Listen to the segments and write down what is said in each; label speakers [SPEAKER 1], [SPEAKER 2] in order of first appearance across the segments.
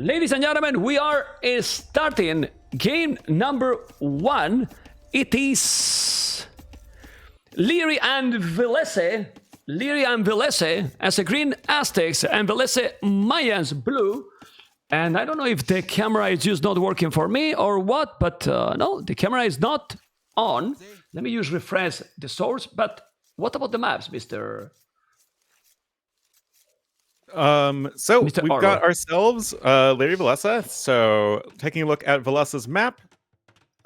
[SPEAKER 1] Ladies and gentlemen, we are starting game number 1. It is Liereyy and Villese. Liereyy and Villese as a green Aztecs and Villese Mayans blue. And I don't know if the camera is just not working for me or what, but no, the camera is not on. Let me just refresh the source. But what about the maps, Mr.
[SPEAKER 2] So
[SPEAKER 1] Mr.
[SPEAKER 2] we've
[SPEAKER 1] Arlo.
[SPEAKER 2] got ourselves Liereyy Villese. So taking a look at Villese's map.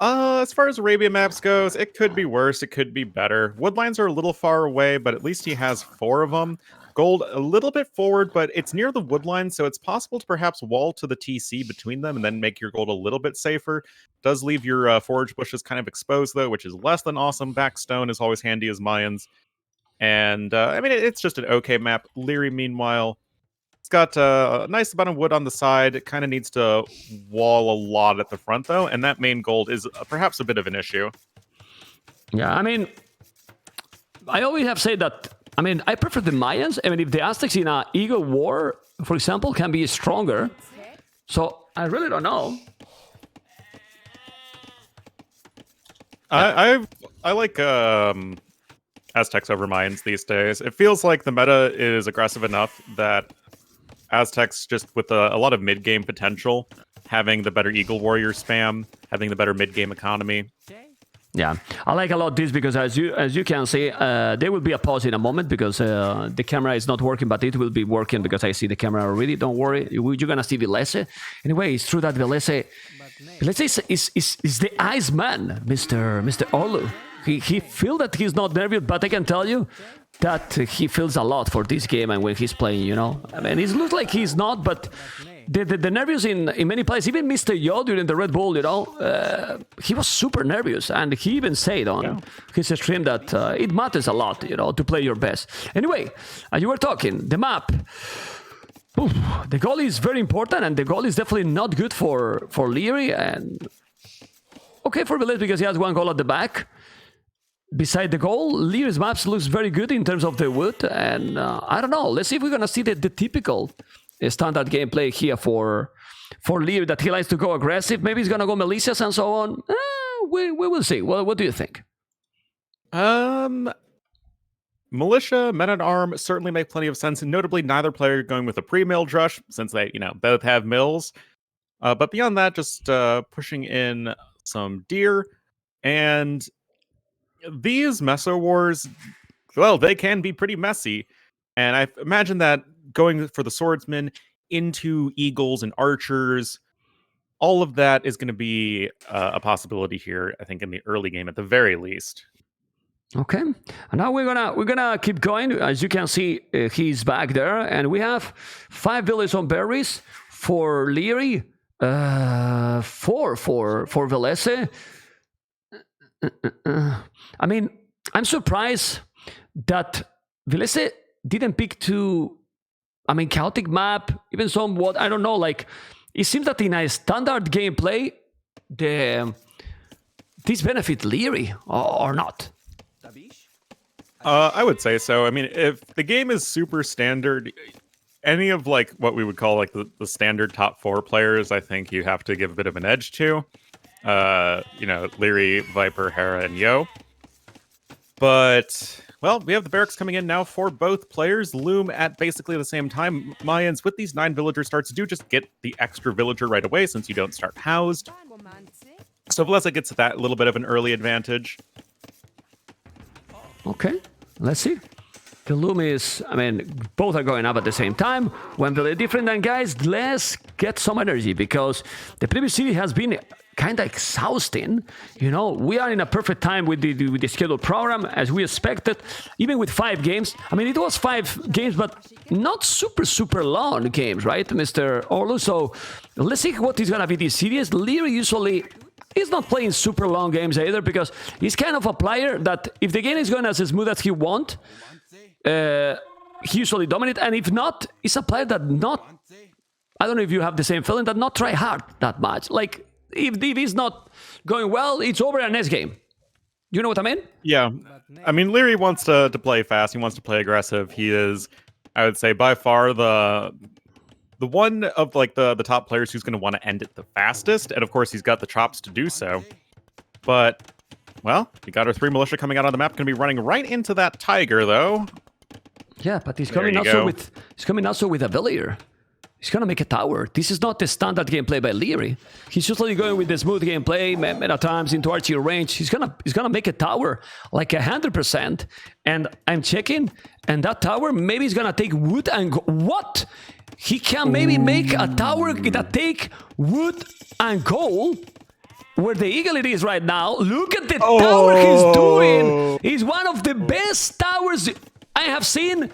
[SPEAKER 2] As far as Arabian maps goes, it could be worse, it could be better. Woodlines are a little far away, but at least he has 4 of them. Gold a little bit forward, but it's near the woodline, so it's possible to perhaps wall to the TC between them and then make your gold a little bit safer. Does leave your forage bushes kind of exposed, though, which is less than awesome. Backstone is always handy as Mayans. And, I mean, it's just an okay map. Liereyy, meanwhile, it's got a nice amount of wood on the side. It kind of needs to wall a lot at the front, though, and that main gold is perhaps a bit of an issue.
[SPEAKER 1] Yeah, I mean, I always have said that, I mean, I prefer the Mayans. I mean, if the Aztecs in a Eagle War, for example, can be stronger. So, I really don't know.
[SPEAKER 2] I like Aztecs over Mayans these days. It feels like the meta is aggressive enough that Aztecs, just with a lot of mid-game potential, having the better Eagle Warrior spam, having the better mid-game economy.
[SPEAKER 1] Yeah, I like a lot this because as you can see, there will be a pause in a moment because the camera is not working, but it will be working because I see the camera already. Don't worry, you're gonna see Villese. Anyway, it's true that Villese is the Iceman, Mr. Olu. He feels that he's not nervous, but I can tell you that he feels a lot for this game and when he's playing, you know. I mean, it looks like he's not, but the nervous in many places, even Mr. Yo during the Red Bull, you know, he was super nervous, and he even said on his stream that it matters a lot, you know, to play your best. Anyway, you were talking, the map. Oof, the goal is very important, and the goal is definitely not good for Liereyy, and okay for Villese because he has 1 goal at the back. Beside the goal, Lierey's maps looks very good in terms of the wood, and I don't know. Let's see if we're gonna see the typical standard gameplay here for Liereyy, that he likes to go aggressive. Maybe he's gonna go militias and so on. We will see. Well, what do you think?
[SPEAKER 2] Militia, men at arm certainly make plenty of sense, and notably neither player going with a pre-milled rush, since they, you know, both have mills. But beyond that, just pushing in some deer, and these Meso Wars, well, they can be pretty messy. And I imagine that going for the swordsmen into eagles and archers, all of that is going to be a possibility here, I think, in the early game at the very least.
[SPEAKER 1] Okay, and now we're gonna keep going. As you can see, he's back there, and we have 5 villages on berries for Liereyy, 4 for Villese. I mean, I'm surprised that Villese didn't pick chaotic map, even somewhat, I don't know, like, it seems that in a standard gameplay, this benefit Liereyy or not.
[SPEAKER 2] I would say so. I mean, if the game is super standard, any of, like, what we would call, like, the standard top 4 players, I think you have to give a bit of an edge to. You know, Liereyy, Viper, Hera, and Yo. But, well, we have the barracks coming in now for both players. Loom at basically the same time. Mayans, with these 9 villager starts, do just get the extra villager right away since you don't start housed. So Villese gets that little bit of an early advantage.
[SPEAKER 1] Okay, let's see. The Loom is, I mean, both are going up at the same time. When they're different, then guys, let's get some energy because the previous city has been kind of exhausting. You know, we are in a perfect time with the scheduled program as we expected, even with 5 games. I mean, it was 5 games, but not super long games, right, Mr. Orlu? So let's see what is going to be this series. Liereyy usually is not playing super long games either because he's kind of a player that if the game is going as smooth as he wants, he usually dominates, and if not, he's a player that not, I don't know if you have the same feeling, that not try hard that much. Like, if he's not going well, it's over in next game. You know what I mean?
[SPEAKER 2] Yeah. I mean, Liereyy wants to play fast. He wants to play aggressive. He is, I would say, by far the the one of like the top players who's going to want to end it the fastest, and of course he's got the chops to do so. But well, we got our 3 militia coming out on the map. Going to be running right into that tiger though.
[SPEAKER 1] Yeah, but he's
[SPEAKER 2] There
[SPEAKER 1] coming
[SPEAKER 2] you
[SPEAKER 1] also
[SPEAKER 2] go.
[SPEAKER 1] with a villager. He's gonna make a tower. This is not the standard gameplay by Liereyy. He's usually going with the smooth gameplay, meta times into archer range. He's gonna make a tower like 100%. And I'm checking, and that tower maybe is gonna take wood and what? He can maybe make a tower that take wood and gold. Where the eagle it is right now. Look at the tower he's doing. He's one of the best towers I have seen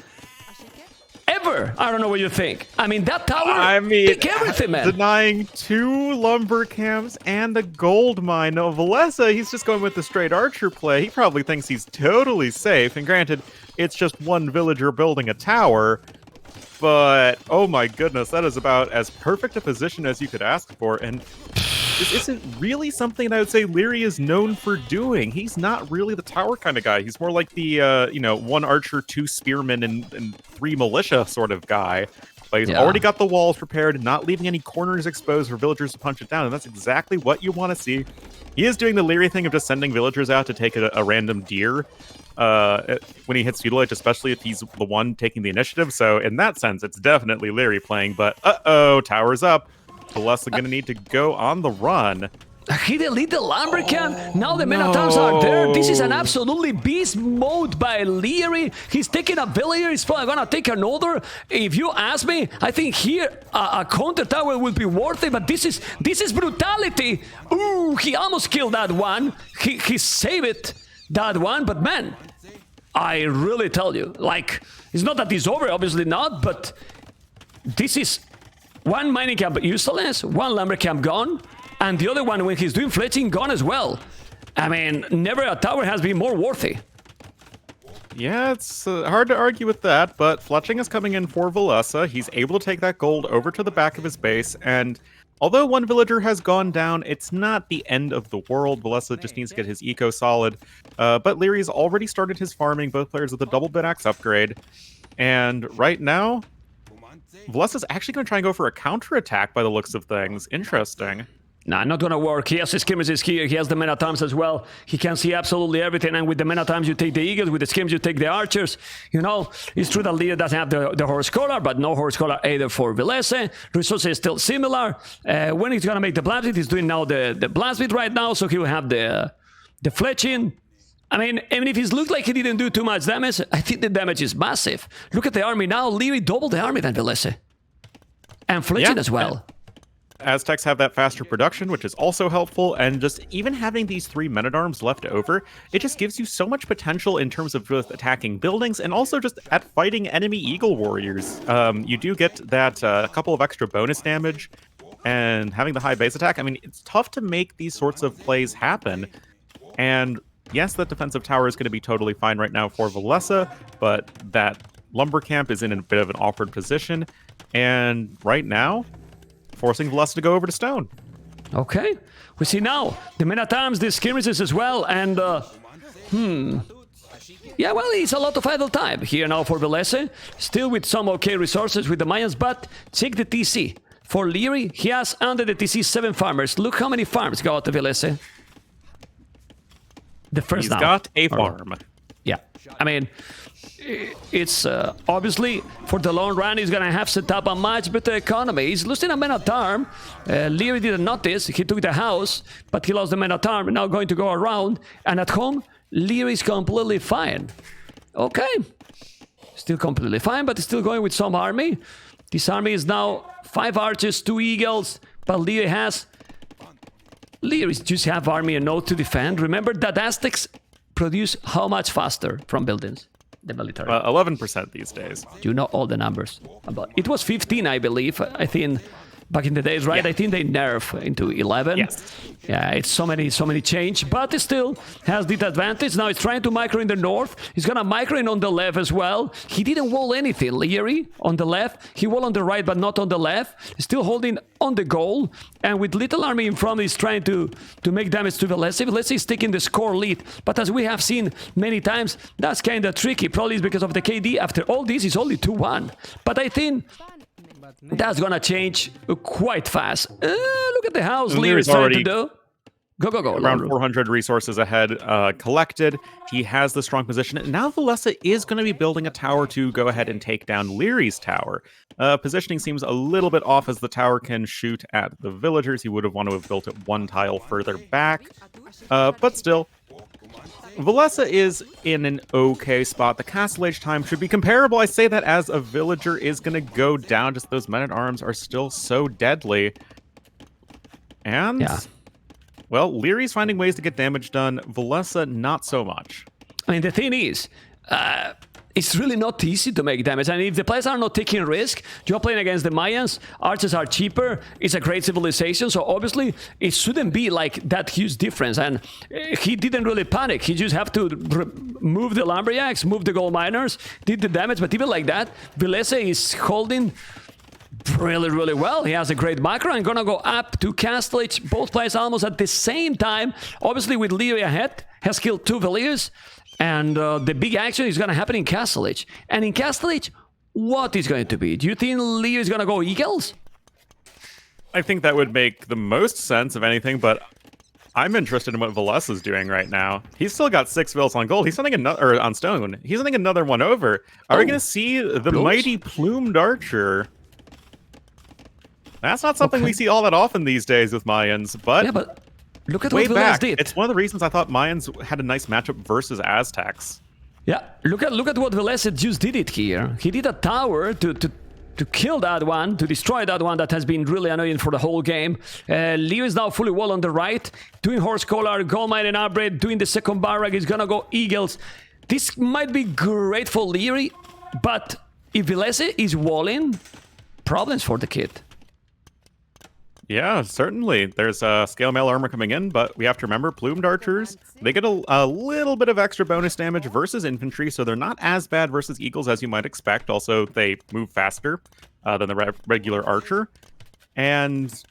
[SPEAKER 1] ever. I don't know what you think. I mean, that tower,
[SPEAKER 2] I mean,
[SPEAKER 1] take everything, man.
[SPEAKER 2] denying 2 lumber camps and a gold mine. No, Villese, he's just going with the straight archer play. He probably thinks he's totally safe. And granted, it's just one villager building a tower. But, oh my goodness, that is about as perfect a position as you could ask for. And this isn't really something that I would say Liereyy is known for doing. He's not really the tower kind of guy. He's more like the, 1 archer, 2 spearmen, and 3 militia sort of guy. But he's already got the walls prepared, not leaving any corners exposed for villagers to punch it down. And that's exactly what you want to see. He is doing the Liereyy thing of just sending villagers out to take a random deer when he hits Feudalite, especially if he's the one taking the initiative. So in that sense, it's definitely Liereyy playing. But tower's up. Villese gonna need to go on the run.
[SPEAKER 1] He deleted the Lumbercamp. Now the meta times are there. This is an absolutely beast mode by Liereyy. He's taking a villager. He's probably gonna take another. If you ask me, I think here a counter tower will be worth it. But this is brutality. Ooh, he almost killed that one. He saved that one. But man, I really tell you, like, it's not that it's over. Obviously not. But this is 1 mining camp useless, 1 lumber camp gone. And the other one, when he's doing fletching, gone as well. I mean, never a tower has been more worthy.
[SPEAKER 2] Yeah, it's hard to argue with that, but fletching is coming in for Villese. He's able to take that gold over to the back of his base, and although 1 villager has gone down, it's not the end of the world. Villese just needs to get his eco solid. But Lierey's already started his farming, both players with a double bit axe upgrade. And right now, Villese is actually going to try and go for a counterattack by the looks of things. Interesting.
[SPEAKER 1] Nah, not gonna work. He has his skirmishes here. He has the mena times as well. He can see absolutely everything. And with the mena times, you take the eagles. With the skims, you take the archers. You know, it's true that Liereyy doesn't have the horse collar, but no horse collar either for Villese. Resources is still similar. When he's gonna make the blast, he's doing now the blast bit right now, so he will have the fletching. I mean, even if it looked like he didn't do too much damage, I think the damage is massive. Look at the army now. Liereyy doubled the army than Villese. And fletching as well.
[SPEAKER 2] Aztecs have that faster production, which is also helpful, and just even having these 3 men-at-arms left over, it just gives you so much potential in terms of both attacking buildings and also just at fighting enemy eagle warriors. You do get that couple of extra bonus damage, and having the high base attack, I mean, it's tough to make these sorts of plays happen, and yes, that defensive tower is going to be totally fine right now for Villese, but that lumber camp is in a bit of an awkward position, and right now, forcing Villese to go over to stone.
[SPEAKER 1] Okay, we see now the mena times, the skirmishes as well, and yeah, well, it's a lot of idle time here now for Villese, still with some okay resources with the Mayans, but check the TC. For Liereyy, he has under the TC 7 farmers. Look how many farms got to Villese. The first
[SPEAKER 2] He's got a farm.
[SPEAKER 1] Yeah, I mean, it's obviously for the long run he's gonna have set up a much better economy. He's losing a men-at-arm. Liereyy didn't notice. He took the house, but he lost the men-at-arm. Now going to go around, and at home Lierey's completely fine. Okay, still completely fine, but still going with some army. This army is now 5 archers, 2 eagles, but Liereyy just have army and no to defend. Remember that Aztecs produce how much faster from buildings? The military.
[SPEAKER 2] 11% these days.
[SPEAKER 1] You know all the numbers. It was 15, I believe. I think back in the days, right?
[SPEAKER 2] Yeah.
[SPEAKER 1] I think they nerf into 11.
[SPEAKER 2] Yes.
[SPEAKER 1] Yeah, it's so many change, but it still has the advantage. Now it's trying to micro in the north. He's gonna micro in on the left as well. He didn't wall anything, Liereyy, on the left. He wall on the right, but not on the left. Still holding on the goal, and with little army in front, he's trying to make damage to Villese. Villese is taking the score lead, but as we have seen many times, that's kind of tricky. Probably it's because of the KD. After all this, it's only 2-1. But I think That's gonna change quite fast. Look at the house Liereyy
[SPEAKER 2] Lierey's
[SPEAKER 1] is trying
[SPEAKER 2] already
[SPEAKER 1] to do. Go, go, go.
[SPEAKER 2] around
[SPEAKER 1] Liereyy.
[SPEAKER 2] 400 resources ahead collected. He has the strong position. And now Villese is going to be building a tower to go ahead and take down Lierey's tower. Positioning seems a little bit off as the tower can shoot at the villagers. He would have wanted to have built it one tile further back. But still, Villese is in an okay spot. The Castle Age time should be comparable. I say that as a villager is going to go down. Just those men-at-arms are still so deadly. And...
[SPEAKER 1] Yeah.
[SPEAKER 2] Well, Lierey's finding ways to get damage done. Villese, not so much.
[SPEAKER 1] I mean, the thing is, it's really not easy to make damage. And if the players are not taking risk, you're playing against the Mayans, archers are cheaper, it's a great civilization, so obviously it shouldn't be like that huge difference. And he didn't really panic. He just have to move the lumberjacks, move the gold miners, did the damage, but even like that, Villese is holding really, really well. He has a great macro and gonna go up to Castle Age. Both players almost at the same time. Obviously, with Liereyy ahead, has killed 2 villagers. And the big action is gonna happen in Castle Age. And in Castle Age, what is going to be? Do you think Liereyy is gonna go Eagles?
[SPEAKER 2] I think that would make the most sense of anything, but I'm interested in what Villese is doing right now. He's still got 6 vills on gold. He's sending another, or on stone. He's sending another one over. Are we gonna see the mighty plumed archer? That's not something we see all that often these days with Mayans, but...
[SPEAKER 1] Yeah, but look at
[SPEAKER 2] way
[SPEAKER 1] what Villese
[SPEAKER 2] back,
[SPEAKER 1] did.
[SPEAKER 2] it's one of the reasons I thought Mayans had a nice matchup versus Aztecs.
[SPEAKER 1] Yeah, look at what Villese just did it here. He did a tower to kill that one, to destroy that one that has been really annoying for the whole game. Leo is now fully wall on the right, doing Horse Collar, Gold Mine and Upgrade, doing the second barrack. He's gonna go Eagles. This might be great for Liereyy, but if Villese is walling, problems for the kid.
[SPEAKER 2] Yeah, certainly. There's scale mail armor coming in, but we have to remember plumed archers, they get a little bit of extra bonus damage versus infantry, so they're not as bad versus eagles as you might expect. Also, they move faster than the regular archer. And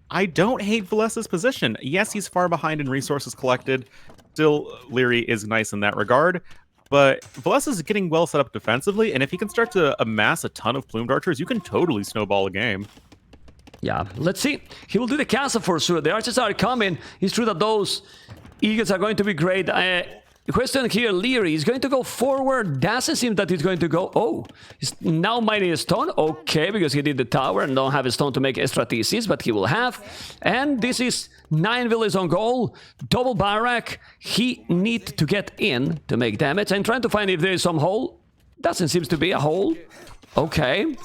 [SPEAKER 2] I don't hate Villese's position. Yes, he's far behind in resources collected. Still, Liereyy is nice in that regard. But Villese is getting well set up defensively, and if he can start to amass a ton of plumed archers, you can totally snowball a game.
[SPEAKER 1] Yeah, let's see. He will do the castle for sure. The archers are coming. It's true that those eagles are going to be great. The question here, Liereyy is going to go forward. Doesn't seem that he's going to go. Oh, he's now mining a stone. Okay, because he did the tower and don't have a stone to make extra TCs, but he will have. And this is 9 villages on goal. Double barrack. He needs to get in to make damage. I'm trying to find if there is some hole. Doesn't seem to be a hole. Okay.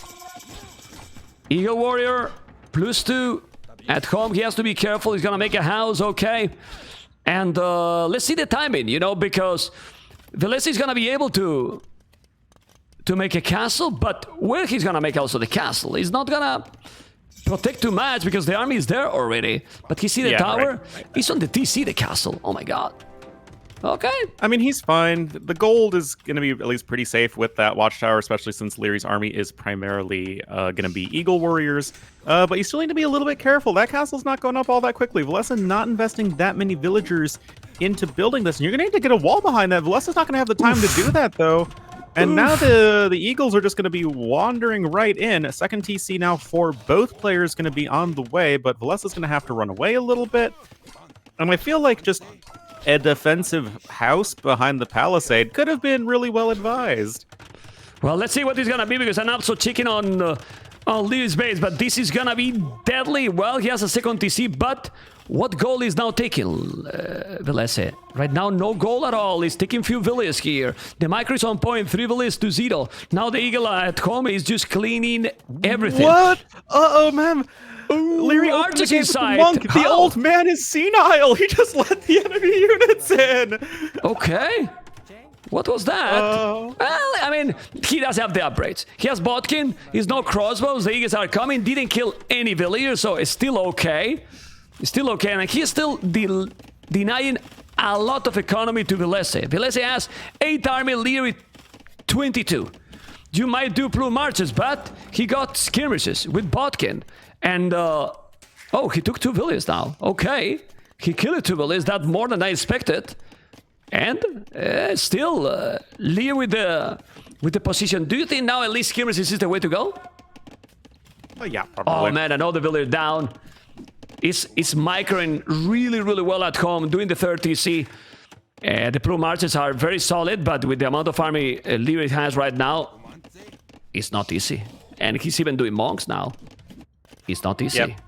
[SPEAKER 1] Eagle Warrior. +2 at home. He has to be careful. He's gonna make a house, okay. And let's see the timing, you know, because Villese is gonna be able to make a castle, but where he's gonna make also the castle, he's not gonna protect too much because the army is there already. But he see the tower. Right. He's on the TC, the castle. Oh my god. Okay.
[SPEAKER 2] I mean, he's fine. The gold is going to be at least pretty safe with that watchtower, especially since Lierey's army is primarily going to be Eagle Warriors. But you still need to be a little bit careful. That castle's not going up all that quickly. Villese not investing that many villagers into building this. And you're going to need to get a wall behind that. Vilese's not going to have the time to do that, though. And now the Eagles are just going to be wandering right in. A second TC now for both players going to be on the way, but Villese is going to have to run away a little bit. And I feel like just a defensive house behind the palisade could have been really well advised.
[SPEAKER 1] Well, let's see what it's gonna be, because I'm also checking on Lierey's base, but this is gonna be deadly. Well, he has a second TC, but what goal is now taking Villese? Right now, no goal at all. He's taking few villages here. The micro is on point, 3 villages to 0. Now the Eagle at home is just cleaning everything.
[SPEAKER 2] What? Uh-oh, man. Liereyy
[SPEAKER 1] Archers inside.
[SPEAKER 2] The old man is senile. He just let the enemy units in.
[SPEAKER 1] Okay. What was that? Well, I mean, he does have the upgrades. He has Botkin. He's no crossbows. The Eagles are coming. Didn't kill any villagers, so it's still okay. It's still okay. And he's still denying a lot of economy to Villese. Villese has 8 army, Liereyy 22. You might do plume marches, but he got skirmishes with Botkin. And, oh, he took 2 villages now. Okay. He killed 2 villages. That's more than I expected. And still, Liereyy with the position. Do you think now at least skirmishes is the way to go?
[SPEAKER 2] Oh, yeah, probably.
[SPEAKER 1] Oh man, another villager down. It's microing really, really well at home, doing the third TC. The plume archers are very solid, but with the amount of army Liereyy has right now, it's not easy. And he's even doing monks now. It's not easy.
[SPEAKER 2] Yep.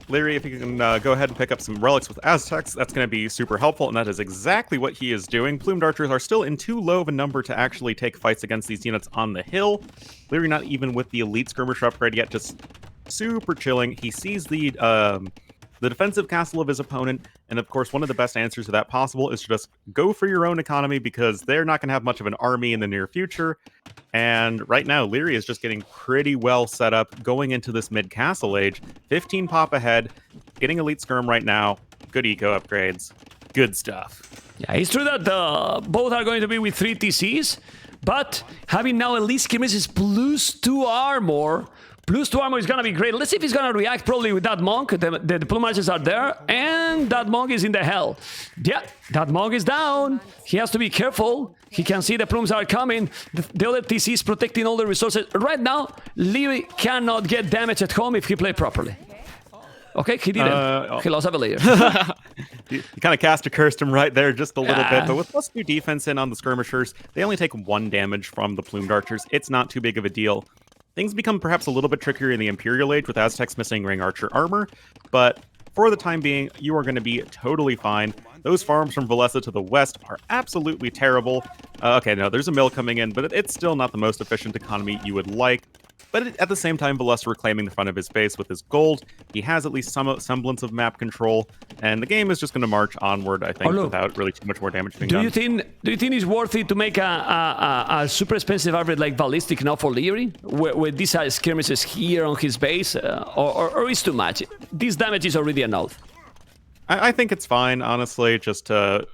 [SPEAKER 2] Liereyy, if you can go ahead and pick up some relics with Aztecs, that's going to be super helpful, and that is exactly what he is doing. Plumed archers are still in too low of a number to actually take fights against these units on the hill. Liereyy not even with the elite skirmisher upgrade yet, just super chilling. He sees the defensive castle of his opponent, and of course one of the best answers to that possible is to just go for your own economy, because they're not going to have much of an army in the near future. And right now Liereyy is just getting pretty well set up going into this mid castle age. 15 pop ahead, getting elite skirm right now, good eco upgrades, good stuff.
[SPEAKER 1] Yeah, it's true that both are going to be with 3 TCs, but having now elite skirmishes plus 2 armor. Plus 2 armor is gonna be great. Let's see if he's gonna react probably with that monk. The plume archers are there, and that monk is in the hell. Yeah, that monk is down. He has to be careful. He can see the plumes are coming. The other TC is protecting all the resources. Right now, Liereyy cannot get damage at home if he played properly. Okay, he didn't. He lost a villager.
[SPEAKER 2] You kind of cast a cursed him right there just a little bit, but with +2 defense in on the skirmishers, they only take 1 damage from the plumed archers. It's not too big of a deal. Things become perhaps a little bit trickier in the Imperial Age with Aztecs missing ring archer armor, but for the time being, you are going to be totally fine. Those farms from Villese to the west are absolutely terrible. Okay, no, there's a mill coming in, but it's still not the most efficient economy you would like. But at the same time, Villese reclaiming the front of his base with his gold. He has at least some semblance of map control, and the game is just going to march onward, I think, without really too much more damage being done.
[SPEAKER 1] Do you think it's worth it to make a super expensive upgrade like Ballistic now for Liereyy? With these skirmishes here on his base, or is too much? This damage is already enough.
[SPEAKER 2] I think it's fine, honestly, just to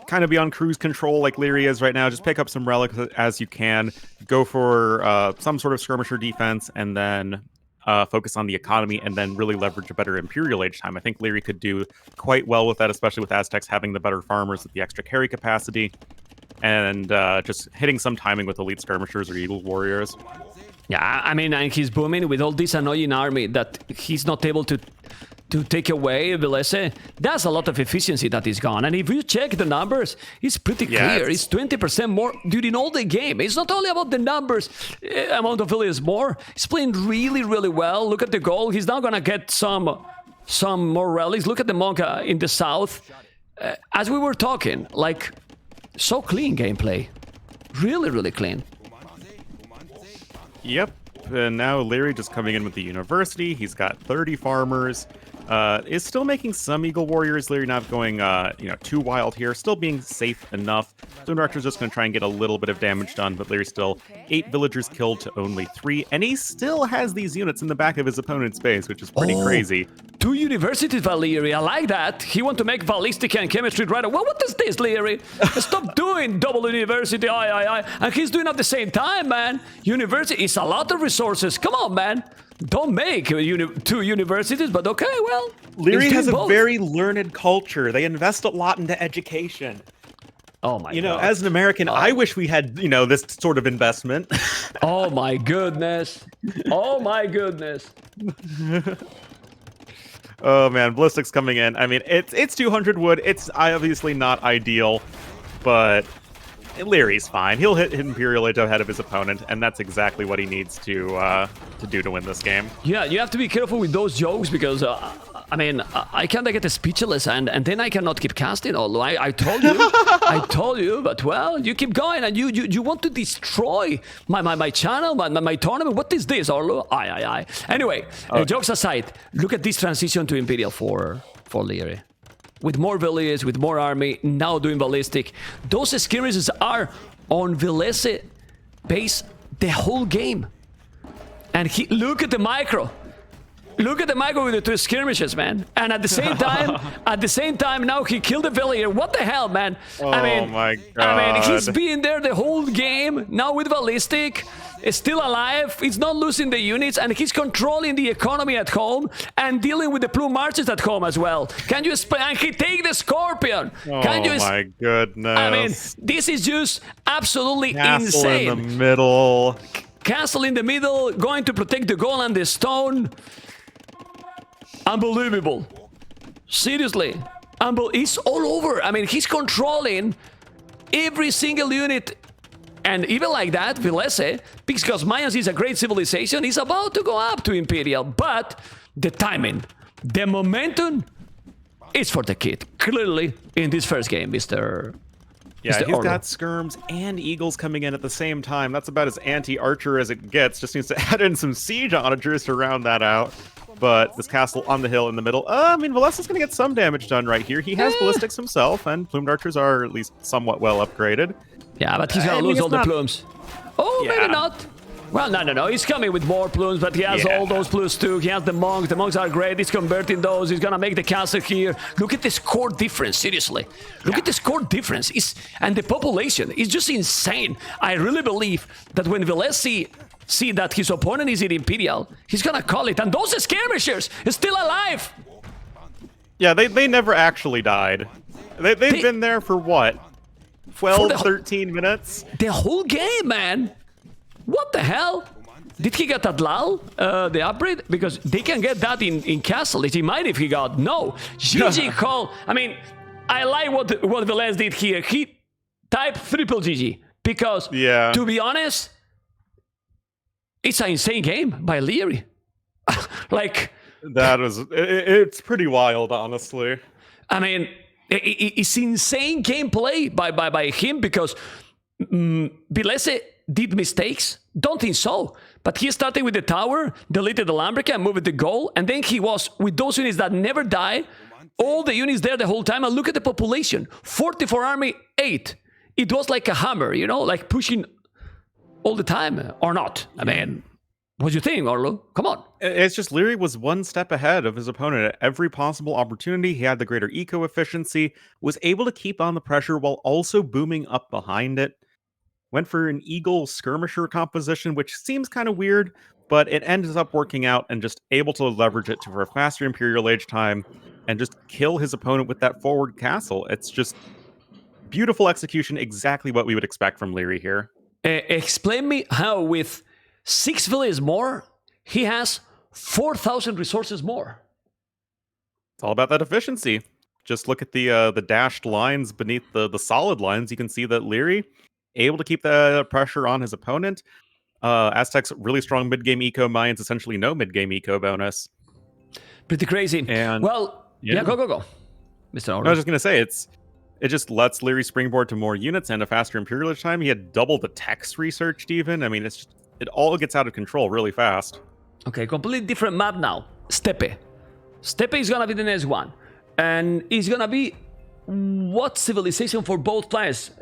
[SPEAKER 2] kind of be on cruise control like Liereyy is right now. Just pick up some relics as you can. Go for some sort of skirmisher defense, and then focus on the economy, and then really leverage a better Imperial Age time. I think Liereyy could do quite well with that, especially with Aztecs having the better farmers with the extra carry capacity, and just hitting some timing with elite skirmishers or Eagle Warriors.
[SPEAKER 1] Yeah, I mean, and he's booming with all this annoying army that he's not able to take away Villese. That's a lot of efficiency that is gone. And if you check the numbers, it's pretty clear. It's 20% more during all the game. It's not only about the numbers, amount of villages more. He's playing really, really well. Look at the goal. He's now gonna get some more relics. Look at the monk in the south. As we were talking, like, so clean gameplay. Really, really clean.
[SPEAKER 2] Yep. And now Liereyy just coming in with the university. He's got 30 farmers. Is still making some Eagle Warriors. Liereyy not going, too wild here. Still being safe enough. Plume Archer's just going to try and get a little bit of damage done, but Liereyy still 8 villagers killed to only 3, and he still has these units in the back of his opponent's base, which is pretty crazy.
[SPEAKER 1] 2 universities, Liereyy. I like that. He want to make ballistic and chemistry right away. What is this, Liereyy? Stop doing double university, and he's doing at the same time, man. University is a lot of resources. Come on, man. Don't make 2 universities, but okay, well.
[SPEAKER 3] Liereyy has a very learned culture. They invest a lot into education.
[SPEAKER 1] Oh my god.
[SPEAKER 3] You know, as an American, I wish we had, this sort of investment.
[SPEAKER 1] Oh my goodness. Oh my goodness.
[SPEAKER 2] Oh man, Ballistic's coming in. I mean, it's 200 wood. It's obviously not ideal, but Lierey's fine. He'll hit Imperial Age ahead of his opponent, and that's exactly what he needs to do to win this game.
[SPEAKER 1] Yeah, you have to be careful with those jokes, because I kind of get speechless, and then I cannot keep casting. Although I told you, but well, you keep going, and you want to destroy my channel, my tournament. What is this, Orlo? Anyway, jokes aside, look at this transition to Imperial for Liereyy. With more villages, with more army, now doing ballistic. Those skirmishes are on Villese base the whole game. And look at the micro. Look at the micro with the 2 skirmishes, man. And at the same time, now he killed the villager. What the hell, man?
[SPEAKER 2] Oh my god.
[SPEAKER 1] He's been there the whole game. Now with ballistic, is still alive. He's not losing the units, and he's controlling the economy at home and dealing with the plume marches at home as well. Can you explain? And he take the Scorpion.
[SPEAKER 2] Oh my goodness.
[SPEAKER 1] I mean, this is just absolutely
[SPEAKER 2] Castle
[SPEAKER 1] insane.
[SPEAKER 2] in the middle.
[SPEAKER 1] Castle in the middle, going to protect the gold and the stone. Unbelievable. Seriously. He's all over. I mean, he's controlling every single unit. And even like that, Villese, because Mayans is a great civilization, is about to go up to Imperial. But the timing, the momentum is for the kid. Clearly, in this first game, Mr.
[SPEAKER 2] Yeah,
[SPEAKER 1] Mr.
[SPEAKER 2] he's
[SPEAKER 1] Orlo.
[SPEAKER 2] got skirms and eagles coming in at the same time. That's about as anti-archer as it gets. Just needs to add in some siege onagers to round that out. But this castle on the hill in the middle, I mean, Villese's going to get some damage done right here. He has ballistics himself, and plumed archers are at least somewhat well upgraded.
[SPEAKER 1] Yeah, but he's gonna
[SPEAKER 2] I mean,
[SPEAKER 1] lose
[SPEAKER 2] it's
[SPEAKER 1] all the
[SPEAKER 2] not-
[SPEAKER 1] plumes. Oh,
[SPEAKER 2] Yeah.
[SPEAKER 1] maybe not. Well, no. He's coming with more plumes, but he has
[SPEAKER 2] Yeah.
[SPEAKER 1] all those plumes too. He has the monks. The monks are great. He's converting those. He's gonna make the castle here. Look at the score difference, seriously. Look at the score difference. And the population is just insane. I really believe that when Villese see that his opponent is in Imperial, he's gonna call it. And those skirmishers is still alive.
[SPEAKER 2] Yeah, they never actually died. They've been there for what? 12,
[SPEAKER 1] the whole-
[SPEAKER 2] 13 minutes?
[SPEAKER 1] The whole game, man. What the hell? Did he get that lull, the upgrade? Because they can get that in Castle. He might if he got no. GG call. I mean, I like what Villese did here. He typed triple GG. Because,
[SPEAKER 2] Yeah.
[SPEAKER 1] to be honest, it's an insane game by Liereyy. Like,
[SPEAKER 2] That was... It's pretty wild, honestly.
[SPEAKER 1] I mean, it's insane gameplay by him because Villese did mistakes. Don't think so. But he started with the tower, deleted the Lambrica, and moved the goal. And then he was with those units that never die. All the units there the whole time. And look at the population. 44 army, 8. It was like a hammer, you know, like pushing all the time. Or not. I mean, what do you think, Orlo? Come on.
[SPEAKER 2] It's just Liereyy was one step ahead of his opponent at every possible opportunity. He had the greater eco efficiency, was able to keep on the pressure while also booming up behind it. Went for an eagle skirmisher composition, which seems kind of weird, but it ends up working out and just able to leverage it for a faster Imperial Age time and just kill his opponent with that forward castle. It's just beautiful execution, exactly what we would expect from Liereyy here.
[SPEAKER 1] Explain me how with 6 villages more, he has 4,000 resources more.
[SPEAKER 2] It's all about that efficiency. Just look at the dashed lines beneath the solid lines. You can see that Liereyy able to keep the pressure on his opponent. Aztec's really strong mid-game eco, Mayans essentially no mid-game eco bonus.
[SPEAKER 1] Pretty crazy.
[SPEAKER 2] And
[SPEAKER 1] well, yeah, go. Mr.
[SPEAKER 2] I
[SPEAKER 1] Orlo.
[SPEAKER 2] was just gonna say it just lets Liereyy springboard to more units and a faster Imperial Age time. He had double the text researched even. I mean, it all gets out of control really fast.
[SPEAKER 1] Okay, completely different map now. Steppe. Steppe is gonna be the next one. And it's gonna be what civilization for both players?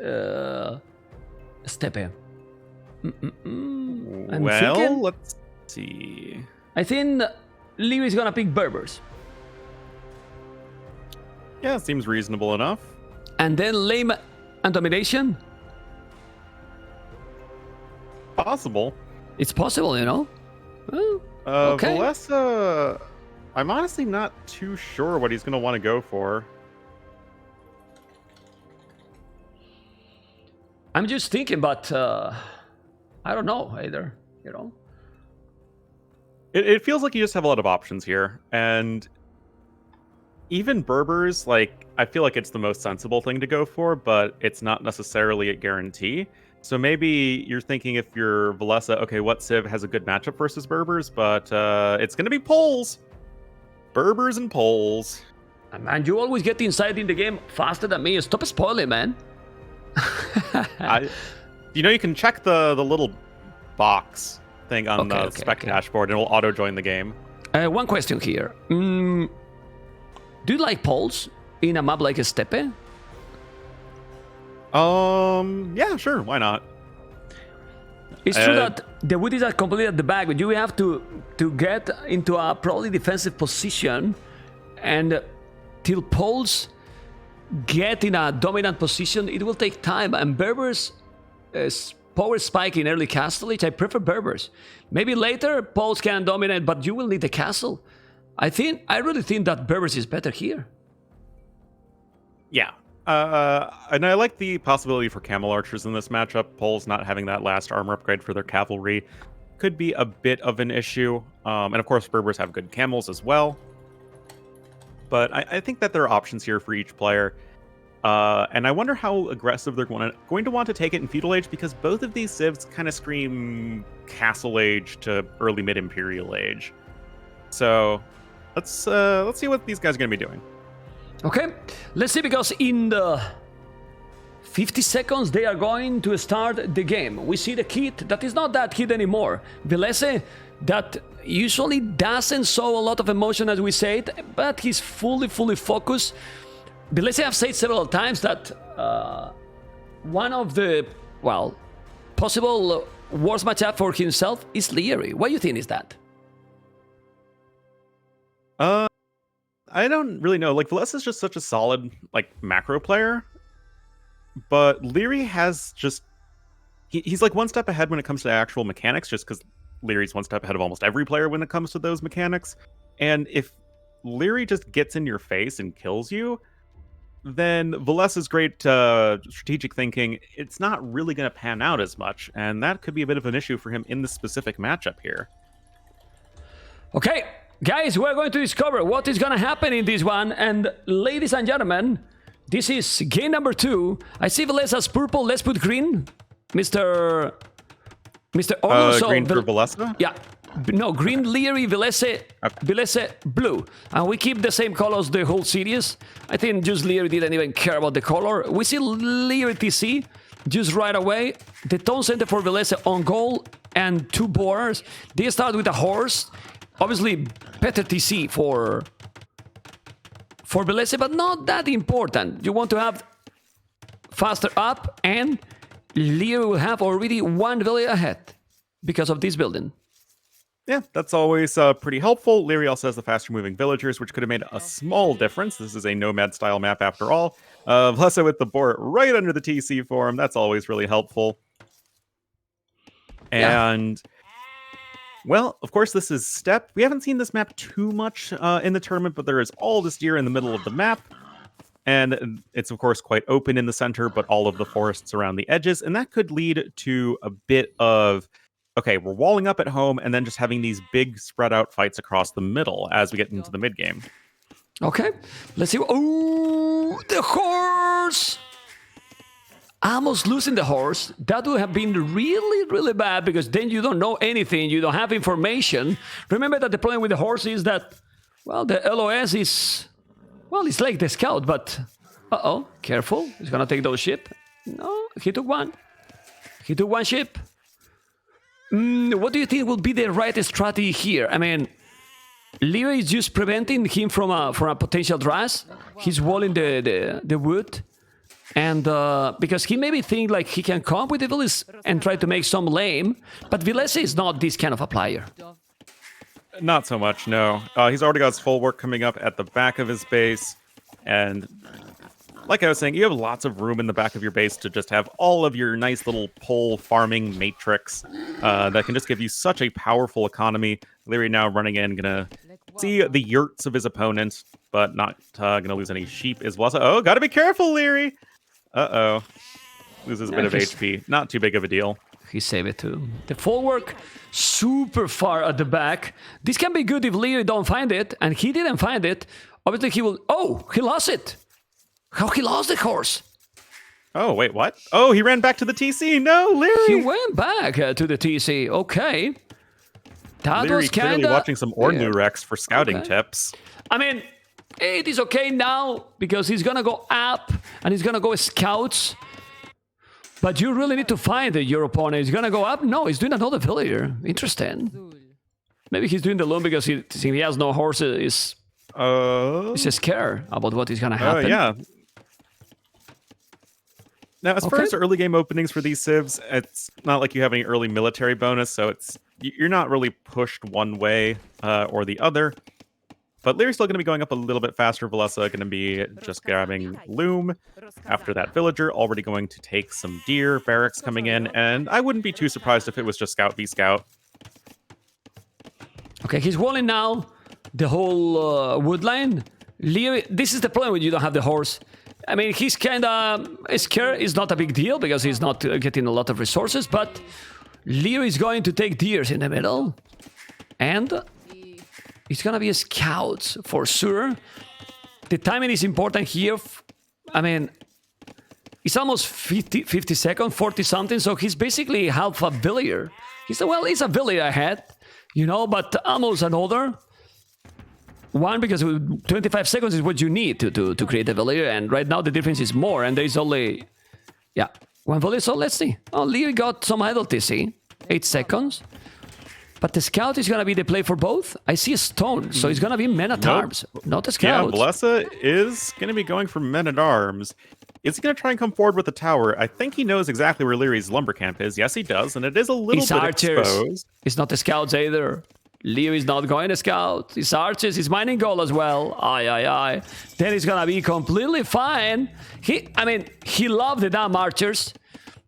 [SPEAKER 1] Steppe. I'm
[SPEAKER 2] Well,
[SPEAKER 1] thinking-
[SPEAKER 2] let's see.
[SPEAKER 1] I think Liereyy is gonna pick Berbers.
[SPEAKER 2] Yeah, seems reasonable enough.
[SPEAKER 1] And then Lame and Domination.
[SPEAKER 2] Possible.
[SPEAKER 1] It's possible, you know? Well, okay.
[SPEAKER 2] Villese, I'm honestly not too sure what he's going to want to go for.
[SPEAKER 1] I'm just thinking, but I don't know either, you know?
[SPEAKER 2] It feels like you just have a lot of options here, and even Berbers, like, I feel like it's the most sensible thing to go for, but it's not necessarily a guarantee. So maybe you're thinking if you're Villese, okay, what civ has a good matchup versus Berbers, but it's going to be Poles. Berbers and Poles.
[SPEAKER 1] Man, you always get inside in the game faster than me. Stop spoiling, man.
[SPEAKER 2] You can check the little box thing on the spec
[SPEAKER 1] okay.
[SPEAKER 2] dashboard, and it will auto-join the game.
[SPEAKER 1] One question here. Do you like Poles in a map like Steppe?
[SPEAKER 2] Yeah, sure, why not?
[SPEAKER 1] It's true that the wood is completely at the back, but you have to get into a probably defensive position, and till Poles get in a dominant position, it will take time. And Berbers power spike in early castle age. I prefer Berbers. Maybe later Poles can dominate, but you will need the castle. I really think that Berbers is better here.
[SPEAKER 2] Yeah. And I like the possibility for camel archers in this matchup. Poles not having that last armor upgrade for their cavalry. could be a bit of an issue. And of course, Berbers have good camels as well. But I think that there are options here for each player. And I wonder how aggressive they're going to want to take it in Feudal Age, because both of these civs kind of scream Castle Age to early mid-Imperial Age. So let's see what these guys are going to be doing.
[SPEAKER 1] Okay, let's see, because in the 50 seconds they are going to start the game. We see the kid that is not that kid anymore. Villese, that usually doesn't show a lot of emotion, as we said, but he's fully focused. Villese have said several times that one of the, well, possible worst matchup for himself is Liereyy. What do you think is that?
[SPEAKER 2] I don't really know. Like, Villese is just such a solid, like, macro player. But Liereyy has just... He's like one step ahead when it comes to actual mechanics, just because Lierey's one step ahead of almost every player when it comes to those mechanics. And if Liereyy just gets in your face and kills you, then Villese's great strategic thinking, it's not really going to pan out as much. And that could be a bit of an issue for him in this specific matchup here.
[SPEAKER 1] Okay, guys, we're going to discover what is going to happen in this one. And ladies and gentlemen, this is game number 2. I see Villese as purple. Let's put green. Mr. Orlo.
[SPEAKER 2] Green for Villese?
[SPEAKER 1] Yeah. No, green Liereyy, Villese blue. And we keep the same colors the whole series. I think just Liereyy didn't even care about the color. We see Liereyy TC just right away. The tone center for Villese on goal and 2 boars. They start with a horse. Obviously, better TC for Villese, but not that important. You want to have faster up, and Liereyy will have already 1 village ahead because of this building.
[SPEAKER 2] Yeah, that's always pretty helpful. Liereyy also has the faster moving villagers, which could have made a small difference. This is a nomad style map after all. Villese with the boar right under the TC for him. That's always really helpful. And... yeah. Well, of course, this is Steppe. We haven't seen this map too much in the tournament, but there is all this deer in the middle of the map. And it's, of course, quite open in the center, but all of the forests around the edges. And that could lead to a bit of, okay, we're walling up at home and then just having these big spread out fights across the middle as we get into the mid game.
[SPEAKER 1] Okay, let's see. Oh, the horse! Almost losing the horse. That would have been really bad, because then you don't know anything, you don't have information. Remember that the problem with the horse is that, well, the LOS is, well, it's like the scout, but uh-oh, careful, he's gonna take those ship. No, he took one. He took 1 ship. What do you think will be the right strategy here? I mean, Liereyy is just preventing him from a potential drass. He's walling the wood. And because he maybe think like he can come with the Villese and try to make some lame, but Villese is not this kind of a player.
[SPEAKER 2] Not so much, no. He's already got his full work coming up at the back of his base, and like I was saying, you have lots of room in the back of your base to just have all of your nice little pole farming matrix that can just give you such a powerful economy. Liereyy now running in, gonna see the yurts of his opponent, but not gonna lose any sheep as well. So, oh, gotta be careful, Liereyy! Uh-oh. Loses a bit of HP. Not too big of a deal.
[SPEAKER 1] He saved it too. The full work super far at the back. This can be good if Liereyy don't find it, and he didn't find it. Obviously he will... Oh, he lost it! How he lost the horse?
[SPEAKER 2] Oh, wait, what? Oh, he ran back to the TC! No, Liereyy!
[SPEAKER 1] He went back to the TC. Okay. That
[SPEAKER 2] Liereyy
[SPEAKER 1] was
[SPEAKER 2] clearly
[SPEAKER 1] kinda...
[SPEAKER 2] watching some Ornu Rex for scouting tips.
[SPEAKER 1] I mean... It is okay now, because he's gonna go up and he's gonna go scouts. But you really need to find your opponent. He's gonna go up? No, he's doing another villager. Interesting. Maybe he's doing the loom because he has no horses. He's scared about what is gonna happen.
[SPEAKER 2] Yeah. Now, as far as early game openings for these civs, it's not like you have any early military bonus, so you're not really pushed one way or the other. But Lierey's still going to be going up a little bit faster. Villese going to be just grabbing loom. After that villager, already going to take some deer. Barracks coming in. And I wouldn't be too surprised if it was just scout v scout. Okay,
[SPEAKER 1] he's walling now the whole wood line. Liereyy, this is the problem when you don't have the horse. I mean, he's kind of scared. It's not a big deal because he's not getting a lot of resources. But Liereyy is going to take deers in the middle. And it's going to be a scout for sure. The timing is important here. I mean, it's almost 50 seconds, 40 something. So he's basically half a villager. He's a villager ahead, you know, but almost another. One, because 25 seconds is what you need to create a villager. And right now the difference is more. And there's only, yeah, one villager. So let's see. Oh, Liereyy got some idle TC. 8 seconds. But the scout is going to be the play for both. I see a stone, so it's going to be men-at-arms, not a scout.
[SPEAKER 2] Yeah, Villese is going to be going for men-at-arms. Is he going to try and come forward with the tower? I think he knows exactly where Lierey's lumber camp is. Yes, he does, and it is a little bit
[SPEAKER 1] archers.
[SPEAKER 2] Exposed.
[SPEAKER 1] It's not the scouts either. Liereyy is not going to scout. It's archers. He's mining gold as well. Aye. Then he's going to be completely fine. He loved the damn archers.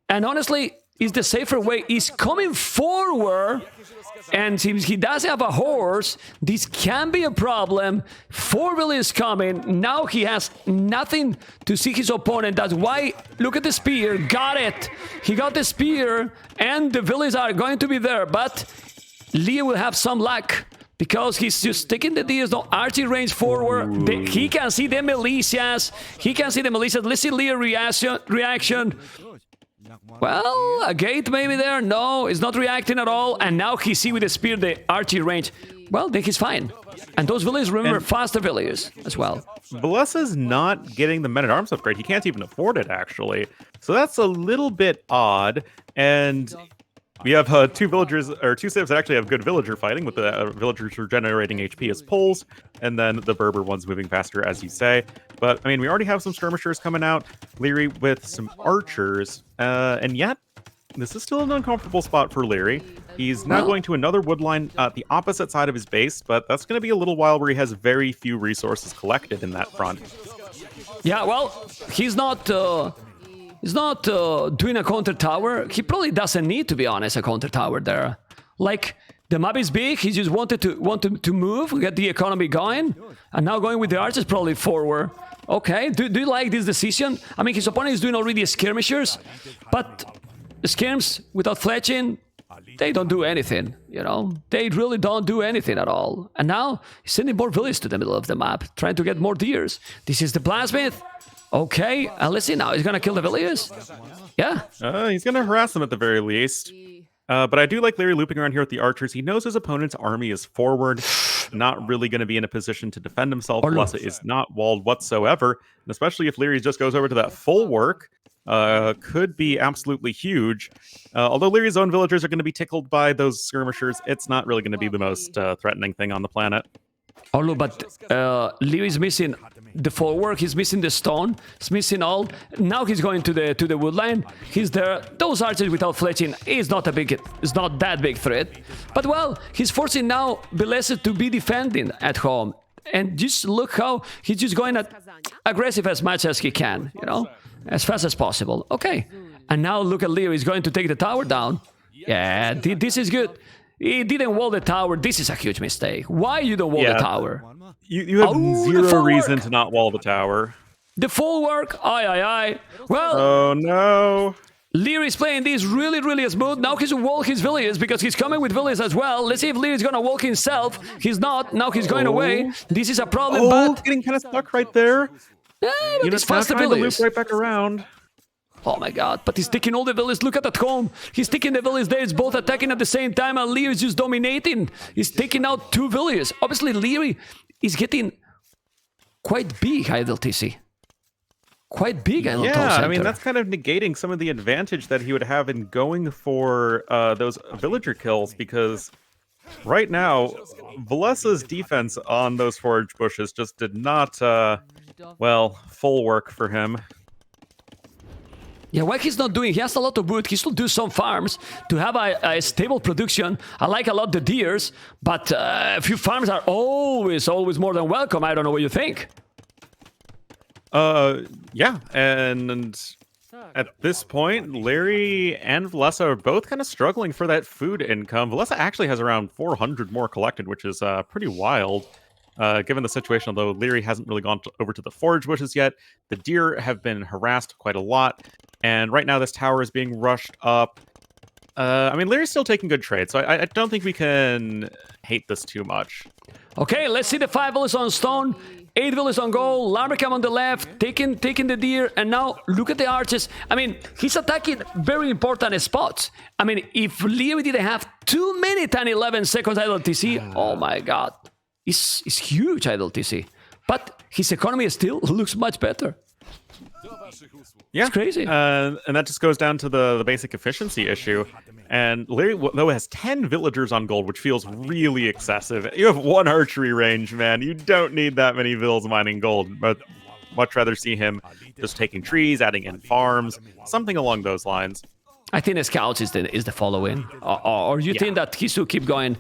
[SPEAKER 1] And honestly, it's the safer way. He's coming forward. And since he does have a horse, this can be a problem. 4 villages coming. Now he has nothing to see his opponent. That's why, look at the spear. Got it. He got the spear. And the villages are going to be there. But Liereyy will have some luck. Because he's just taking the deers, no archery range forward. He can see the militias. Let's see Lierey's reaction. Well, a gate maybe there. No, it's not reacting at all. And now he see with the spear the archery range. Well, then he's fine. And those villages, remember, faster villages as well.
[SPEAKER 2] Villese's not getting the men-at-arms upgrade. He can't even afford it, actually. So that's a little bit odd. And we have two civs that actually have good villager fighting, with the villagers regenerating HP as pulls, and then the Berber ones moving faster, as you say. But, I mean, we already have some skirmishers coming out, Liereyy with some archers, and yet, this is still an uncomfortable spot for Liereyy. He's now going to another woodline at the opposite side of his base, but that's going to be a little while where he has very few resources collected in that front.
[SPEAKER 1] Yeah, well, he's not doing a counter tower. He probably doesn't need, to be honest, a counter tower there. Like, the map is big. He just wanted to move, get the economy going, and now going with the archers probably forward. Okay, do you like this decision? I mean, his opponent is doing already skirmishers, but the skirms without fletching, they don't do anything, you know? They really don't do anything at all. And now he's sending more villages to the middle of the map, trying to get more deers. This is the blacksmith. Okay, let's see now. He's gonna kill the villagers? Yeah.
[SPEAKER 2] He's gonna harass them at the very least. But I do like Liereyy looping around here with the archers. He knows his opponent's army is forward, not really going to be in a position to defend himself. Villese is not walled whatsoever, and especially if Liereyy just goes over to that full work, could be absolutely huge. Although Lierey's own villagers are going to be tickled by those skirmishers, it's not really going to be the most threatening thing on the planet.
[SPEAKER 1] Oh, no, but Lierey's missing the forework, he's missing the stone, he's missing all. Now he's going to the woodline. He's there. Those archers without fletching is not that big threat. But well, he's forcing now Villese to be defending at home. And just look how he's just going at aggressive as much as he can, you know, as fast as possible. Okay. And now look at Liereyy, he's going to take the tower down. Yeah, this is good. He didn't wall the tower. This is a huge mistake. Why you don't wall the tower?
[SPEAKER 2] You have zero reason to not wall the tower.
[SPEAKER 1] The full work? Aye. Well...
[SPEAKER 2] Oh, no.
[SPEAKER 1] Lierey's playing this really smooth. Now he's going to wall his villages because he's coming with villages as well. Let's see if Lierey's going to walk himself. He's not. Now he's going away. This is a problem, but...
[SPEAKER 2] getting kind of stuck right there.
[SPEAKER 1] Yeah, but he's faster
[SPEAKER 2] trying to
[SPEAKER 1] villages.
[SPEAKER 2] loop right back around.
[SPEAKER 1] Oh my god, but he's taking all the villages. Look at that home. He's taking the villages there. It's both attacking at the same time, and Liereyy is just dominating. He's taking out 2 villages. Obviously, Liereyy is getting quite big idle TC. Quite big idle
[SPEAKER 2] Yeah,
[SPEAKER 1] center.
[SPEAKER 2] I mean, that's kind of negating some of the advantage that he would have in going for those villager kills, because right now, Villese's defense on those forage bushes just did not, full work for him.
[SPEAKER 1] Yeah, what he's not doing, he has a lot of wood. He should do some farms to have a stable production. I like a lot the deers, but a few farms are always more than welcome. I don't know what you think.
[SPEAKER 2] Yeah, and at this point, Liereyy and Villese are both kind of struggling for that food income. Villese actually has around 400 more collected, which is pretty wild. Given the situation, although Liereyy hasn't really gone over to the forage bushes yet, the deer have been harassed quite a lot, and right now this tower is being rushed up. I mean, Lierey's still taking good trades, so I don't think we can hate this too much.
[SPEAKER 1] Okay, let's see the 5 villas on stone, 8 villas on gold, Larmacam on the left, taking the deer, and now look at the archers. I mean, he's attacking very important spots. I mean, if Liereyy didn't have too many 10-11 seconds idle TC, oh my god, it's huge idle TC. But his economy still looks much better.
[SPEAKER 2] Yeah,
[SPEAKER 1] it's crazy.
[SPEAKER 2] And that just goes down to the basic efficiency issue. And Liereyy, though, has 10 villagers on gold, which feels really excessive. You have 1 archery range, man. You don't need that many vills mining gold. But much rather see him just taking trees, adding in farms, something along those lines.
[SPEAKER 1] I think the scouts is the follow-in. Or you think that he should keep going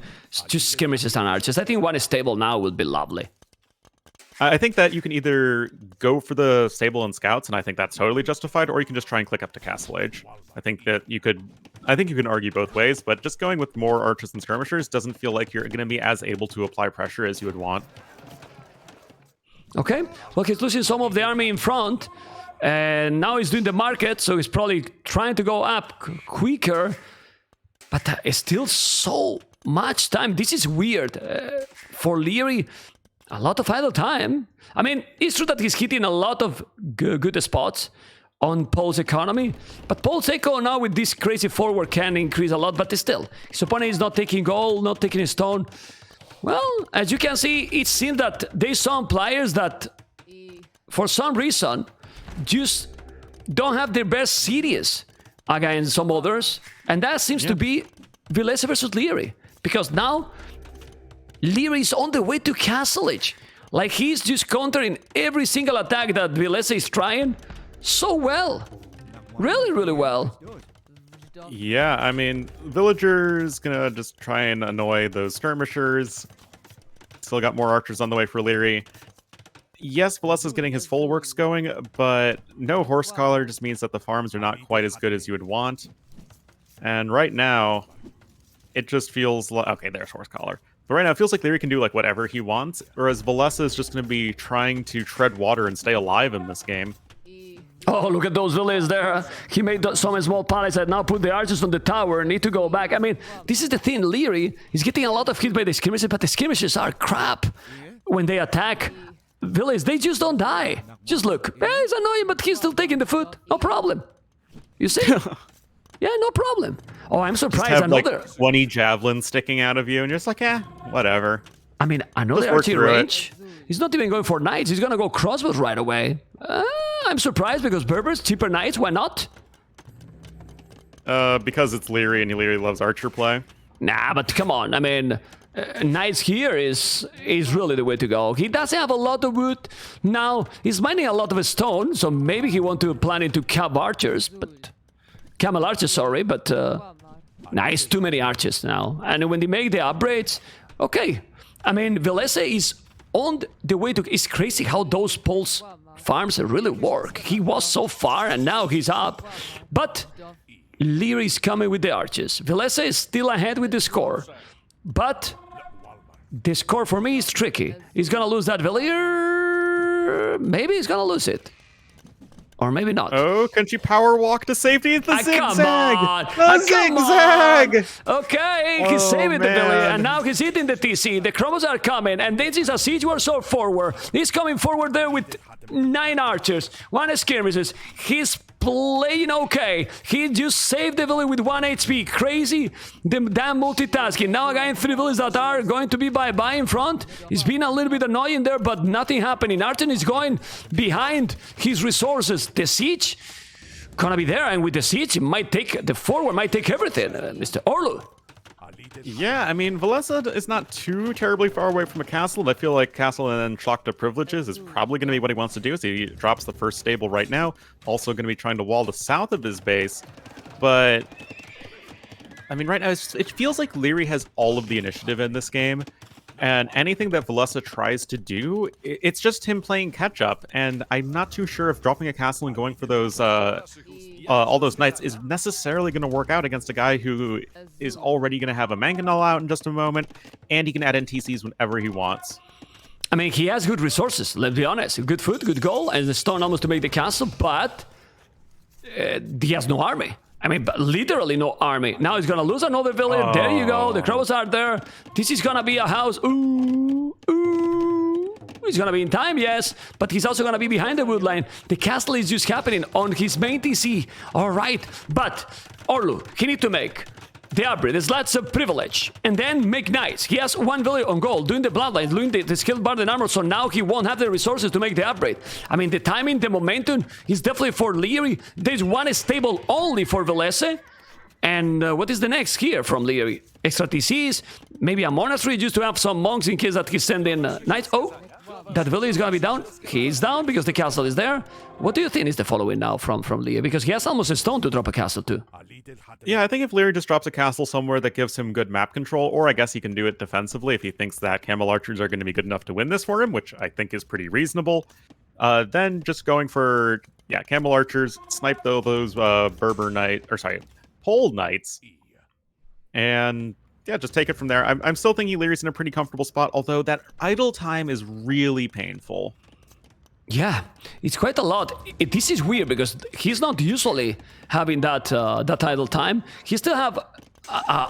[SPEAKER 1] just skirmishes and archers? I think one stable now would be lovely.
[SPEAKER 2] I think that you can either go for the stable and scouts, and I think that's totally justified, or you can just try and click up to Castle Age. I think you can argue both ways, but just going with more archers and skirmishers doesn't feel like you're going to be as able to apply pressure as you would want.
[SPEAKER 1] Okay, well, he's losing some of the army in front, and now he's doing the market, so he's probably trying to go up quicker, but it's still so much time. This is weird for Liereyy. A lot of idle time. I mean, it's true that he's hitting a lot of good spots on Paul's economy, but Paul's eco now with this crazy forward can increase a lot, but still, his opponent is not taking gold, not taking stone. Well, as you can see, it seems that there's some players that, for some reason, just don't have their best series against some others, and that seems to be Villese versus Liereyy, because now Liereyy is on the way to Castle Age. Like, he's just countering every single attack that Villese is trying so well. Really, really well.
[SPEAKER 2] Yeah, I mean, Villager's gonna just try and annoy those skirmishers. Still got more archers on the way for Liereyy. Yes, Villese's getting his full works going, but no horse collar just means that the farms are not quite as good as you would want. And right now, it just feels like... Okay, there's horse collar. But right now, it feels like Liereyy can do like whatever he wants, whereas Villese is just going to be trying to tread water and stay alive in this game.
[SPEAKER 1] Oh, look at those villas there. He made some small palace that now put the archers on the tower, need to go back. I mean, this is the thing, Liereyy is getting a lot of hit by the skirmishes, but the skirmishes are crap. When they attack Villese, they just don't die. Just look. It's annoying, but he's still taking the foot. No problem. You see? Yeah, no problem. Oh, I'm surprised.
[SPEAKER 2] Just have
[SPEAKER 1] another
[SPEAKER 2] like 20 javelins sticking out of you, and you're just like, whatever.
[SPEAKER 1] I mean, another archery range. He's not even going for knights. He's gonna go crossbows right away. I'm surprised because Berbers, cheaper knights. Why not?
[SPEAKER 2] Because it's Liereyy and Liereyy loves archer play.
[SPEAKER 1] Nah, but come on. I mean, knights here is really the way to go. He doesn't have a lot of wood now. He's mining a lot of stone, so maybe he want to plan into camel archers, but sorry, but nah, it's too many archers now. And when they make the upgrades, okay. I mean, Villese is on the way to... It's crazy how those pulse farms really work. He was so far and now he's up. But Liereyy is coming with the archers. Villese is still ahead with the score. But the score for me is tricky. He's gonna lose that Villiers. Maybe he's gonna lose it. Or maybe not.
[SPEAKER 2] Oh, can she power walk to safety? It's the zigzag!
[SPEAKER 1] The
[SPEAKER 2] zigzag!
[SPEAKER 1] Okay, he's saving the Villiers, and now he's hitting the TC. The Chromos are coming, and this is a siege war so forward. He's coming forward there with 9 archers, 1 skirmishes. He's playing okay. He just saved the Villiers with 1 HP. Crazy, the damn multitasking. Now again, 3 Villiers that are going to be bye-bye in front. It's been a little bit annoying there, but nothing happening. Arten is going behind his resources. The siege gonna be there, and with the siege, it might take the forward, might take everything. Mr. Orlu.
[SPEAKER 2] Yeah, I mean, Villese is not too terribly far away from a castle. I feel like castle and Shakta privileges is probably going to be what he wants to do. So he drops the first stable right now. Also going to be trying to wall the south of his base. But, I mean, right now, it feels like Liereyy has all of the initiative in this game. And anything that Villese tries to do, it's just him playing catch-up. And I'm not too sure if dropping a castle and going for those all those knights is necessarily going to work out against a guy who is already going to have a mangonel out in just a moment, and he can add NTCs whenever he wants.
[SPEAKER 1] I mean, he has good resources, let's be honest. Good food, good goal, and the stone almost to make the castle, but he has no army. I mean, but literally no army. Now he's gonna lose another village. There you go. The crows are there. This is gonna be a house. Ooh, ooh. He's gonna be in time, yes, but he's also gonna be behind the wood line. The castle is just happening on his main TC. All right, but Orlu, he need to make the upgrade. There's lots of privilege, and then make knights. He has one village on gold, doing the bloodlines, doing the skilled bard and armor. So now he won't have the resources to make the upgrade. I mean, the timing, the momentum is definitely for Liereyy. There's one stable only for Villese. And what is the next here from Liereyy? Extra TCs, maybe a monastery just to have some monks in case that he's sending knights. Oh, that village is gonna be down. He's down because the castle is there. What do you think is the following now from Liereyy? Because he has almost a stone to drop a castle to.
[SPEAKER 2] Yeah, I think if Liereyy just drops a castle somewhere that gives him good map control, or I guess he can do it defensively if he thinks that camel archers are going to be good enough to win this for him, which I think is pretty reasonable. Then just going for, yeah, camel archers, snipe those pole knights, and yeah, just take it from there. I'm still thinking Lierey's in a pretty comfortable spot, although that idle time is really painful.
[SPEAKER 1] Yeah, it's quite a lot. This is weird because he's not usually having that idle time. He still have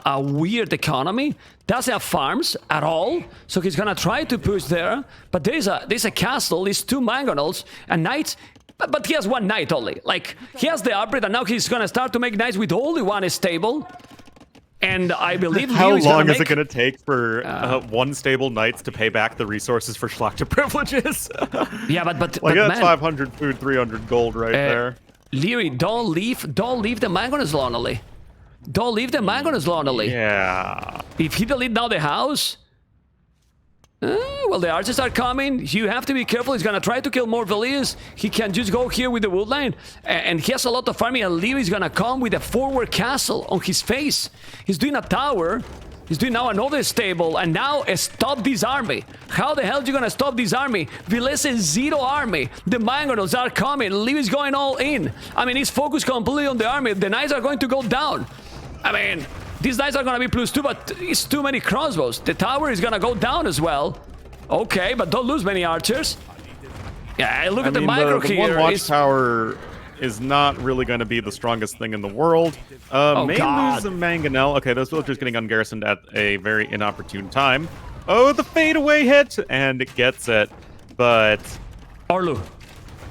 [SPEAKER 1] a weird economy. Doesn't have farms at all, so he's gonna try to push there. But there's a castle. There's 2 mangonels and knights. But he has 1 knight only. Like he has the upgrade, and now he's gonna start to make knights with only 1 stable. And I believe
[SPEAKER 2] how long is it going to take for 1 stable knights to pay back the resources for Schlachta privileges?
[SPEAKER 1] Yeah, but
[SPEAKER 2] like that's
[SPEAKER 1] man,
[SPEAKER 2] 500 food, 300 gold right there.
[SPEAKER 1] Liereyy, don't leave the mangonels lonely. Don't leave the mangonels lonely.
[SPEAKER 2] Yeah.
[SPEAKER 1] If he delete now the house, well, the archers are coming. You have to be careful. He's gonna try to kill more Villese. He can just go here with the wood line, and he has a lot of farming. And Lierey's gonna come with a forward castle on his face. He's doing a tower. He's doing now another stable, and now stop this army. How the hell are you gonna stop this army? Villese 0 army. The mangonels are coming. Lierey's going all in. I mean, he's focused completely on the army. The knights are going to go down. I mean, these knights are gonna be +2, but it's too many crossbows. The tower is gonna go down as well. Okay, but don't lose many archers. Yeah, look at the micro
[SPEAKER 2] the
[SPEAKER 1] here.
[SPEAKER 2] one watchtower is not really going to be the strongest thing in the world. May lose a mangonel. Okay, those villagers getting ungarrisoned at a very inopportune time. Oh, the fadeaway hit, and it gets it. But
[SPEAKER 1] Orlu,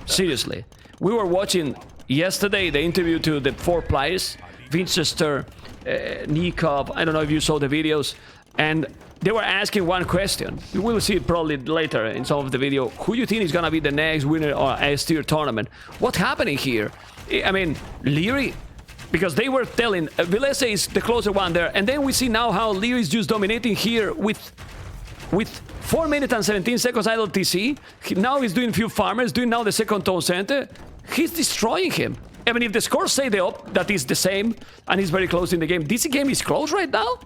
[SPEAKER 1] seriously, we were watching yesterday the interview to the 4 players, Winchester, Nikov. I don't know if you saw the videos, and they were asking one question. You will see it probably later in some of the video. Who do you think is gonna be the next winner of S-tier tournament? What's happening here? I mean, Liereyy, because they were telling Villese is the closer one there, and then we see now how Liereyy is just dominating here with 4 minutes and 17 seconds idle TC. Now he's doing few farmers, doing now the second town center. He's destroying him. I mean, if the scores say that is the same, and he's very close in the game, this game is close right now?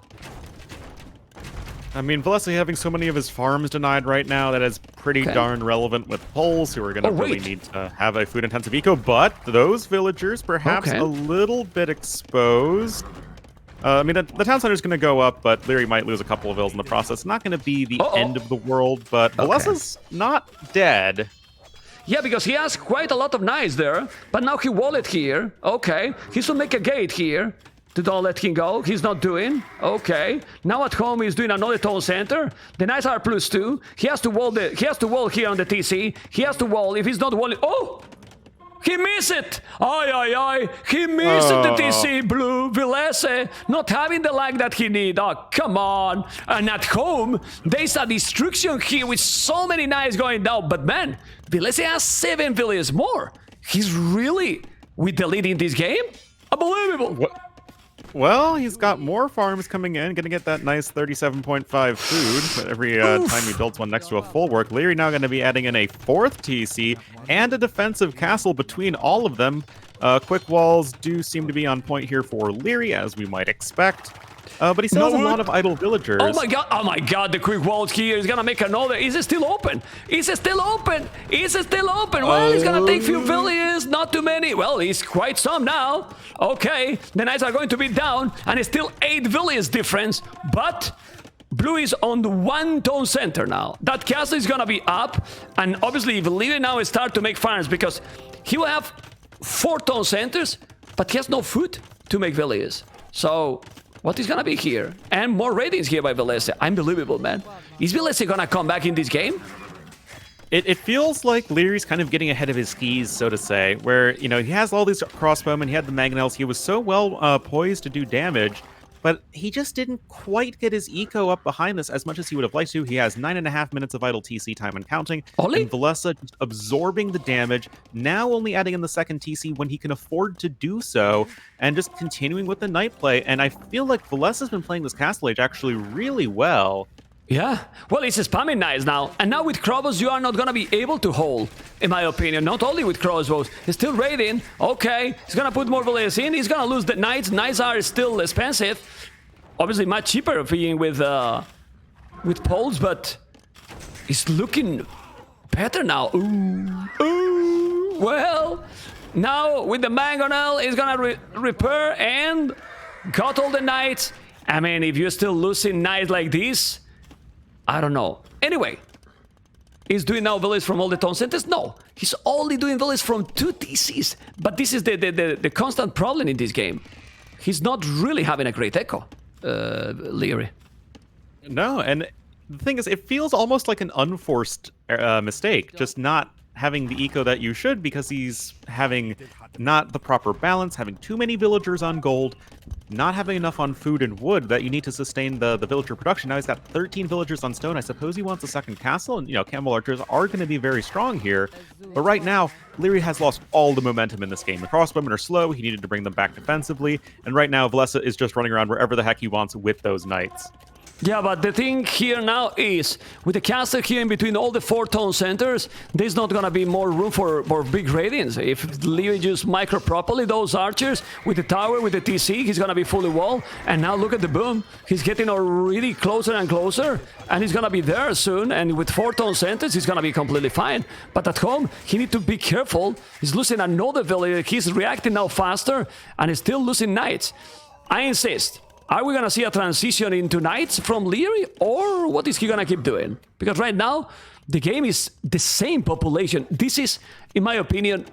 [SPEAKER 2] I mean, Villese having so many of his farms denied right now, that is pretty darn relevant with Poles, who are going to really need to have a food-intensive eco, but those villagers perhaps a little bit exposed. I mean, the town center is going to go up, but Liereyy might lose a couple of vills in the process. Not going to be the end of the world, but Villese's not dead.
[SPEAKER 1] Yeah, because he has quite a lot of knights there, but now he wallet here. Okay, he should make a gate here to don't let him go. He's not doing. Okay, now at home he's doing another town center. The knights are +2. He has to wall here on the TC. He has to wall. If he's not walling, oh, he missed it. Aye. He missed the TC. Blue Villese not having the lag that he need. Oh, come on. And at home there's a destruction here with so many knights going down. But man, Villese has 7 villages more. He's really with the lead in this game. Unbelievable.
[SPEAKER 2] What? Well, he's got more farms coming in, gonna get that nice 37.5 food every time he builds one next to a full work. Liereyy now gonna be adding in a 4th TC and a defensive castle between all of them. Quick walls do seem to be on point here for Liereyy, as we might expect. But he still has a lot of idle villagers.
[SPEAKER 1] Oh my god, the quick walls here is gonna make another. Is it still open? Is it still open? Is it still open? Well, he's gonna take few villages, not too many. Well, he's quite some now. Okay, the knights are going to be down, and it's still 8 villages difference, but Blue is on the 1 town center now. That castle is gonna be up, and obviously if Liereyy now start to make farms, because he will have 4 town centers, but he has no food to make Villese. So, what is gonna be here? And more ratings here by Villese. Unbelievable, man. Is Villese gonna come back in this game?
[SPEAKER 2] It feels like Lierey's kind of getting ahead of his skis, so to say, where, you know, he has all these crossbowmen, he had the mangonels, he was so well poised to do damage, but he just didn't quite get his eco up behind this as much as he would have liked to. He has 9.5 minutes of idle TC time and counting,
[SPEAKER 1] Only?
[SPEAKER 2] and Villese just absorbing the damage, now only adding in the second TC when he can afford to do so, and just continuing with the night play, and I feel like Villese has been playing this Castle Age actually really well.
[SPEAKER 1] Yeah, well, it's spamming knights now, and now with crossbows you are not gonna be able to hold, in my opinion. Not only with crossbows, he's still raiding. Okay, he's gonna put more Villese in. He's gonna lose the knights. Knights are still expensive, obviously much cheaper being with poles, but it's looking better now. Ooh. Well, now with the mangonel, he's gonna repair and got all the knights. I mean, if you're still losing knights like this, I don't know. Anyway, he's doing now Village from all the town centers? No, he's only doing Village from 2 TCs. But this is the constant problem in this game. He's not really having a great echo, Liereyy.
[SPEAKER 2] No, and the thing is, it feels almost like an unforced mistake, just not having the eco that you should, because he's having not the proper balance, having too many villagers on gold, not having enough on food and wood that you need to sustain the villager production. Now he's got 13 villagers on stone. I suppose he wants a second castle, and, you know, camel archers are going to be very strong here. But right now, Liereyy has lost all the momentum in this game. The crossbowmen are slow. He needed to bring them back defensively. And right now, Villese is just running around wherever the heck he wants with those knights.
[SPEAKER 1] Yeah, but the thing here now is, with the castle here in between all the 4 town centers, there's not gonna be more room for big radiance. If Liereyy just micro properly those archers, with the tower, with the TC, he's gonna be fully wall. And now look at the boom. He's getting already closer and closer, and he's gonna be there soon. And with 4 town centers, he's gonna be completely fine. But at home, he need to be careful. He's losing another village. He's reacting now faster, and he's still losing knights. I insist. Are we gonna see a transition into knights from Liereyy, or what is he gonna keep doing? Because right now, the game is the same population. This is, in my opinion,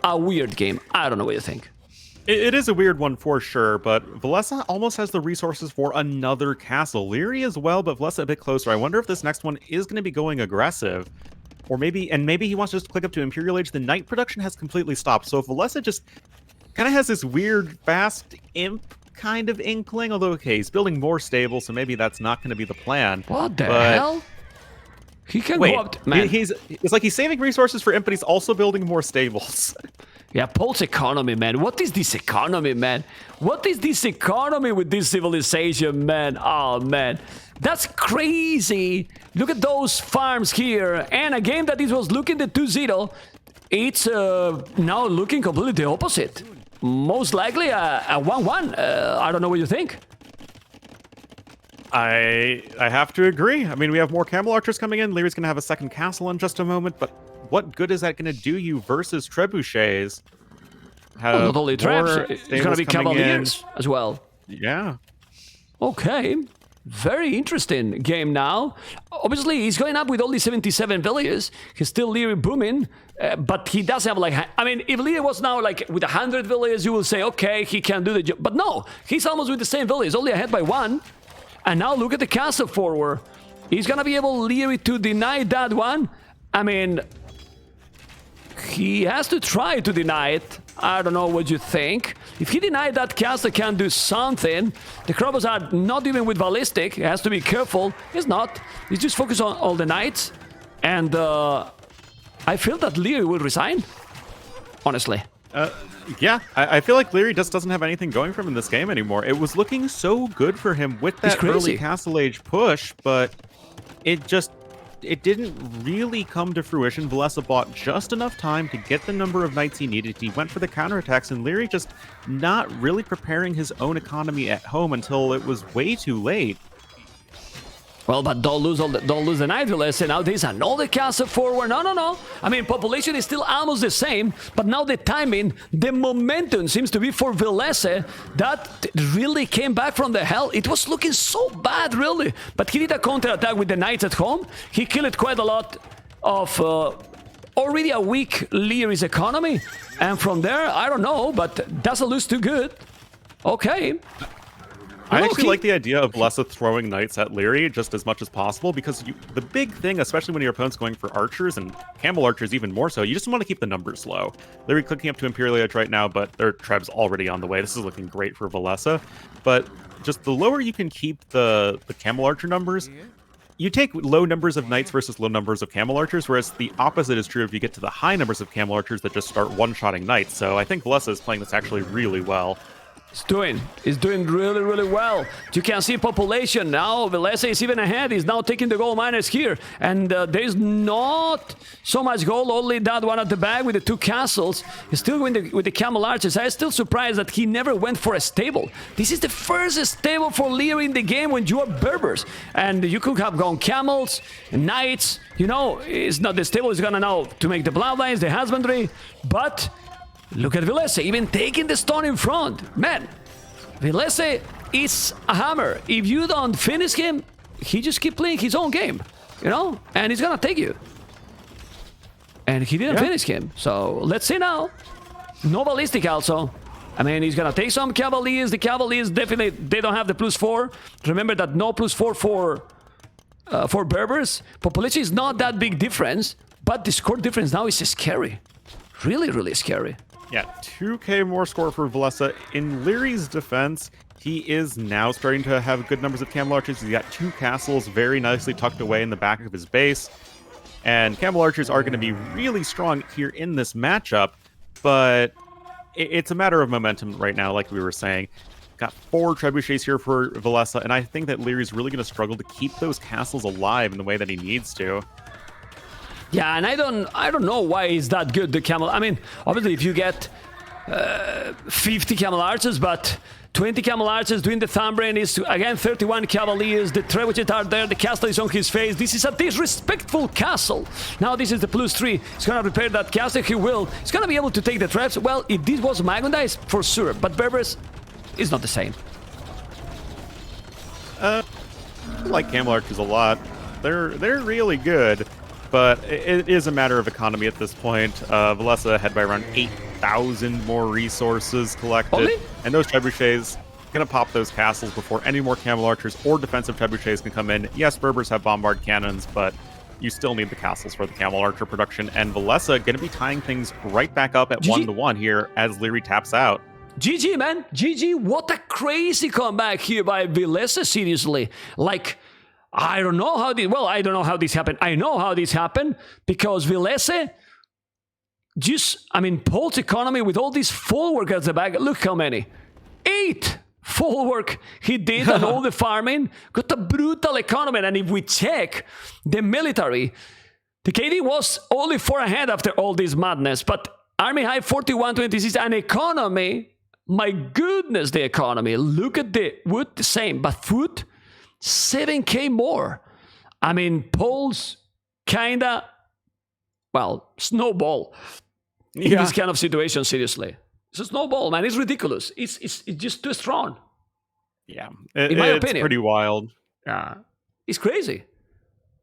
[SPEAKER 1] a weird game. I don't know what you think.
[SPEAKER 2] It is a weird one for sure, but Villese almost has the resources for another castle. Liereyy as well, but Villese a bit closer. I wonder if this next one is going to be going aggressive. Or maybe he wants to just click up to Imperial Age. The knight production has completely stopped. So if Villese just kind of has this weird, fast imp kind of inkling, although, okay, he's building more stable, so maybe that's not going to be the plan.
[SPEAKER 1] What the hell? He can go up, man.
[SPEAKER 2] It's like he's saving resources for imp, but he's also building more stables.
[SPEAKER 1] Yeah, Paul's economy, man. What is this economy, man? What is this economy with this civilization, man? Oh, man. That's crazy. Look at those farms here. And a game that this was looking at 2-0, it's now looking completely the opposite. Most likely a 1-1. I don't know what you think.
[SPEAKER 2] I have to agree. I mean, we have more camel archers coming in. Lierey's going to have a second castle in just a moment, but what good is that going to do you versus trebuchets?
[SPEAKER 1] Well, not only trebs, it's going to be cavaliers as well.
[SPEAKER 2] Yeah.
[SPEAKER 1] Okay. Very interesting game now. Obviously, he's going up with only 77 villages. He's still Liereyy booming, but he does have like... I mean, if Liereyy was now like with 100 villages, you will say, okay, he can do the job. But no, he's almost with the same villages, only ahead by 1. And now look at the castle forward. He's going to be able, Liereyy, to deny that one. I mean, he has to try to deny it. I don't know what you think. If he denied that castle can do something, the Crobos are not even with ballistic. He has to be careful. He's not. He's just focused on all the knights. And I feel that Liereyy will resign, honestly.
[SPEAKER 2] Yeah, I feel like Liereyy just doesn't have anything going for him in this game anymore. It was looking so good for him with that early Castle Age push, but it didn't really come to fruition. Villese bought just enough time to get the number of knights he needed. He went for the counterattacks, and Liereyy just not really preparing his own economy at home until it was way too late.
[SPEAKER 1] Well, but don't lose the knight, Villese. Now there's another castle forward. No. I mean, population is still almost the same, but now the timing, the momentum seems to be for Villese. That really came back from the hell. It was looking so bad, really. But he did a counterattack with the knights at home. He killed quite a lot of already a weak Lierey's economy. And from there, I don't know, but doesn't lose too good. Okay.
[SPEAKER 2] I actually
[SPEAKER 1] Okay.
[SPEAKER 2] like the idea of Villese throwing knights at Liereyy just as much as possible, because the big thing, especially when your opponent's going for archers, and camel archers even more so, you just want to keep the numbers low. Liereyy clicking up to Imperial Edge right now, but their tribe's already on the way. This is looking great for Villese. But just the lower you can keep the camel archer numbers, you take low numbers of knights versus low numbers of camel archers, whereas the opposite is true if you get to the high numbers of camel archers that just start one-shotting knights. So I think Villese is playing this actually really well.
[SPEAKER 1] He's doing really, really well. You can see population now. Villese is even ahead. He's now taking the gold miners here. And there's not so much gold, only that one at the back with the 2 castles. He's still going with the camel archers. I'm still surprised that he never went for a stable. This is the first stable for Liereyy in the game when you are Berbers. And you could have gone camels, knights. You know, it's not the stable is gonna now to make the bloodlines, the husbandry. But look at Villese, even taking the stone in front. Man, Villese is a hammer. If you don't finish him, he just keep playing his own game, you know? And he's gonna take you. And he didn't finish him. So let's see now. No ballistic also. I mean, he's gonna take some cavaliers. The cavaliers definitely, they don't have the +4. Remember that no +4 for Berbers. Population is not that big difference, but the score difference now is scary. Really, really scary.
[SPEAKER 2] Yeah, 2k more score for Villese. In Lierey's defense, he is now starting to have good numbers of camel archers. He's got 2 castles very nicely tucked away in the back of his base. And camel archers are going to be really strong here in this matchup, but it's a matter of momentum right now, like we were saying. Got 4 trebuchets here for Villese, and I think that Lierey's really going to struggle to keep those castles alive in the way that he needs to.
[SPEAKER 1] Yeah, and I don't know why he's that good, the camel. I mean, obviously if you get 50 camel archers, but 20 camel archers doing the thumbbrain is, again, 31 cavaliers, the trebuchets are there, the castle is on his face. This is a disrespectful castle. Now this is the +3. He's gonna repair that castle, he will. He's gonna be able to take the traps. Well, if this was Magondais, for sure, but Berbers is not the same.
[SPEAKER 2] I like camel archers a lot. They're really good. But it is a matter of economy at this point. Villese had by around 8,000 more resources collected.
[SPEAKER 1] Only?
[SPEAKER 2] And those trebuchets going to pop those castles before any more camel archers or defensive trebuchets can come in. Yes, Berbers have bombard cannons, but you still need the castles for the camel archer production. And Villese going to be tying things right back up at 1-1 here as Liereyy taps out.
[SPEAKER 1] GG, man. GG. What a crazy comeback here by Villese, seriously. Like, I don't know how this... Well, I don't know how this happened. I know how this happened because Villese just... I mean, Paul's economy with all these full work at the back. Look how many. 8 full work he did and all the farming. Got a brutal economy. And if we check the military, the KD was only 4 ahead after all this madness. But Army High 4126 and economy... My goodness, the economy. Look at the wood, the same. But food... 7k more. I mean, Paul's kinda, well, snowball in this kind of situation, seriously. It's a snowball, man. It's ridiculous. It's just too strong.
[SPEAKER 2] Yeah,
[SPEAKER 1] in my
[SPEAKER 2] it's
[SPEAKER 1] opinion.
[SPEAKER 2] pretty wild.
[SPEAKER 1] It's crazy.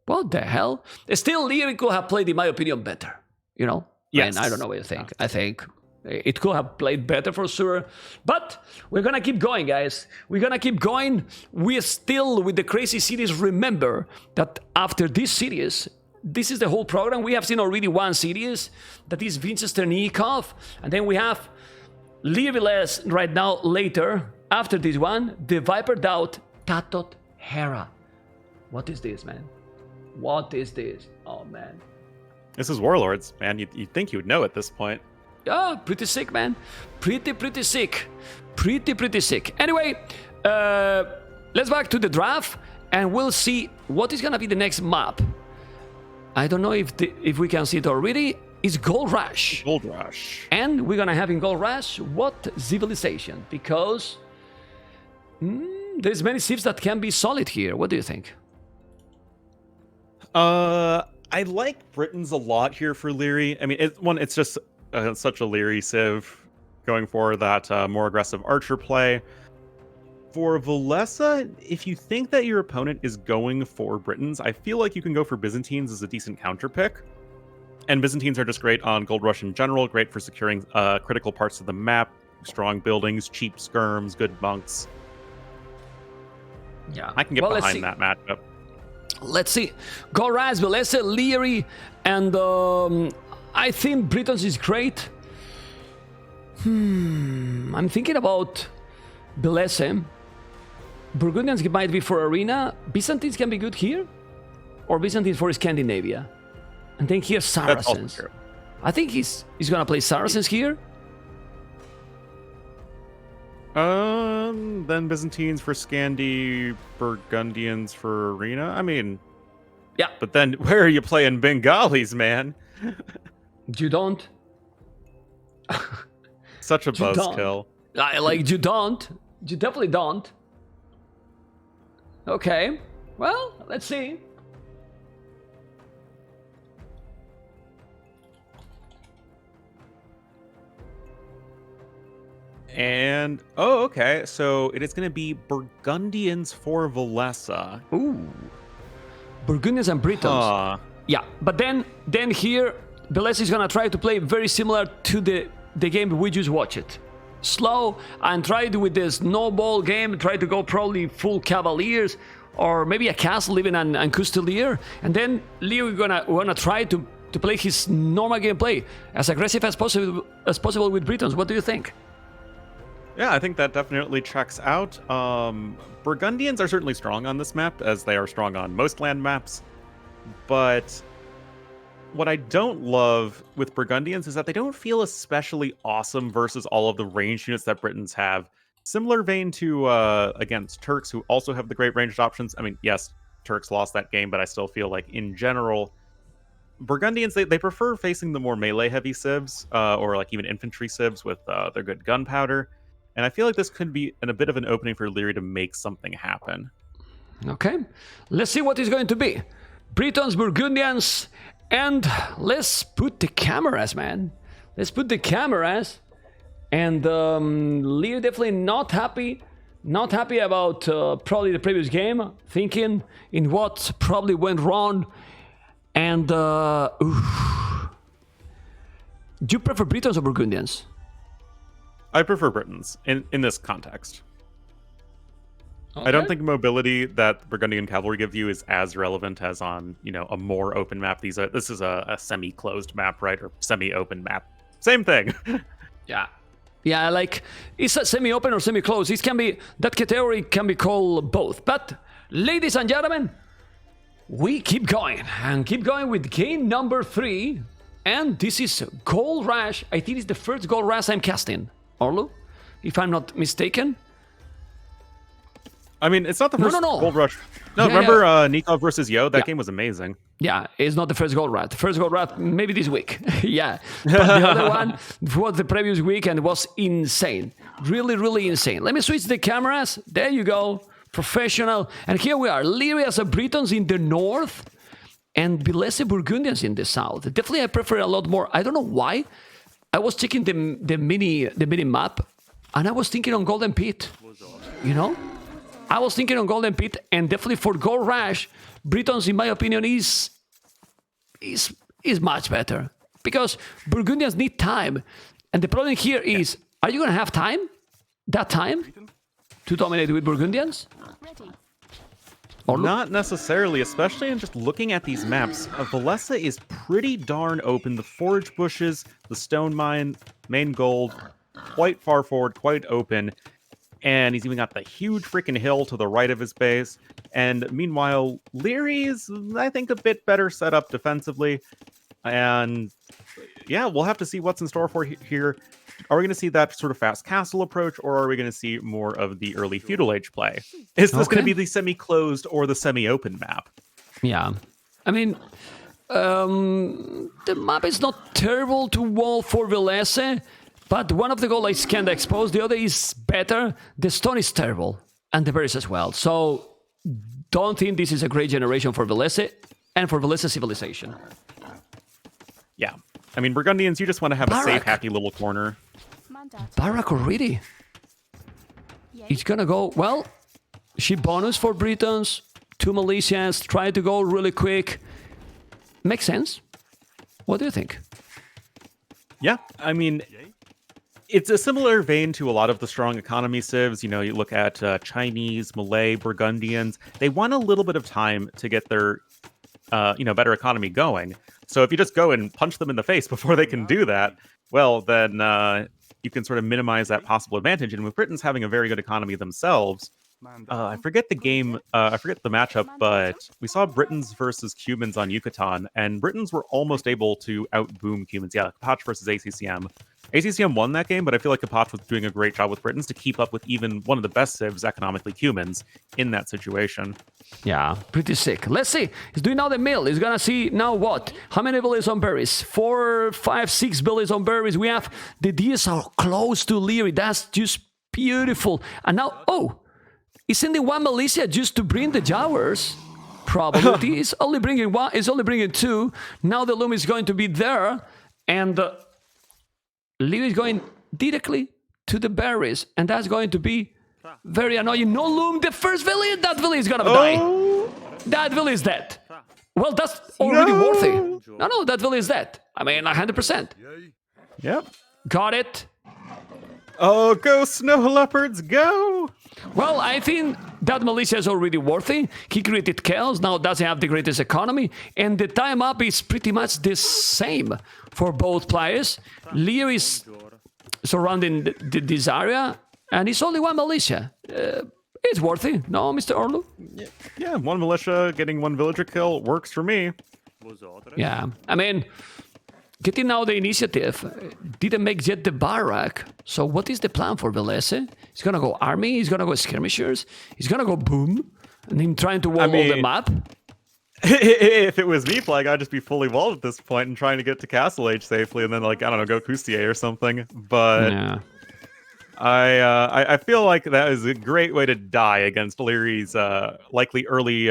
[SPEAKER 1] What the hell? Still, Liereyy could have played, in my opinion, better. You know?
[SPEAKER 2] Yes.
[SPEAKER 1] And I don't know what you think. I think it could have played better for sure. But we're going to keep going, guys. We're going to keep going. We're still with the crazy series. Remember that after this series, this is the whole program. We have seen already one series. That is Winchester Nikov. And then we have Villese right now later. After this one, the Viper Doubt Tatot Hera. What is this, man? What is this? Oh, man.
[SPEAKER 2] This is Warlords, man. You'd think you would know at this point.
[SPEAKER 1] Oh, pretty sick, man. Pretty sick. Pretty sick. Anyway, let's back to the draft, and we'll see what is gonna be the next map. I don't know if we can see it already. It's Gold Rush.
[SPEAKER 2] Gold Rush.
[SPEAKER 1] And we're gonna have in Gold Rush what civilization? Because there's many civs that can be solid here. What do you think?
[SPEAKER 2] I like Britons a lot here for Liereyy. I mean, it's just such a Liereyy civ going for that more aggressive archer play. For Villese, if you think that your opponent is going for Britons, I feel like you can go for Byzantines as a decent counter pick. And Byzantines are just great on Gold Rush in general, great for securing critical parts of the map. strong buildings, cheap skirms, good bunks.
[SPEAKER 1] Yeah,
[SPEAKER 2] I can get
[SPEAKER 1] let's
[SPEAKER 2] behind
[SPEAKER 1] see.
[SPEAKER 2] that matchup.
[SPEAKER 1] Let's see. Goraz, Villese, Liereyy, and I think Britons is great. I'm thinking about Villese. Burgundians might be for Arena. Byzantines can be good here. Or Byzantines for Scandinavia. And then here
[SPEAKER 2] That's also
[SPEAKER 1] Saracens.
[SPEAKER 2] true.
[SPEAKER 1] I think he's gonna play Saracens here.
[SPEAKER 2] Then Byzantines for Scandi, Burgundians for Arena. I mean,
[SPEAKER 1] Yeah.
[SPEAKER 2] but then where are you playing Bengalis, man?
[SPEAKER 1] You don't.
[SPEAKER 2] Such a
[SPEAKER 1] You don't.
[SPEAKER 2] buzzkill.
[SPEAKER 1] I like you don't. You definitely don't. Okay. Well, let's see.
[SPEAKER 2] And oh, okay. So it is going to be Burgundians for Villese.
[SPEAKER 1] Ooh. Burgundians and Britons. Yeah, but then here, Villese is gonna try to play very similar to the game we just watched. Slow and try to, with this snowball game, try to go probably full Cavaliers or maybe a castle even and Custelier. And then Leo gonna try to play his normal gameplay as aggressive as possible with Britons. What do you think?
[SPEAKER 2] Yeah, I think that definitely checks out. Burgundians are certainly strong on this map, as they are strong on most land maps. But what I don't love with Burgundians is that they don't feel especially awesome versus all of the ranged units that Britons have. Similar vein to against Turks, who also have the great ranged options. I mean, yes, Turks lost that game, but I still feel like in general, Burgundians, they prefer facing the more melee-heavy civs, or like even infantry civs with their good gunpowder. And I feel like this could be a bit of an opening for Liereyy to make something happen.
[SPEAKER 1] Okay, let's see what it's going to be. Britons, Burgundians, and let's put the cameras, man. Let's put the cameras. And Liereyy definitely not happy about probably the previous game, thinking in what probably went wrong. And do you prefer Britons or Burgundians?
[SPEAKER 2] I prefer Britons in this context.
[SPEAKER 1] Okay.
[SPEAKER 2] I don't think mobility that Burgundian cavalry give you is as relevant as on, a more open map. This is a semi-closed map, right? Or semi-open map. Same thing.
[SPEAKER 1] Yeah, like, it's a semi-open or semi-closed. That category can be called both. But, ladies and gentlemen, we keep going. And keep going with game number 3. And this is Gold Rush. I think it's the first Gold Rush I'm casting. Orlu, if I'm not mistaken.
[SPEAKER 2] I mean, it's not the first
[SPEAKER 1] No.
[SPEAKER 2] Gold Rush. No,
[SPEAKER 1] Yeah,
[SPEAKER 2] remember Nikov versus Yo? That
[SPEAKER 1] Yeah.
[SPEAKER 2] game was amazing.
[SPEAKER 1] Yeah, it's not the first Gold Rush. The first Gold Rush, maybe this week. Yeah. But the other one was the previous week and was insane. Really, really insane. Let me switch the cameras. There you go. Professional. And here we are. Liereyy as a Britons in the north and Villese Burgundians in the south. Definitely I prefer a lot more. I don't know why. I was checking the mini map and I was thinking on Golden Pit. I was thinking on Golden Pit, and definitely for Gold Rush, Britons, in my opinion, is much better. Because Burgundians need time. And the problem here is, are you going to have that time, to dominate with Burgundians? Or
[SPEAKER 2] Not necessarily, especially in just looking at these maps. Villese is pretty darn open. The forage bushes, the stone mine, main gold, quite far forward, quite open. And he's even got the huge freaking hill to the right of his base. And meanwhile, Liereyy is, I think, a bit better set up defensively. And yeah, we'll have to see what's in store for here. Are we going to see that sort of fast castle approach, or are we going to see more of the early feudal age play? Is this going to be the semi-closed or the semi-open map?
[SPEAKER 1] Yeah. I mean, the map is not terrible to wall for Villese, but one of the goals is kind of exposed, the other is better. The stone is terrible, and the berries as well. So, don't think this is a great generation for Villese and for Villese civilization.
[SPEAKER 2] Yeah. I mean, Burgundians, you just want to have a safe, happy little corner.
[SPEAKER 1] Barak already. It's gonna go, well, ship bonus for Britons, 2 militias, try to go really quick. Makes sense. What do you think?
[SPEAKER 2] Yeah, I mean, It's a similar vein to a lot of the strong economy civs. You know, you look at Chinese, Malay, Burgundians. They want a little bit of time to get their, better economy going. So if you just go and punch them in the face before they can do that, well, then you can sort of minimize that possible advantage. And with Britain's having a very good economy themselves, I forget the game, I forget the matchup, but we saw Britons versus Cumans on Yucatan, and Britons were almost able to outboom Cumans. Yeah, Kapach versus ACCM. ACCM won that game, but I feel like Kapach was doing a great job with Britons to keep up with even one of the best civs economically, Cumans, in that situation.
[SPEAKER 1] Yeah, pretty sick. Let's see. He's doing now the mill. He's gonna see now what? How many villages on berries? 4, 5, 6 villages on berries. We have the DSR close to Liereyy. That's just beautiful. And now, he's sending one militia just to bring the Jawas. Probability is only bringing one. Is only bringing 2. Now the loom is going to be there, and Liereyy is going directly to the berries, and that's going to be very annoying. No loom. The first village. That village is gonna die. That village is dead. Well, that's already worthy. No, that village is dead. I mean, 100%.
[SPEAKER 2] Yep.
[SPEAKER 1] Got it.
[SPEAKER 2] Oh, go snow leopards, go!
[SPEAKER 1] Well, I think that militia is already worthy. He created chaos, now doesn't have the greatest economy, and the time up is pretty much the same for both players. Liereyy is surrounding this area, and it's only one militia. It's worthy, no, Mr. Orlu?
[SPEAKER 2] Yeah, one militia getting one villager kill works for me.
[SPEAKER 1] Yeah, I mean, getting now the initiative didn't make yet the barrack. So what is the plan for Villese? He's gonna go army, he's gonna go skirmishers, he's gonna go boom, and him trying to wall all the map.
[SPEAKER 2] If it was me playing, I'd just be fully walled at this point and trying to get to Castle Age safely, and then, like, I don't know, go Coustier or something. But
[SPEAKER 1] Yeah.
[SPEAKER 2] I feel like that is a great way to die against Lierey's likely early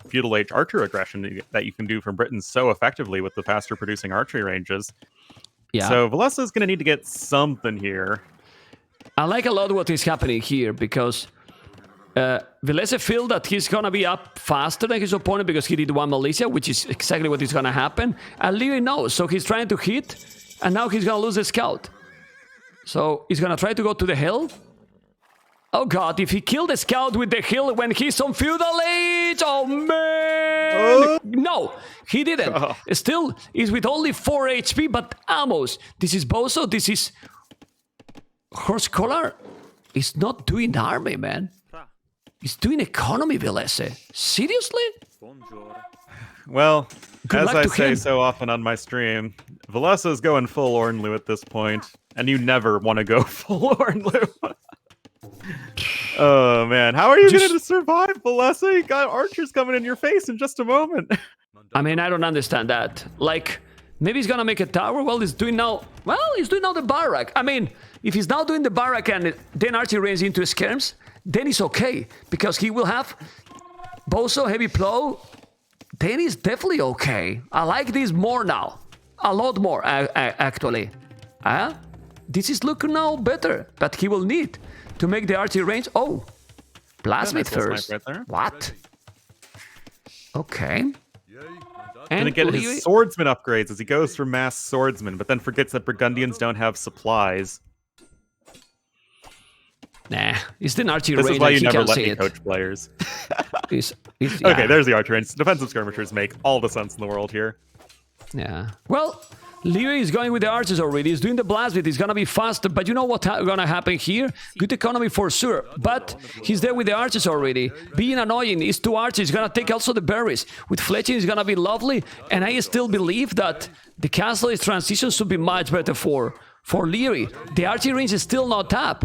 [SPEAKER 2] feudal age archer aggression that you can do from Britain so effectively with the faster producing archery ranges.
[SPEAKER 1] Yeah.
[SPEAKER 2] So Villese is going to need to get something here.
[SPEAKER 1] I like a lot what is happening here because Villese feel that he's gonna be up faster than his opponent because he did one militia, which is exactly what is gonna happen. And Liereyy knows, so he's trying to hit, and now he's gonna lose the scout. So he's gonna try to go to the hill. Oh god, if he killed the scout with the hill when he's on feudal age, oh man! No, he didn't. Still, he's with only 4 HP, but almost. This is Boso, this is... Horse Collar is not doing army, man. He's doing economy, Villese. Seriously?
[SPEAKER 2] Well,
[SPEAKER 1] Good
[SPEAKER 2] as
[SPEAKER 1] luck
[SPEAKER 2] I
[SPEAKER 1] to
[SPEAKER 2] say
[SPEAKER 1] him.
[SPEAKER 2] so often on my stream, Villese is going full Ornlu at this point, and you never want to go full Ornlu. Oh man, how are you going to survive, Villese? You got archers coming in your face in just a moment.
[SPEAKER 1] I mean, I don't understand that. Like, maybe he's gonna make a tower. Well, he's doing now. Well, he's doing now the barrack. I mean, if he's now doing the barrack and then Archie runs into skirms, then it's okay because he will have Boso heavy plow. Then he's definitely okay. I like this more now, a lot more actually. This is looking now better, but he will need to make the Archie range. Oh, Plasmid
[SPEAKER 2] Nice little
[SPEAKER 1] first.
[SPEAKER 2] snipe right there.
[SPEAKER 1] What? Okay.
[SPEAKER 2] Gonna get
[SPEAKER 1] Liereyy-
[SPEAKER 2] his swordsman upgrades as he goes for mass swordsman, but then forgets that Burgundians don't have supplies.
[SPEAKER 1] Nah, it's the Archie
[SPEAKER 2] This
[SPEAKER 1] range.
[SPEAKER 2] is why you
[SPEAKER 1] he
[SPEAKER 2] never
[SPEAKER 1] can
[SPEAKER 2] let
[SPEAKER 1] see
[SPEAKER 2] me
[SPEAKER 1] it.
[SPEAKER 2] coach players.
[SPEAKER 1] It's,
[SPEAKER 2] Okay,
[SPEAKER 1] yeah.
[SPEAKER 2] there's the archer range. Defensive skirmishers make all the sense in the world here.
[SPEAKER 1] Yeah. Well, Liereyy is going with the archers already. He's doing the blast with. He's gonna be faster. But you know what's gonna happen here? Good economy for sure. But he's there with the archers already. Being annoying is 2 archers. He's gonna take also the berries. With fletching, it's gonna be lovely. And I still believe that the castle is transition should be much better for Liereyy. The archery range is still not up.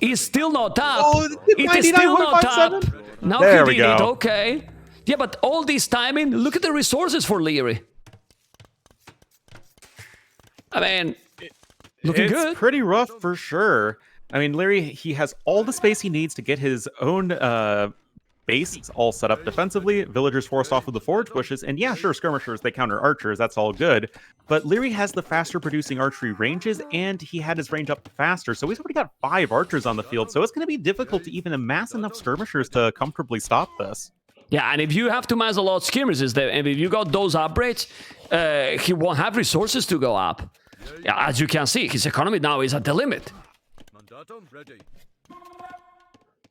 [SPEAKER 1] It's still not up.
[SPEAKER 2] Oh,
[SPEAKER 1] it is still not up.
[SPEAKER 2] 99.57?
[SPEAKER 1] Now
[SPEAKER 2] There
[SPEAKER 1] he
[SPEAKER 2] we
[SPEAKER 1] did it.
[SPEAKER 2] go.
[SPEAKER 1] Okay. Yeah, but all this timing. Look at the resources for Liereyy. I mean, looking
[SPEAKER 2] It's
[SPEAKER 1] good.
[SPEAKER 2] pretty rough for sure. I mean, Liereyy, he has all the space he needs to get his own base all set up defensively. Villagers forced off of the forage bushes, and yeah, sure, skirmishers, they counter archers, that's all good. But Liereyy has the faster producing archery ranges, and he had his range up faster, so he's already got 5 archers on the field, so it's going to be difficult to even amass enough skirmishers to comfortably stop this.
[SPEAKER 1] Yeah, and if you have to mass a lot of skirmishers there, and if you got those upgrades, he won't have resources to go up. Yeah, as you can see, his economy now is at the limit.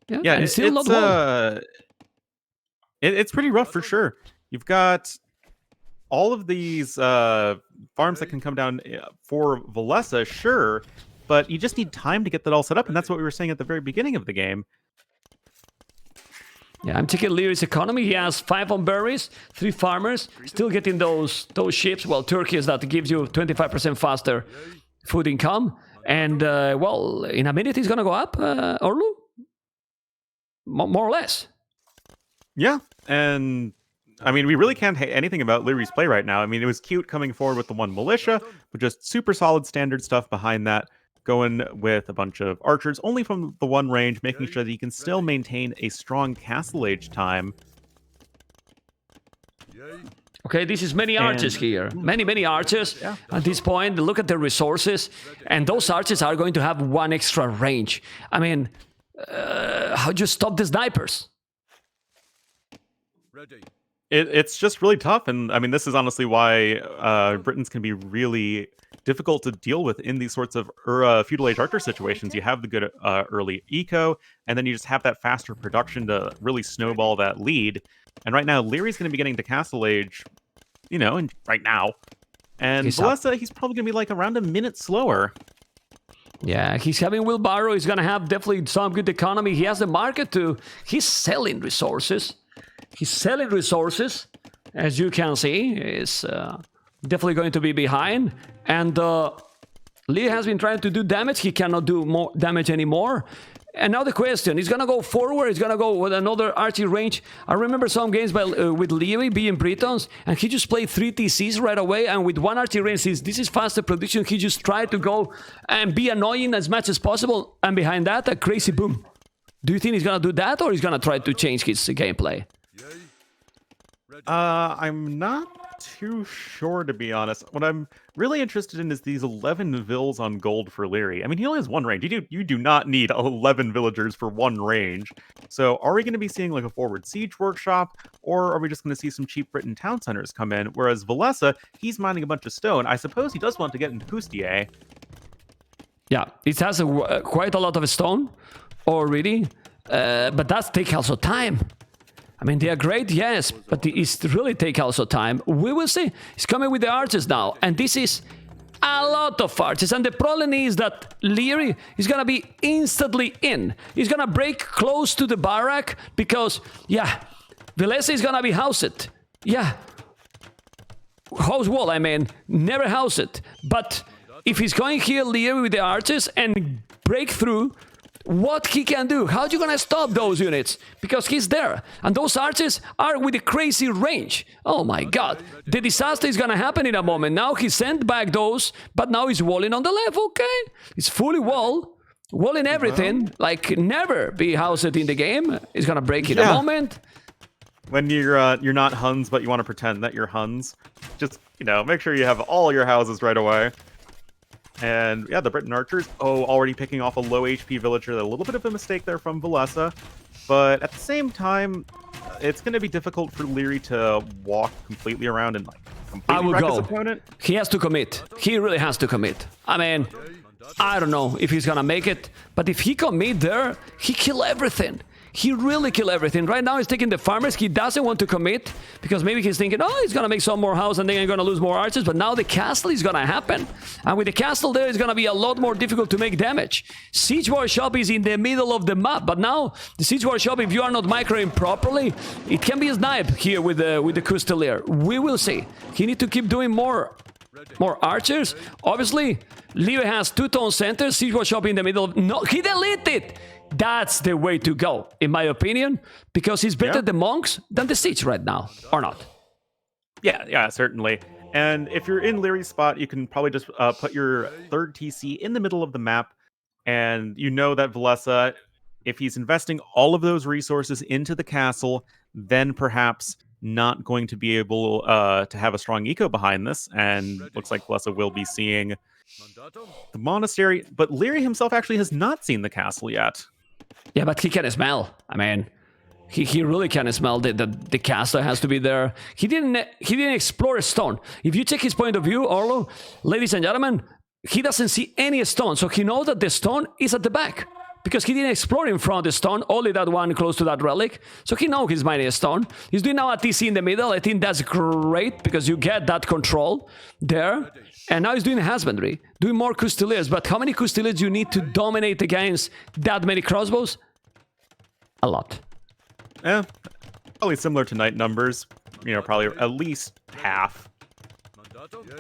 [SPEAKER 2] Yeah,
[SPEAKER 1] and still not well.
[SPEAKER 2] It's pretty rough for sure. You've got all of these farms that can come down for Villese, sure, but you just need time to get that all set up, and that's what we were saying at the very beginning of the game.
[SPEAKER 1] Yeah, I'm checking Lierey's economy. He has 5 on berries, 3 farmers, still getting those ships. Well, Turkey is that gives you 25% faster food income. And, well, in a minute he's going to go up, Orlu? More or less.
[SPEAKER 2] Yeah, and I mean, we really can't hate anything about Lierey's play right now. I mean, it was cute coming forward with the 1 militia, but just super solid standard stuff behind that. Going with a bunch of archers, only from the 1 range, making sure that he can still maintain a strong castle age time.
[SPEAKER 1] Okay, this is many archers here. Many archers.
[SPEAKER 2] Yeah.
[SPEAKER 1] At this point, look at the resources. And those archers are going to have 1 extra range. I mean, how do you stop the snipers?
[SPEAKER 2] It's just really tough, and I mean, this is honestly why Britons can be really difficult to deal with in these sorts of feudal age archer situations. You have the good early eco, and then you just have that faster production to really snowball that lead. And right now, Lierey's going to be getting to castle age, you know, right now. And Villese, he's probably going to be like around a minute slower.
[SPEAKER 1] Yeah, he's having wheelbarrow. He's going to have definitely some good economy. He has the market to... He's selling resources. He's selling resources, as you can see. Is definitely going to be behind. And Liereyy has been trying to do damage. He cannot do more damage anymore. And now the question, he's going to go forward. He's going to go with another archery range. I remember some games with Liereyy being Britons, and he just played 3 TCs right away. And with 1 archery range, since this is faster production, he just tried to go and be annoying as much as possible. And behind that, a crazy boom. Do you think he's going to do that, or he's going to try to change his gameplay?
[SPEAKER 2] I'm not too sure, to be honest. What I'm really interested in is these 11 vills on gold for Liereyy. I mean, he only has 1 range. You do not need 11 villagers for 1 range. So are we going to be seeing like a forward siege workshop, or are we just going to see some cheap Britain town centers come in? Whereas Villese, he's mining a bunch of stone. I suppose he does want to get into Coustier.
[SPEAKER 1] Yeah, it has quite a lot of stone already, but that takes also time. I mean, they are great, yes, but it really take also time. We will see. He's coming with the archers now, and this is a lot of archers. And the problem is that Liereyy is going to be instantly in. He's going to break close to the barrack because, yeah, Villese is going to be housed. Yeah, house wall, I mean, never house it. But if he's going here, Liereyy with the archers and break through, what he can do? How are you gonna stop those units? Because he's there, and those archers are with a crazy range. Oh my god, the disaster is gonna happen in a moment. Now he sent back those, but now he's walling on the left. Okay, he's fully walling everything, like never be housed in the game. He's gonna break in a moment.
[SPEAKER 2] When you're not Huns, but you want to pretend that you're Huns, just, you know, make sure you have all your houses right away. And yeah, the Briton archers, already picking off a low HP villager. A little bit of a mistake there from Villese. But at the same time, it's going to be difficult for Liereyy to walk completely around and like completely wreck his opponent.
[SPEAKER 1] He has to commit. He really has to commit. I mean, I don't know if he's going to make it. But if he commit there, he kill everything. He really kill everything. Right now he's taking the farmers. He doesn't want to commit because maybe he's thinking, oh, he's going to make some more house and then I'm going to lose more archers. But now the castle is going to happen. And with the castle there, it's going to be a lot more difficult to make damage. Siege Workshop is in the middle of the map. But now the Siege Workshop, if you are not microing properly, it can be a snipe here with the Custelier. We will see. He need to keep doing more archers. Obviously, Liereyy has 2 town centers. Siege Workshop in the middle. No, he deleted. That's the way to go, in my opinion, because he's better the monks than the siege right now, or not?
[SPEAKER 2] Yeah, certainly. And if you're in Lierey's spot, you can probably just put your 3rd TC in the middle of the map, and you know that Villese, if he's investing all of those resources into the castle, then perhaps not going to be able to have a strong eco behind this, and looks like Villese will be seeing the monastery, but Liereyy himself actually has not seen the castle yet.
[SPEAKER 1] Yeah, but he can smell. I mean, he really can smell the castle has to be there. He didn't explore a stone. If you check his point of view, Orlo, ladies and gentlemen, he doesn't see any stone, so he knows that the stone is at the back. Because he didn't explore in front of the stone, only that one close to that relic. So he knows he's mining a stone. He's doing now a TC in the middle. I think that's great, because you get that control there. And now he's doing husbandry, doing more Custiliers. But how many Custiliers you need to dominate against that many crossbows? A lot.
[SPEAKER 2] Yeah, probably similar to knight numbers. You know, probably at least half.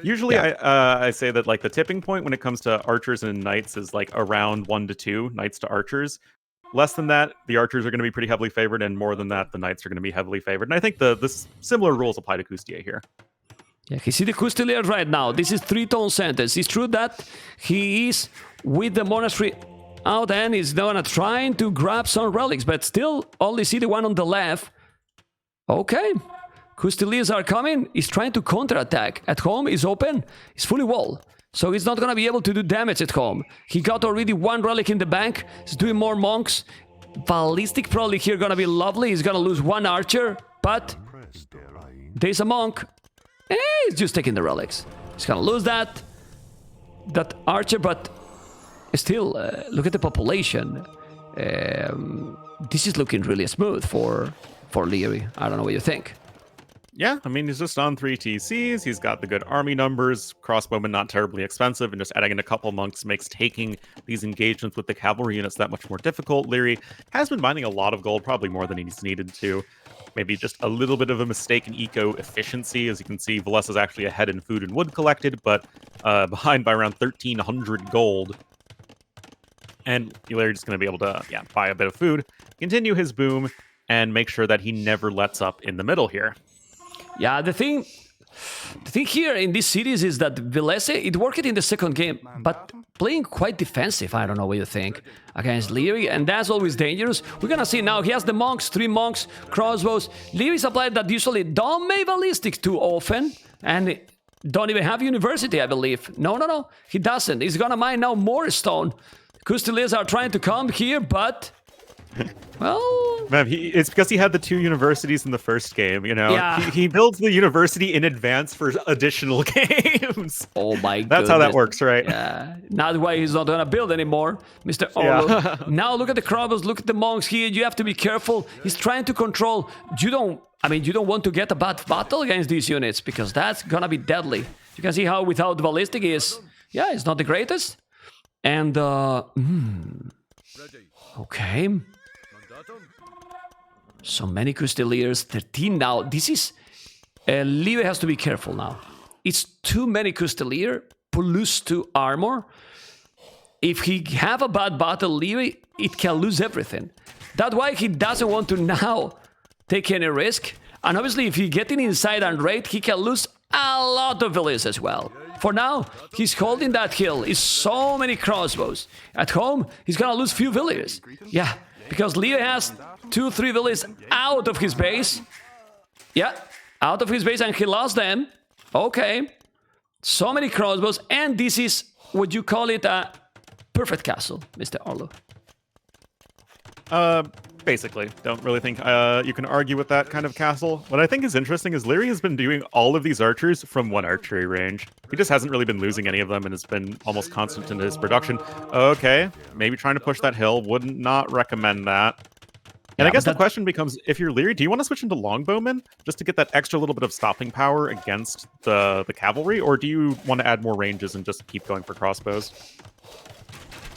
[SPEAKER 2] Usually,
[SPEAKER 1] Yeah.
[SPEAKER 2] I say that like the tipping point when it comes to archers and knights is like around 1 to 2 knights to archers. Less than that, the archers are going to be pretty heavily favored, and more than that, the knights are going to be heavily favored. And I think the similar rules apply to Custier here.
[SPEAKER 1] Yeah, he see the Custilier right now. This is 3-tone sentence. It's true that he is with the monastery out and he's gonna trying to grab some relics, but still only see the one on the left. Okay. Custiliers are coming. He's trying to counterattack. At home, he's open. He's fully walled. So he's not going to be able to do damage at home. He got already one relic in the bank. He's doing more monks. Ballistic probably here going to be lovely. He's going to lose one archer. But there's a monk. He's just taking the relics. He's going to lose that archer. But still, look at the population. This is looking really smooth for Liereyy. I don't know what you think.
[SPEAKER 2] Yeah, I mean, he's just on 3 TCs. He's got the good army numbers. Crossbowmen not terribly expensive, and just adding in a couple monks makes taking these engagements with the cavalry units that much more difficult. Liereyy has been mining a lot of gold, probably more than he's needed to. Maybe just a little bit of a mistake in eco-efficiency. As you can see, Villese is actually ahead in food and wood collected, but behind by around 1,300 gold. And Liereyy just going to be able to, buy a bit of food, continue his boom, and make sure that he never lets up in the middle here.
[SPEAKER 1] Yeah, the thing here in this series is that Villese, it worked in the second game, but playing quite defensive, I don't know what you think, against Liereyy, and that's always dangerous. We're gonna see now, he has the monks, 3 monks, crossbows. Lierey's a player that usually don't make ballistic too often, and don't even have university, I believe. No, he doesn't. He's gonna mine now more stone. Custiliers are trying to come here, but... Well,
[SPEAKER 2] man, it's because he had the 2 universities in the first game, you know?
[SPEAKER 1] Yeah.
[SPEAKER 2] He builds the university in advance for additional games.
[SPEAKER 1] Oh my god.
[SPEAKER 2] That's how that works, right?
[SPEAKER 1] Yeah. Not why he's not gonna build anymore, Mr. Olo.
[SPEAKER 2] Yeah.
[SPEAKER 1] Now look at the crossbows, look at the monks here. You have to be careful. He's trying to control. You don't want to get a bad battle against these units, because that's gonna be deadly. You can see how without ballistic is, it's not the greatest. And okay. So many Custiliers, 13 now. This is... Liereyy has to be careful now. It's too many Custilier, plus 2 armor. If he have a bad battle, Liereyy, it can lose everything. That's why he doesn't want to now take any risk. And obviously, if he getting inside and raid, he can lose a lot of villages as well. For now, he's holding that hill. It's so many crossbows. At home, he's gonna lose few villagers. Yeah, because Liereyy has 2-3 villages out of his base. Yeah, out of his base, and he lost them. Okay. So many crossbows, and this is what you call it a perfect castle, Mr. Arlo.
[SPEAKER 2] Basically. Don't really think you can argue with that kind of castle. What I think is interesting is Liereyy has been doing all of these archers from 1 archery range. He just hasn't really been losing any of them and has been almost constant in his production. Okay, maybe trying to push that hill. Would not recommend that. And I guess the question becomes, if you're Liereyy, do you want to switch into longbowmen just to get that extra little bit of stopping power against the cavalry? Or do you want to add more ranges and just keep going for crossbows?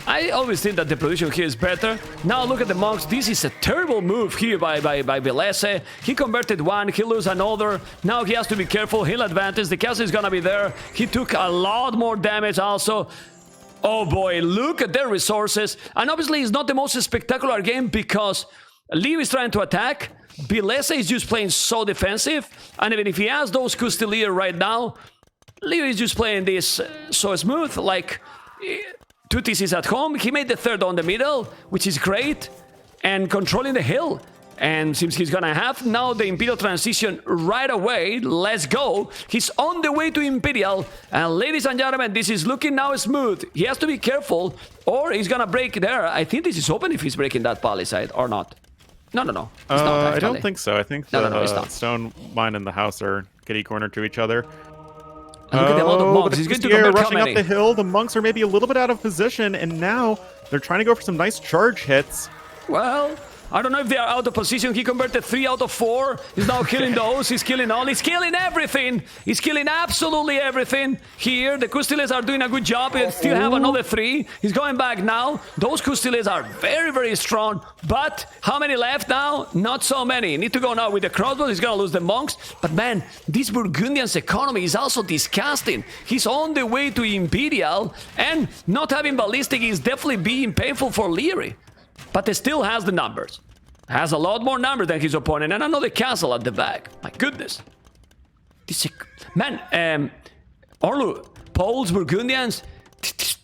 [SPEAKER 1] I always think that the production here is better. Now look at the monks. This is a terrible move here by Villese. He converted 1, he lose another. Now he has to be careful. Hill advantage. The castle is gonna be there. He took a lot more damage also. Oh boy, look at their resources. And obviously it's not the most spectacular game because Liereyy is trying to attack. Villese is just playing so defensive. And even if he has those Custilier right now, Liereyy is just playing this so smooth, like... 2 TCs at home. He made the 3rd on the middle, which is great, and controlling the hill. And since he's gonna have now the Imperial transition right away, let's go. He's on the way to Imperial, and ladies and gentlemen, this is looking now smooth. He has to be careful, or he's gonna break there. I think this is open if he's breaking that palisade, or not. No. It's not,
[SPEAKER 2] I don't think so. I think the
[SPEAKER 1] it's not.
[SPEAKER 2] stone mine and the house are kitty corner to each other.
[SPEAKER 1] And look at the amount of
[SPEAKER 2] but
[SPEAKER 1] monks.
[SPEAKER 2] the
[SPEAKER 1] He's going to
[SPEAKER 2] Custier
[SPEAKER 1] convert how
[SPEAKER 2] rushing up
[SPEAKER 1] many?
[SPEAKER 2] the hill. The monks are maybe a little bit out of position, and now they're trying to go for some nice charge hits.
[SPEAKER 1] Well, I don't know if they are out of position. He converted 3 out of 4. He's now killing those. He's killing all. He's killing everything. He's killing absolutely everything. Here, the Custiles are doing a good job. They still have another 3. He's going back now. Those Custiles are very, very strong. But how many left now? Not so many. Need to go now with the crossbows. He's going to lose the monks. But man, this Burgundian's economy is also disgusting. He's on the way to Imperial. And not having ballistic is definitely being painful for Liereyy. But he still has the numbers. Has a lot more numbers than his opponent, and another castle at the back. My goodness. This man, Orlu, Poles, Burgundians,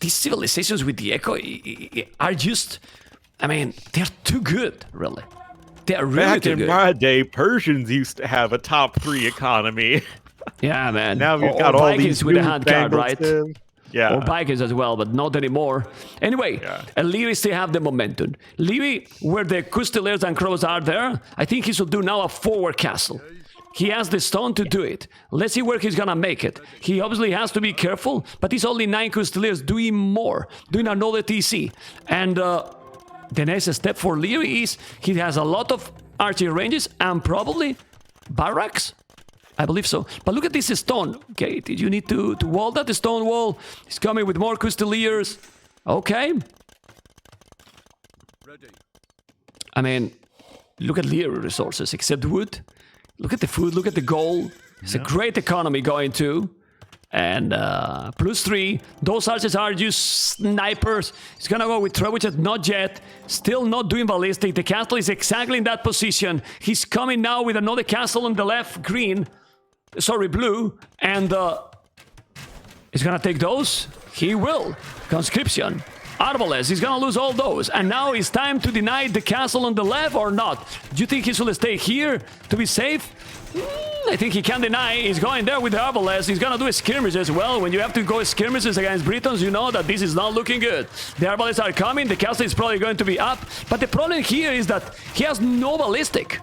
[SPEAKER 1] these civilizations with the Echo are just, I mean, they're too good, really. They are really
[SPEAKER 2] Back
[SPEAKER 1] too
[SPEAKER 2] in
[SPEAKER 1] good.
[SPEAKER 2] my day, Persians used to have a top 3 economy.
[SPEAKER 1] Yeah, man.
[SPEAKER 2] Now we've
[SPEAKER 1] Or
[SPEAKER 2] got all
[SPEAKER 1] Vikings
[SPEAKER 2] these
[SPEAKER 1] with a
[SPEAKER 2] new
[SPEAKER 1] hand card, right?
[SPEAKER 2] fangled stuff. Yeah.
[SPEAKER 1] Or Vikings as well, but not anymore. Anyway, Liereyy still have the momentum. Liereyy, where the Custileers and Crows are there, I think he should do now a forward castle. He has the stone to do it. Let's see where he's gonna make it. He obviously has to be careful, but he's only 9 Custileers doing more, doing another TC. And the next step for Liereyy is he has a lot of archery ranges and probably barracks. I believe so. But look at this stone gate. You need to wall that stone wall. He's coming with more Custileers. Okay. I mean, look at Liereyy resources, except wood. Look at the food, look at the gold. It's a great economy going to. And +3. Those archers are just snipers. He's gonna go with trebuchet, not yet. Still not doing ballistic. The castle is exactly in that position. He's coming now with another castle on the left, green. Sorry, blue. And he's gonna take those. He will. Conscription. Arbalest, he's gonna lose all those. And now it's time to deny the castle on the left or not. Do you think he should stay here to be safe? I think he can deny. He's going there with the Arbalest. He's gonna do a skirmish as well. When you have to go skirmishes against Britons, you know that this is not looking good. The Arbalests are coming. The castle is probably going to be up. But the problem here is that he has no ballistic.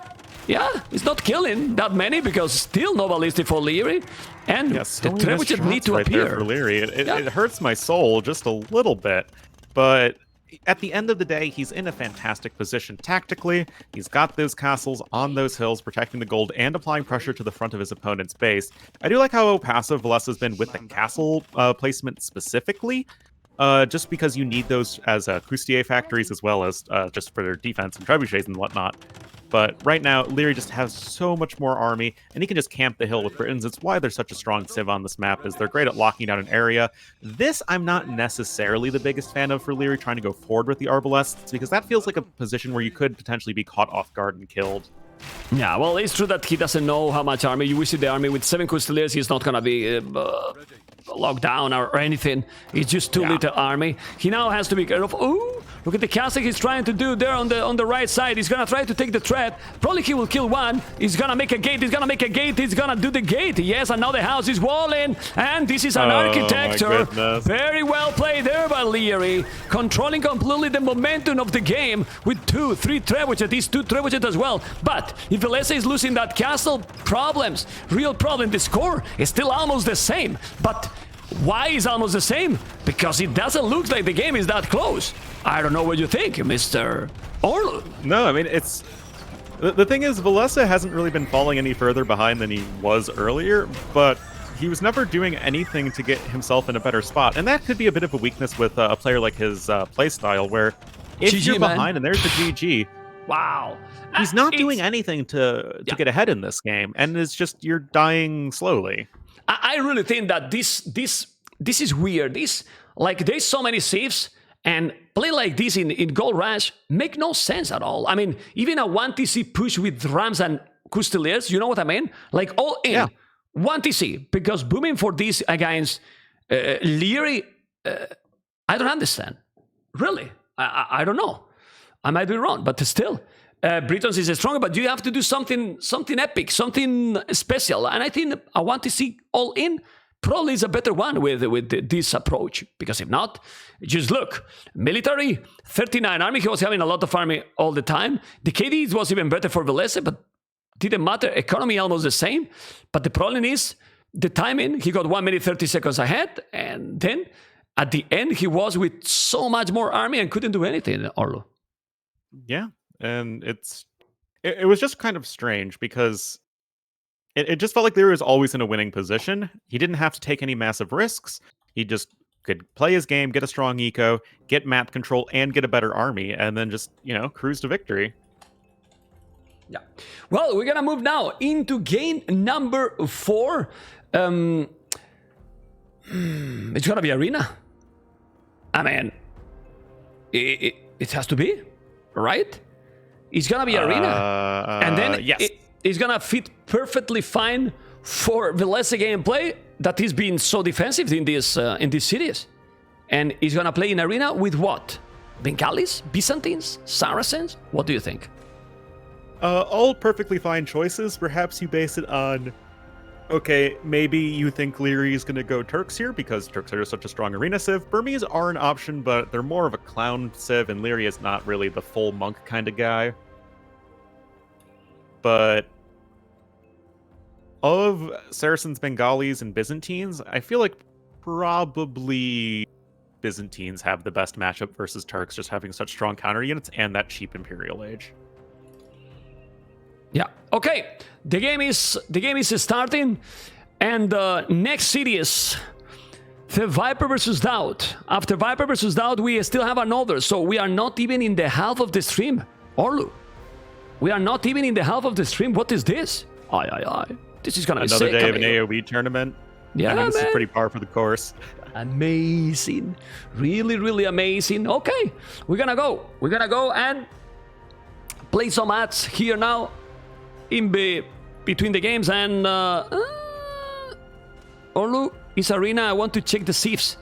[SPEAKER 1] Yeah, he's not killing that many because still no ballistic for Liereyy. And the trebuchet need to appear.
[SPEAKER 2] For Liereyy. It hurts my soul just a little bit. But at the end of the day, he's in a fantastic position tactically. He's got those castles on those hills, protecting the gold and applying pressure to the front of his opponent's base. I do like how passive Villese has been with the castle placement specifically, just because you need those as Custier factories as well as just for their defense and trebuchets and whatnot. But right now, Liereyy just has so much more army, and he can just camp the hill with Britons. It's why they're such a strong civ on this map, is they're great at locking down an area. This, I'm not necessarily the biggest fan of for Liereyy, trying to go forward with the Arbalests, because that feels like a position where you could potentially be caught off guard and killed.
[SPEAKER 1] Yeah, well, it's true that he doesn't know how much army. You see the army with 7 Custileers, he's not gonna be locked down or anything. It's just too little army. He now has to be careful. Ooh, look at the castle he's trying to do there on the right side. He's gonna try to take the threat. Probably he will kill one. He's gonna make a gate. He's gonna make a gate. He's gonna do the gate. Yes, and now the house is walling. And this is an architecture. Very well played there by Liereyy. Controlling completely the momentum of the game with 2, 3 trebuchet. These 2 trebuchet as well. But if Villese is losing that castle, problems. Real problem. The score is still almost the same. But why is almost the same? Because it doesn't look like the game is that close. I don't know what you think, Mr. Orlu.
[SPEAKER 2] No, I mean, it's... The thing is, Villese hasn't really been falling any further behind than he was earlier, but he was never doing anything to get himself in a better spot. And that could be a bit of a weakness with a player like his playstyle, where if
[SPEAKER 1] GG,
[SPEAKER 2] you're
[SPEAKER 1] man.
[SPEAKER 2] behind and there's the GG,
[SPEAKER 1] Wow.
[SPEAKER 2] he's not doing anything to get ahead in this game, and it's just you're dying slowly.
[SPEAKER 1] I really think that this is weird. There's so many saves, and play like this in Gold Rush make no sense at all. I mean, even a 1 TC push with Rams and Custileers, you know what I mean? Like all in.
[SPEAKER 2] Yeah.
[SPEAKER 1] 1 TC, because booming for this against Liereyy, I don't understand. Really. I don't know. I might be wrong, but still. Britons is stronger, but you have to do something epic, something special. And I think I want to see all in probably is a better one with this approach. Because if not, just look. Military, 39 army. He was having a lot of army all the time. The KD was even better for Villese, but didn't matter. Economy almost the same. But the problem is the timing, he got 1 minute 30 seconds ahead, and then at the end, he was with so much more army and couldn't do anything, Orlo.
[SPEAKER 2] Yeah, and it was just kind of strange because it just felt like Liereyy was always in a winning position. He didn't have to take any massive risks. He just could play his game, get a strong eco, get map control, and get a better army, and then just, cruise to victory.
[SPEAKER 1] Yeah. Well, we're gonna move now into game number 4. It's gonna be arena. I mean, it has to be, right? It's gonna be arena, and then
[SPEAKER 2] yes.
[SPEAKER 1] It's gonna fit perfectly fine for Villese gameplay that is being so defensive in these cities, and he's gonna play in arena with what? Bengalis, Byzantines, Saracens? What do you think?
[SPEAKER 2] All perfectly fine choices. Perhaps you base it on, okay, maybe you think Liereyy is going to go Turks here because Turks are such a strong arena civ. Burmese are an option, but they're more of a clown civ, and Liereyy is not really the full monk kind of guy. But of Saracens, Bengalis, and Byzantines, I feel like probably Byzantines have the best matchup versus Turks, just having such strong counter units and that cheap Imperial Age.
[SPEAKER 1] Yeah. Okay. The game is starting, and next city is the Viper versus Doubt. After Viper versus Doubt, we still have another, so we are not even in the half of the stream. Orlu, we are not even in the half of the stream. What is this? Aye. This is gonna be
[SPEAKER 2] another
[SPEAKER 1] sick.
[SPEAKER 2] day of an AoE tournament.
[SPEAKER 1] Yeah,
[SPEAKER 2] this is pretty par for the course.
[SPEAKER 1] Amazing, really amazing. Okay, we're gonna go and play some ads here now. Between the games, and Orlu is arena. I want to check the civs.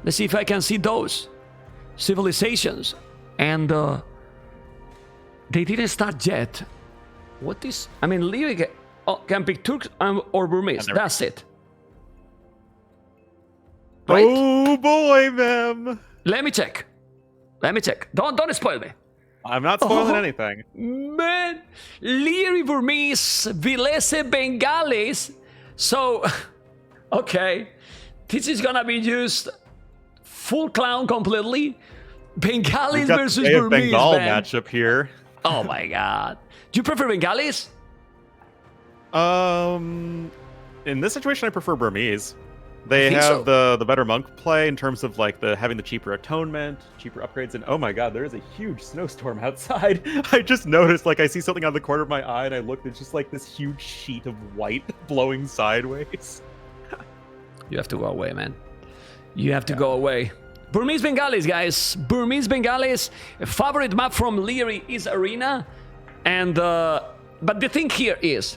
[SPEAKER 1] Let's see if I can see those civilizations, and they didn't start yet. What is? I mean, Liereyy can pick Turks or Burmese. That's it. Right?
[SPEAKER 2] Oh boy, ma'am.
[SPEAKER 1] Let me check. Don't spoil me.
[SPEAKER 2] I'm not spoiling anything.
[SPEAKER 1] Man, Liereyy Burmese, Villese Bengalis. So, okay, this is gonna be just full clown completely. Bengalis versus
[SPEAKER 2] the
[SPEAKER 1] Burmese,
[SPEAKER 2] Bengal
[SPEAKER 1] man.
[SPEAKER 2] matchup here.
[SPEAKER 1] Oh my god. Do you prefer Bengalis?
[SPEAKER 2] In this situation, I prefer Burmese. They
[SPEAKER 1] think
[SPEAKER 2] have
[SPEAKER 1] so.
[SPEAKER 2] the better monk play in terms of like having the cheaper atonement, cheaper upgrades, and oh my god, there is a huge snowstorm outside. I just noticed, I see something on the corner of my eye, and I looked, it's just this huge sheet of white blowing sideways.
[SPEAKER 1] You have to go away, man. You have to go away. Burmese Bengalis, guys. Burmese Bengalis. Favorite map from Liereyy is arena, and but the thing here is,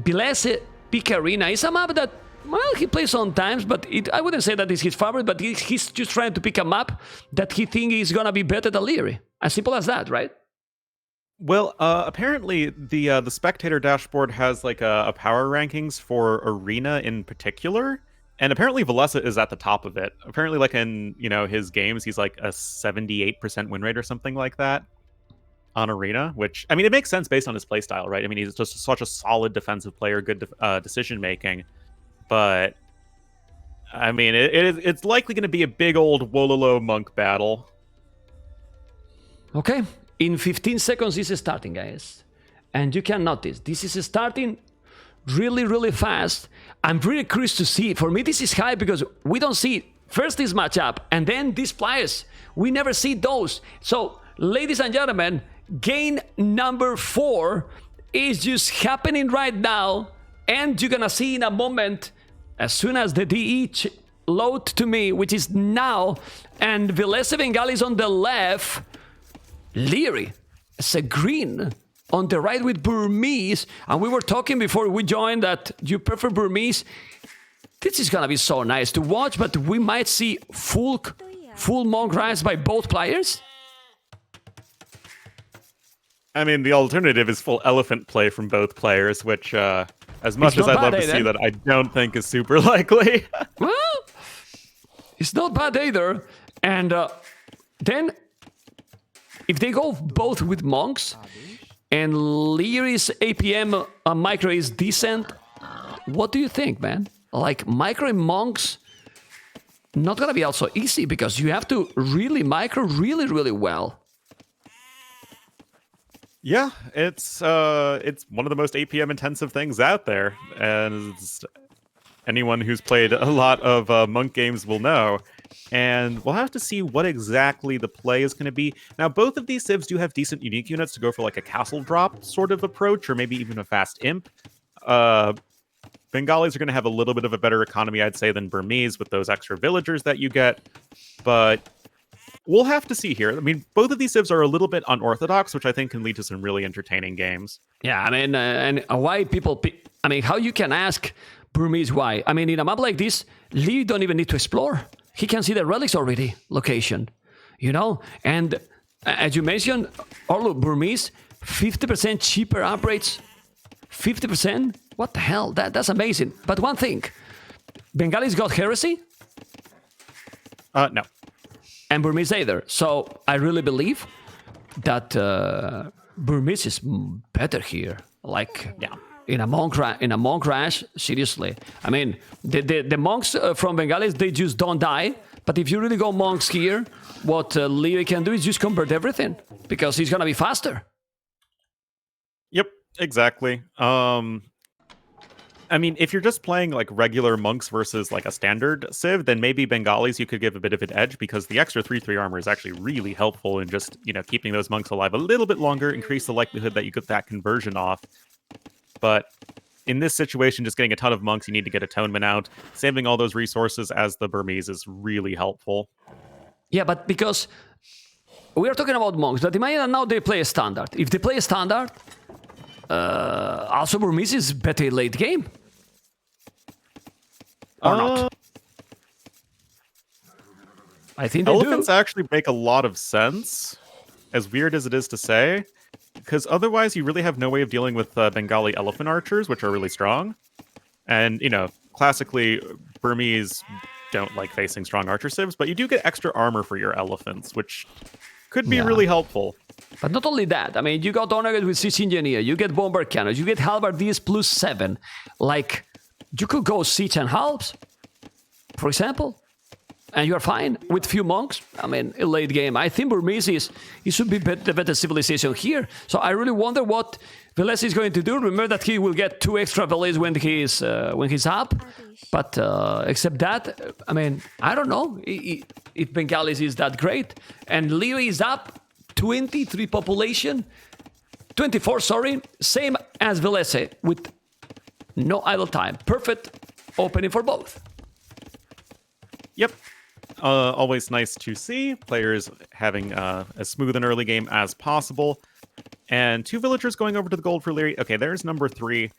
[SPEAKER 1] Villese pick arena is a map that, well, he plays sometimes, but I wouldn't say that is his favorite, but he's just trying to pick a map that he thinks is going to be better than Liereyy. As simple as that, right?
[SPEAKER 2] Well, apparently the spectator dashboard has a power rankings for arena in particular, and apparently Villese is at the top of it. Apparently, in his games, he's a 78% win rate or something like that on arena, which, I mean, it makes sense based on his playstyle, right? I mean, he's just such a solid defensive player, good decision making. But, I mean, it's likely going to be a big old Wololo monk battle.
[SPEAKER 1] Okay, in 15 seconds this is starting, guys. And you can notice, this is starting really fast. I'm really curious to see. For me, this is high because we don't see first this matchup and then these players. We never see those. So, ladies and gentlemen, game number 4 is just happening right now. And you're gonna see in a moment, as soon as the DE load to me, which is now, and Villese Bengalis on the left, Liereyy is a green on the right with Burmese. And we were talking before we joined that you prefer Burmese. This is gonna be so nice to watch, but we might see full monk rise by both players.
[SPEAKER 2] I mean, the alternative is full elephant play from both players, which, as much as I'd love to see that, I don't think is super likely.
[SPEAKER 1] Well, it's not bad either. And then, if they go both with monks, and Lierey's APM micro is decent, what do you think, man? like micro monks, not gonna be also easy because you have to really micro really well.
[SPEAKER 2] Yeah, it's one of the most APM intensive things out there, and anyone who's played a lot of monk games will know. And we'll have to see what exactly the play is going to be. Now, both of these civs do have decent unique units to go for like a castle drop sort of approach, or maybe even a fast imp. Bengalis are going to have a little bit of a better economy, I'd say, than Burmese with those extra villagers that you get. But we'll have to see here. I mean, both of these civs are a little bit unorthodox, which I think can lead to some really entertaining games.
[SPEAKER 1] Yeah, I mean, and why people... I mean, how you can ask Burmese why? I mean, in a map like this, Lee don't even need to explore. He can see the relics already, location, you know? And as you mentioned, Orlu, Burmese, 50% cheaper upgrades. 50%? What the hell? That's amazing. But one thing, Bengalis got heresy?
[SPEAKER 2] No.
[SPEAKER 1] And Burmese either. So I really believe that Burmese is better here. Like, yeah. In a monk rash, seriously. I mean, the monks from Bengalis, they just don't die. But if you really go monks here, what Liereyy can do is just convert everything because he's gonna be faster.
[SPEAKER 2] Yep, exactly. I mean, if you're just playing like regular monks versus like a standard civ, then maybe Bengalis you could give a bit of an edge because the extra 3/3 armor is actually really helpful in just, you know, keeping those monks alive a little bit longer, increase the likelihood that you get that conversion off. But in this situation, just getting a ton of monks, you need to get atonement out. Saving all those resources as the Burmese is really helpful.
[SPEAKER 1] Yeah, but because we are talking about monks, but imagine now they play a standard. If they play a standard, also Burmese is better late game. Or not? I think they
[SPEAKER 2] Elephants
[SPEAKER 1] do.
[SPEAKER 2] actually make a lot of sense, as weird as it is to say. Because otherwise, you really have no way of dealing with Bengali elephant archers, which are really strong. And, you know, classically, Burmese don't like facing strong archer civs, but you do get extra armor for your elephants, which could be really helpful.
[SPEAKER 1] But not only that, I mean, you got Honored with Siege Engineer, you get Bomber Cannons, you get Halbardiers +7. Like, you could go Siege and Halbs, for example. And you're fine with few monks. I mean, a late game. I think Burmese he should be the better civilization here. So I really wonder what Villese is going to do. Remember that he will get 2 extra Villese when he's up. But except that, I mean, I don't know if Bengalis is that great. And Liereyy is up 23 population, 24. Sorry, same as Villese with no idle time. Perfect opening for both.
[SPEAKER 2] Yep. Always nice to see players having as smooth an early game as possible. And 2 villagers going over to the gold for Liereyy. Okay, there's number 3.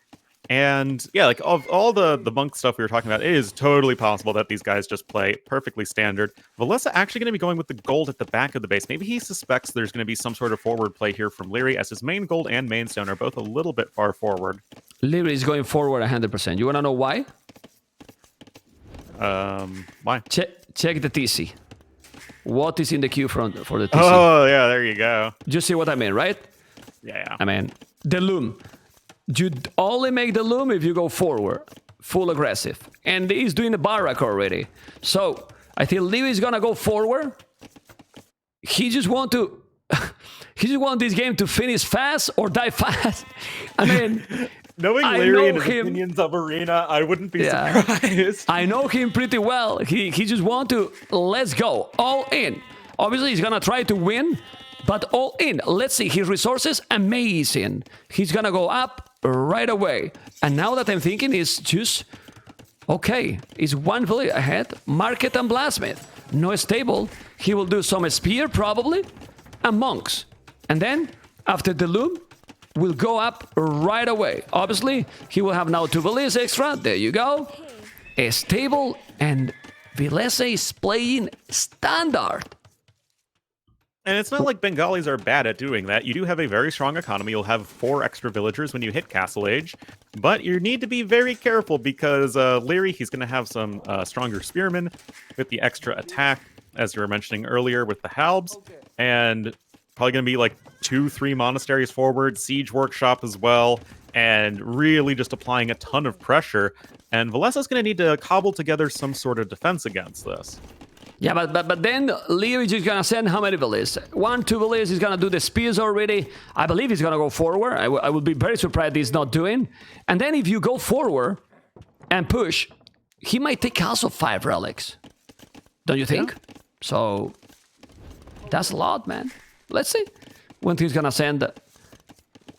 [SPEAKER 2] And yeah, like of all the monk stuff we were talking about, it is totally possible that these guys just play perfectly standard. Villese actually going to be going with the gold at the back of the base. Maybe he suspects there's going to be some sort of forward play here from Liereyy, as his main gold and main stone are both a little bit far forward.
[SPEAKER 1] Liereyy is going forward 100%. You want to know why?
[SPEAKER 2] Why?
[SPEAKER 1] Check the TC. What is in the queue for the TC?
[SPEAKER 2] Oh, yeah, there you go.
[SPEAKER 1] You see what I mean, right?
[SPEAKER 2] Yeah.
[SPEAKER 1] I mean, the loom. You only make the loom if you go forward, full aggressive. And he's doing the barrack already. So, I think Liereyy is gonna go forward. He just want to... he just want this game to finish fast or die fast. I mean...
[SPEAKER 2] Knowing Liereyy and his opinions of Arena, I wouldn't be surprised.
[SPEAKER 1] I know him pretty well. He just want to, let's go, all in. Obviously, he's gonna try to win, but all in. Let's see, his resources, amazing. He's gonna go up right away. And now that I'm thinking is just, okay, is 1 village ahead, Market and Blastsmith. No stable, he will do some spear probably, and monks. And then, after the loom, will go up right away. Obviously, he will have now 2 Villese extra. There you go. A stable, and Villese is playing standard.
[SPEAKER 2] And it's not like Bengalis are bad at doing that. You do have a very strong economy. You'll have 4 extra villagers when you hit Castle Age. But you need to be very careful because Liereyy, he's going to have some stronger spearmen with the extra attack, as you were mentioning earlier, with the Halbs. And probably going to be like 2-3 monasteries forward, siege workshop as well, and really just applying a ton of pressure. And Vilese's going to need to cobble together some sort of defense against this.
[SPEAKER 1] Yeah, but then Liereyy is gonna send how many Villese? 1, 2 Villese. He's gonna do the spears already. I believe he's gonna go forward. I would be very surprised he's not doing. And then if you go forward and push, he might take also 5 relics. Don't you think? Yeah. So that's a lot, man. Let's see when he's gonna send.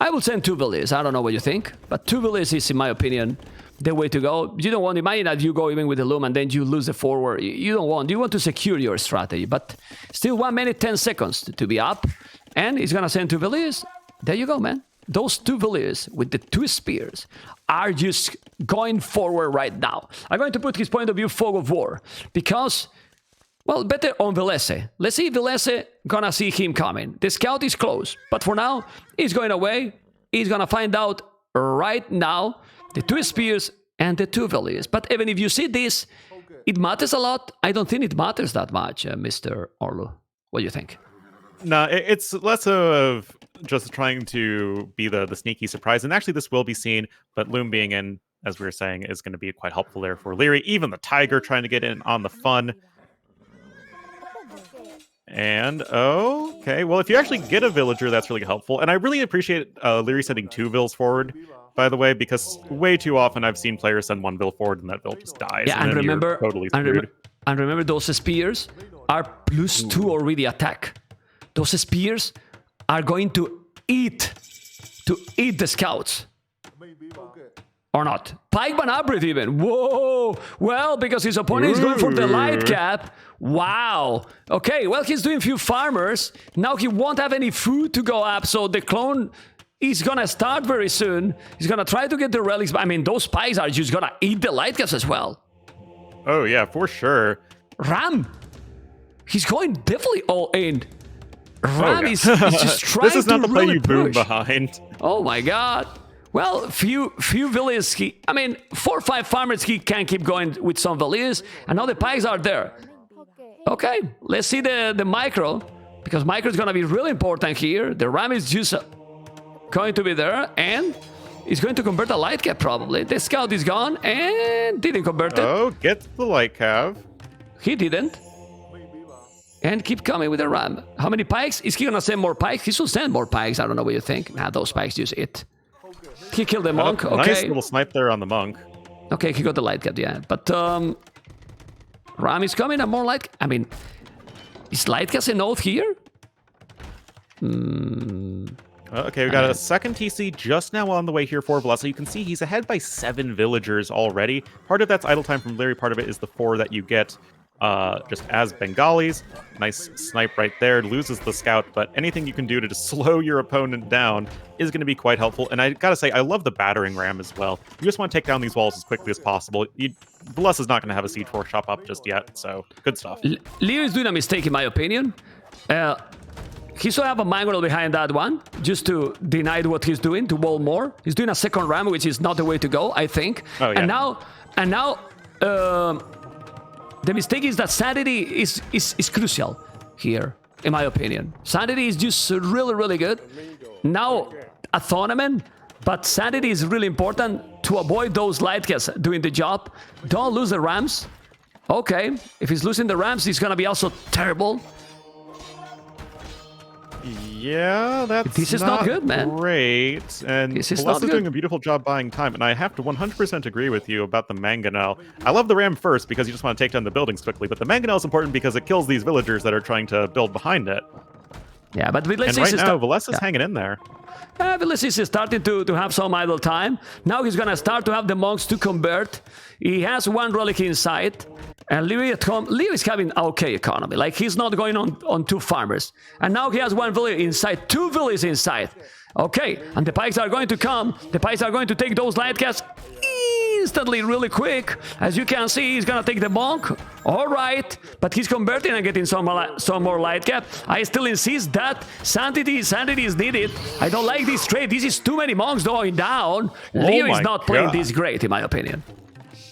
[SPEAKER 1] I will send 2 Villese. I don't know what you think, but 2 Villese is, in my opinion, the way to go. You don't want, imagine that you go even with the loom and then you lose the forward. You don't want. You want to secure your strategy, but still 1 minute, 10 seconds to be up. And he's gonna send 2 Villese. There you go, man. Those 2 Villese with the 2 spears are just going forward right now. I'm going to put his point of view fog of war because, well, better on Villese. Let's see if Villese gonna see him coming. The scout is close, but for now, he's going away. He's gonna find out right now the 2 spears and the 2 Villese. But even if you see this, it matters a lot. I don't think it matters that much, Mr. Orlu. What do you think?
[SPEAKER 2] No, it's less of just trying to be the sneaky surprise. And actually, this will be seen, but Loom being in, as we were saying, is going to be quite helpful there for Liereyy. Even the Tiger trying to get in on the fun. And, okay, well, if you actually get a villager, that's really helpful. And I really appreciate Liereyy sending 2 vills forward, by the way, because way too often I've seen players send 1 vill forward and that vill just dies.
[SPEAKER 1] Yeah, and remember,
[SPEAKER 2] totally screwed.
[SPEAKER 1] and remember those spears are +2 already attack. Those spears are going to eat the scouts. Or not. Pikeman Abrit even. Whoa! Well, because his opponent is going for the light cap. Wow. Okay, well, he's doing few farmers. Now he won't have any food to go up, so the clone is gonna start very soon. He's gonna try to get the relics. I mean, those pikes are just gonna eat the light caps as well.
[SPEAKER 2] Oh, yeah, for sure.
[SPEAKER 1] Ram! He's going definitely all in. Ram is just trying to
[SPEAKER 2] This is not the play
[SPEAKER 1] really
[SPEAKER 2] you boom
[SPEAKER 1] push.
[SPEAKER 2] behind.
[SPEAKER 1] Oh my god. Well, few villages, I mean, 4 or 5 farmers he can keep going with some villages, and now the pikes are there. Okay, let's see the micro, because micro is going to be really important here. The ram is just going to be there, and he's going to convert a light cap probably. The scout is gone, and didn't convert it.
[SPEAKER 2] Oh, get the light cav.
[SPEAKER 1] He didn't. And keep coming with the ram. How many pikes? Is he going to send more pikes? He should send more pikes. I don't know what you think. Nah, those pikes just it. He killed the monk, okay.
[SPEAKER 2] Nice little snipe there on the monk.
[SPEAKER 1] Okay, he got the light cap, yeah. But Ram is coming and more light. I mean, is light cap an oath here?
[SPEAKER 2] Okay, we got a second TC just now on the way here for Villese. You can see he's ahead by 7 villagers already. Part of that's idle time from Liereyy. Part of it is the 4 that you get just as Bengalis. Nice snipe right there. Loses the scout, but anything you can do to just slow your opponent down is going to be quite helpful. And I gotta say, I love the battering ram as well. You just want to take down these walls as quickly as possible. Villese is not going to have a siege force shop up just yet, so good stuff.
[SPEAKER 1] Liereyy is doing a mistake in my opinion. He should have a manual behind that one, just to deny what he's doing, to wall more. He's doing a second ram, which is not the way to go, I think.
[SPEAKER 2] Oh, yeah.
[SPEAKER 1] And now, the mistake is that sanity is crucial here, in my opinion. Sanity is just really, really good. Now, a tournament, but sanity is really important to avoid those light caps doing the job. Don't lose the rams. Okay, if he's losing the rams, he's gonna be also terrible.
[SPEAKER 2] Yeah,
[SPEAKER 1] This is not good, man.
[SPEAKER 2] Great. And
[SPEAKER 1] This is
[SPEAKER 2] Villese
[SPEAKER 1] not
[SPEAKER 2] is
[SPEAKER 1] good.
[SPEAKER 2] doing a beautiful job buying time, and I have to 100% agree with you about the mangonel. I love the ram first because you just want to take down the buildings quickly, but the mangonel is important because it kills these villagers that are trying to build behind it.
[SPEAKER 1] Yeah, but
[SPEAKER 2] And right now, Villese is hanging in there.
[SPEAKER 1] Villese is starting to have some idle time. Now he's gonna start to have the monks to convert. He has 1 relic inside. And Liereyy at home, Liereyy is having okay economy. Like, he's not going on 2 farmers. And now he has 1 village inside, 2 villages inside. Okay, and the pikes are going to come. The pikes are going to take those light casts instantly, really quick. As you can see, he's gonna take the monk. All right, but he's converting and getting some more light cap. I still insist that sanity is needed. I don't like this trade. This is too many monks going down. Liereyy is not playing this great, in my opinion.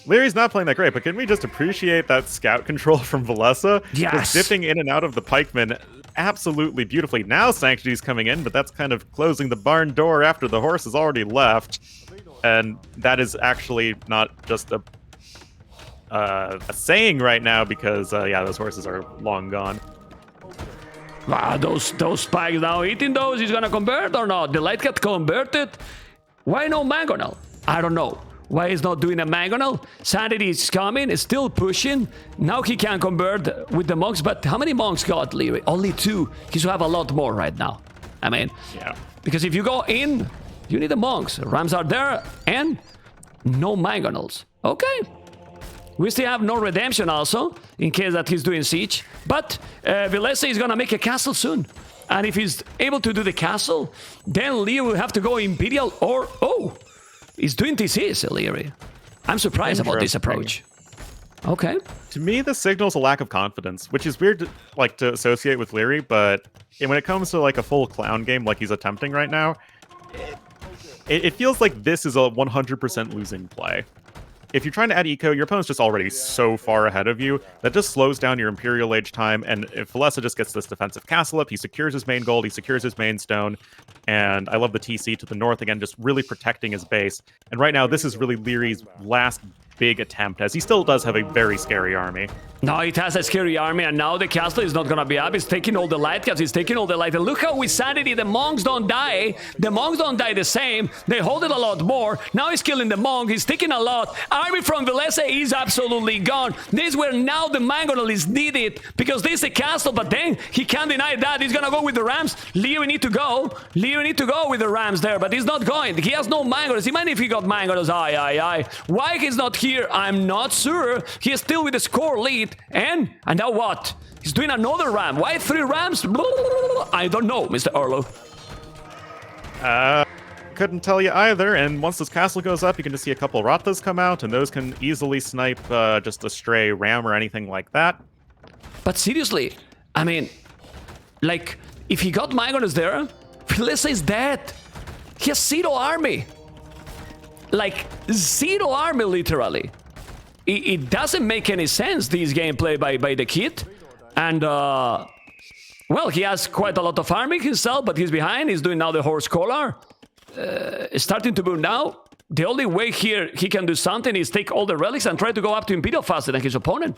[SPEAKER 2] Lierey's not playing that great, but can we just appreciate that scout control from Villese?
[SPEAKER 1] Yes.
[SPEAKER 2] Just dipping in and out of the pikemen absolutely beautifully. Now Sanctity's coming in, but that's kind of closing the barn door after the horse has already left. And that is actually not just a saying right now because, yeah, those horses are long gone.
[SPEAKER 1] Ah, those spikes now eating those, he's gonna convert or not? The light cat converted? Why no mangonel? I don't know. Why he's not doing a mangonel? Sanity is coming, is still pushing. Now he can convert with the monks, but how many monks got Liereyy? Only 2. He should have a lot more right now. I mean,
[SPEAKER 2] yeah.
[SPEAKER 1] Because if you go in, you need the monks. Rams are there and no mangonels. Okay. We still have no redemption also, in case that he's doing siege. But Villese is gonna make a castle soon. And if he's able to do the castle, then Liereyy will have to go Imperial or... Oh! He's doing TCs, Liereyy. I'm surprised about this approach. Okay.
[SPEAKER 2] To me, this signals a lack of confidence, which is weird to, like, to associate with Liereyy, but when it comes to like a full clown game like he's attempting right now, it feels like this is a 100% losing play. If you're trying to add eco, your opponent's just already so far ahead of you that just slows down your Imperial Age time, and if Villese just gets this defensive castle up, he secures his main gold, he secures his main stone, and I love the TC to the north again, just really protecting his base. And right now, this is really Lierey's last big attempt, as he still does have a very scary army.
[SPEAKER 1] No, it has a scary army, and now the castle is not gonna be up. He's taking all the light caps, he's taking all the light. And look how with Sanity, the monks don't die. The monks don't die the same. They hold it a lot more. Now he's killing the monk, he's taking a lot. Army from Villese is absolutely gone. This is where now the mangonel is needed, because this is a castle, but then he can't deny that. He's gonna go with the rams. Liereyy need to go. Liereyy need to go with the rams there, but he's not going. He has no mangonels. Even if he got mangonels, aye. Why he's not here, I'm not sure. He is still with the score lead. And now what? He's doing another ram. Why 3 rams? I don't know, Mr. Arlo.
[SPEAKER 2] Couldn't tell you either, and once this castle goes up, you can just see a couple Rathas come out, and those can easily snipe just a stray ram or anything like that.
[SPEAKER 1] But seriously, I mean, like, if he got mangonels there, Villese is dead. He has 0 army. Like, 0 army, literally. It doesn't make any sense, this gameplay by the kid. And, well, he has quite a lot of farming himself, but he's behind. He's doing now the horse collar. It's starting to boom now. The only way here he can do something is take all the relics and try to go up to Imperial faster than his opponent.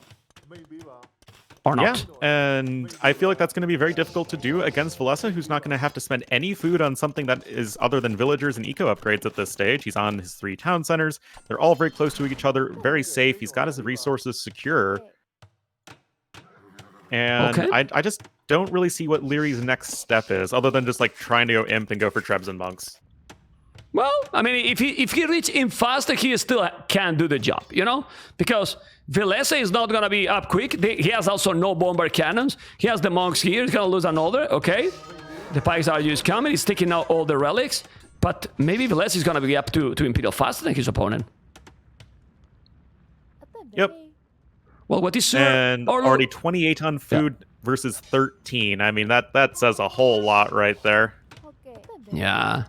[SPEAKER 1] Or not.
[SPEAKER 2] Yeah, and I feel like that's going to be very difficult to do against Villese, who's not going to have to spend any food on something that is other than villagers and eco upgrades at this stage. He's on his 3 town centers. They're all very close to each other, very safe. He's got his resources secure. And
[SPEAKER 1] okay.
[SPEAKER 2] I just don't really see what Lierey's next step is, other than just like trying to go imp and go for Trebs and monks.
[SPEAKER 1] Well, I mean, if he reach in faster, he still can do the job, you know? Because Villese is not going to be up quick. He has also no bomber cannons. He has the monks here. He's going to lose another, okay? The pikes are just coming. He's taking out all the relics. But maybe Villese is going to be up to Imperial faster than his opponent.
[SPEAKER 2] Yep.
[SPEAKER 1] Well, what is Sir?
[SPEAKER 2] And already 28 on food versus 13. I mean, that says a whole lot right there.
[SPEAKER 1] Yeah.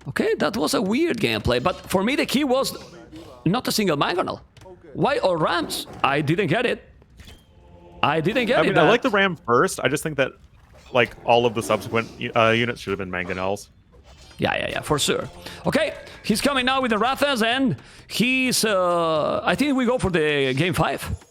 [SPEAKER 1] Okay, that was a weird gameplay, but for me the key was not a single mangonel. Why all rams? I didn't get it. I mean,
[SPEAKER 2] I like the ram first. I just think that, like, all of the subsequent units should have been mangonels.
[SPEAKER 1] Yeah, for sure. Okay, he's coming now with the Rathas, and he's... I think we go for the game 5.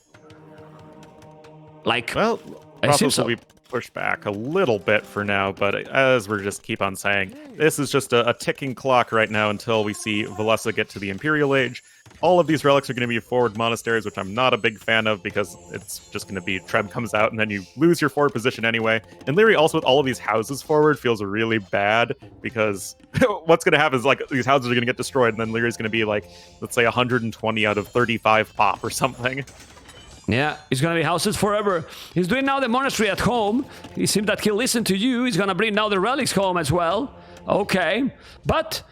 [SPEAKER 1] Like,
[SPEAKER 2] well,
[SPEAKER 1] I assume so.
[SPEAKER 2] Will be pushed back a little bit for now, but as we're just keep on saying, this is just a ticking clock right now until we see Villese get to the Imperial Age. All of these relics are going to be forward monasteries, which I'm not a big fan of because it's just going to be Treb comes out and then you lose your forward position anyway. And Liereyy also with all of these houses forward feels really bad because what's going to happen is like these houses are going to get destroyed and then Lierey's going to be like, let's say 120 out of 35 pop or something.
[SPEAKER 1] Yeah, it's gonna be houses forever. He's doing now the monastery at home. It seems that he'll listen to you. He's gonna bring now the relics home as well. Okay, but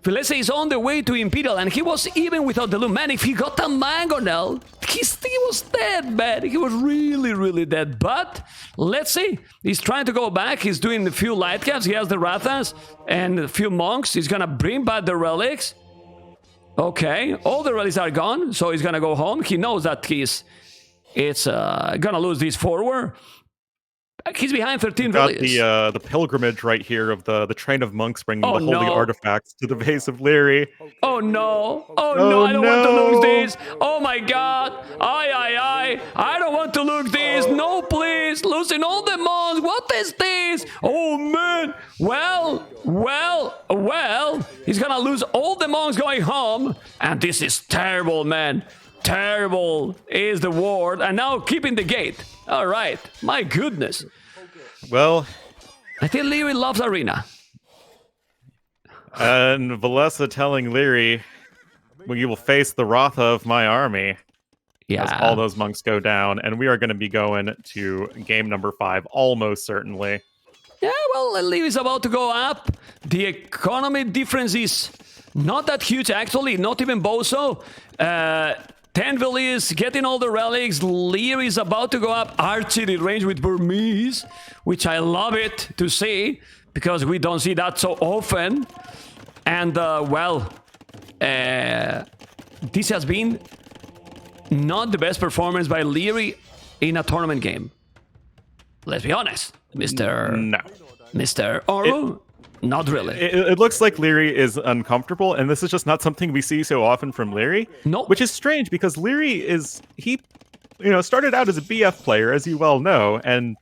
[SPEAKER 1] Villese is on the way to Imperial, and he was even without the loot. Man, if he got a mangonel, he was dead, man. He was really, really dead. But let's see. He's trying to go back. He's doing a few light caps. He has the Rathas and a few monks. He's gonna bring back the relics. Okay, all the relics are gone, so he's gonna go home. He knows that it's gonna lose this forward. He's behind 13
[SPEAKER 2] Got
[SPEAKER 1] Villese.
[SPEAKER 2] the pilgrimage right here of the train of monks bringing
[SPEAKER 1] Oh,
[SPEAKER 2] the holy
[SPEAKER 1] no.
[SPEAKER 2] artifacts to the base of Liereyy.
[SPEAKER 1] Oh no! Oh
[SPEAKER 2] Oh,
[SPEAKER 1] no! I don't want to
[SPEAKER 2] no.
[SPEAKER 1] lose this! Oh my God! I don't want to lose this! No, please! Losing all the monks! What is this? Oh man! Well! He's gonna lose all the monks going home, and this is terrible, man. Terrible is the word, and now keeping the gate. All right, my goodness.
[SPEAKER 2] Well,
[SPEAKER 1] I think Liereyy loves arena.
[SPEAKER 2] and Villese telling Liereyy, well, you will face the Ratha of my army. As all those monks go down, and we are going to be going to game number 5, almost certainly.
[SPEAKER 1] Yeah, well, Liereyy is about to go up. The economy difference is not that huge, actually, not even Boso. 10 Villese getting all the relics. Liereyy is about to go up. Archery range with Burmese, which I love it to see, because we don't see that so often. And, this has been not the best performance by Liereyy in a tournament game. Let's be honest, Mr. Oru, not really.
[SPEAKER 2] It looks like Liereyy is uncomfortable, and this is just not something we see so often from Liereyy.
[SPEAKER 1] No.
[SPEAKER 2] Which is strange, because Liereyy started out as a BF player, as you well know, and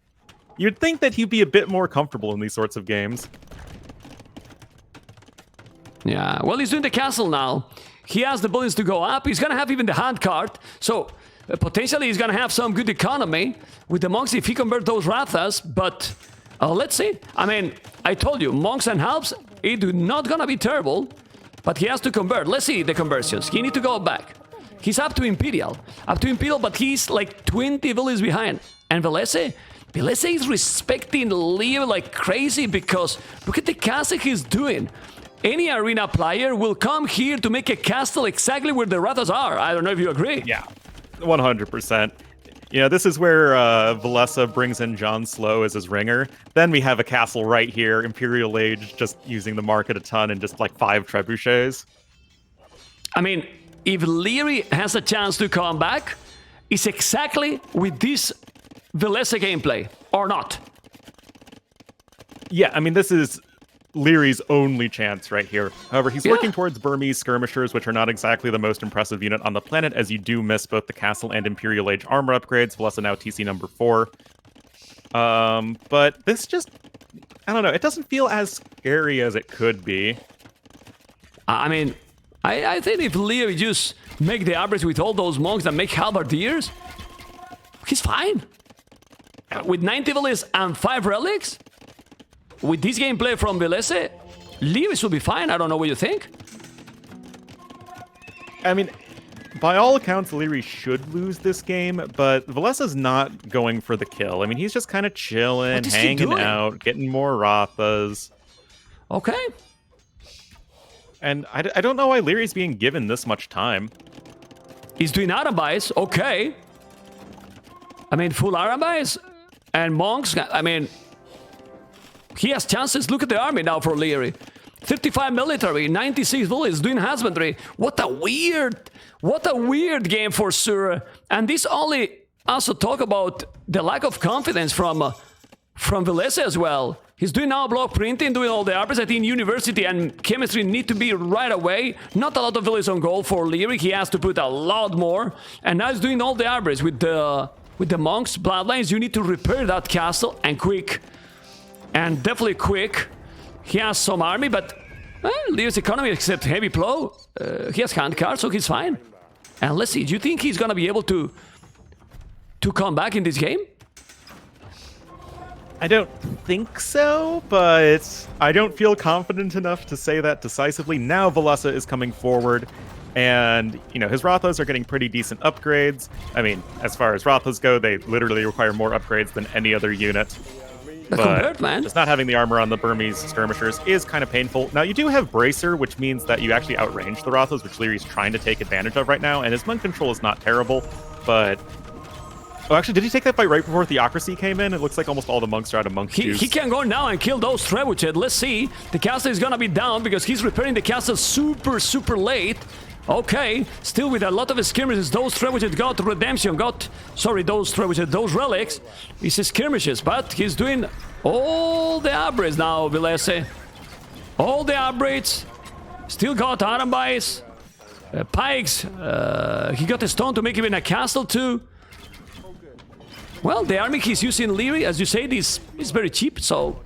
[SPEAKER 2] you'd think that he'd be a bit more comfortable in these sorts of games.
[SPEAKER 1] Yeah, well, he's doing the castle now. He has the buildings to go up. He's going to have even the hand card. So, potentially, he's going to have some good economy with the monks if he converts those Rathas. But, let's see. I mean, I told you, monks and halves, it's not going to be terrible. But he has to convert. Let's see the conversions. He needs to go back. He's up to Imperial. But he's like 20 villages behind. And Villese is respecting Liereyy like crazy, because look at the castle he's doing. Any arena player will come here to make a castle exactly where the Rathas are. I don't know if you agree.
[SPEAKER 2] Yeah, 100%. This is where Villese brings in John Slow as his ringer. Then we have a castle right here, Imperial Age, just using the market a ton and just like 5 trebuchets.
[SPEAKER 1] I mean, if Liereyy has a chance to come back, it's exactly with this Villese gameplay, or not.
[SPEAKER 2] Yeah, I mean, this is Lierey's only chance right here. However, he's working towards Burmese skirmishers, which are not exactly the most impressive unit on the planet, as you do miss both the castle and Imperial Age armor upgrades. Villese now TC number 4. But this just, I don't know, it doesn't feel as scary as it could be.
[SPEAKER 1] I mean, I think if Liereyy just make the average with all those monks that make halberdiers, he's fine. With 90 Villese and 5 relics, with this gameplay from Villese, Liereyy should be fine. I don't know what you think.
[SPEAKER 2] I mean, by all accounts, Liereyy should lose this game, but Villese's not going for the kill. I mean, he's just kind of chilling, hanging out, getting more Rathas.
[SPEAKER 1] Okay.
[SPEAKER 2] And I don't know why Lierey's being given this much time.
[SPEAKER 1] He's doing Arabais, okay. I mean, full Arabais and monks, I mean, he has chances. Look at the army now for Liereyy. 55 military, 96 bullets, doing husbandry. What a weird game for sure. And this only also talk about the lack of confidence from Villese as well. He's doing now block printing, doing all the arbors. I think university and chemistry need to be right away. Not a lot of villages on goal for Liereyy. He has to put a lot more. And now he's doing all the arbors with the monks, bloodlines. You need to repair that castle, and quick. And definitely quick. He has some army, but Lierey's economy, except heavy plow, he has hand cards, so he's fine. And let's see, do you think he's gonna be able to come back in this game?
[SPEAKER 2] I don't think so, but I don't feel confident enough to say that decisively. Now Villese is coming forward, and his Rathas are getting pretty decent upgrades. I mean, as far as Rathas go, they literally require more upgrades than any other unit.
[SPEAKER 1] But man.
[SPEAKER 2] Just not having the armor on the Burmese skirmishers is kind of painful. Now, you do have Bracer, which means that you actually outrange the Rathas, which Lierey's trying to take advantage of right now, and his monk control is not terrible, but... Oh, actually, did he take that fight right before Theocracy came in? It looks like almost all the monks are out of monk juice.
[SPEAKER 1] He can go now and kill those trebuchet. Let's see. The castle is gonna be down because he's repairing the castle super late. Okay, still with a lot of skirmishes. Those trebuchets got redemption, those trebuchets, those relics. It's skirmishes, but he's doing all the upgrades now, Villese. All the upgrades. Still got iron buys, pikes. He got a stone to make him in a castle too. Well, the army he's using Liereyy, as you said, is very cheap, so...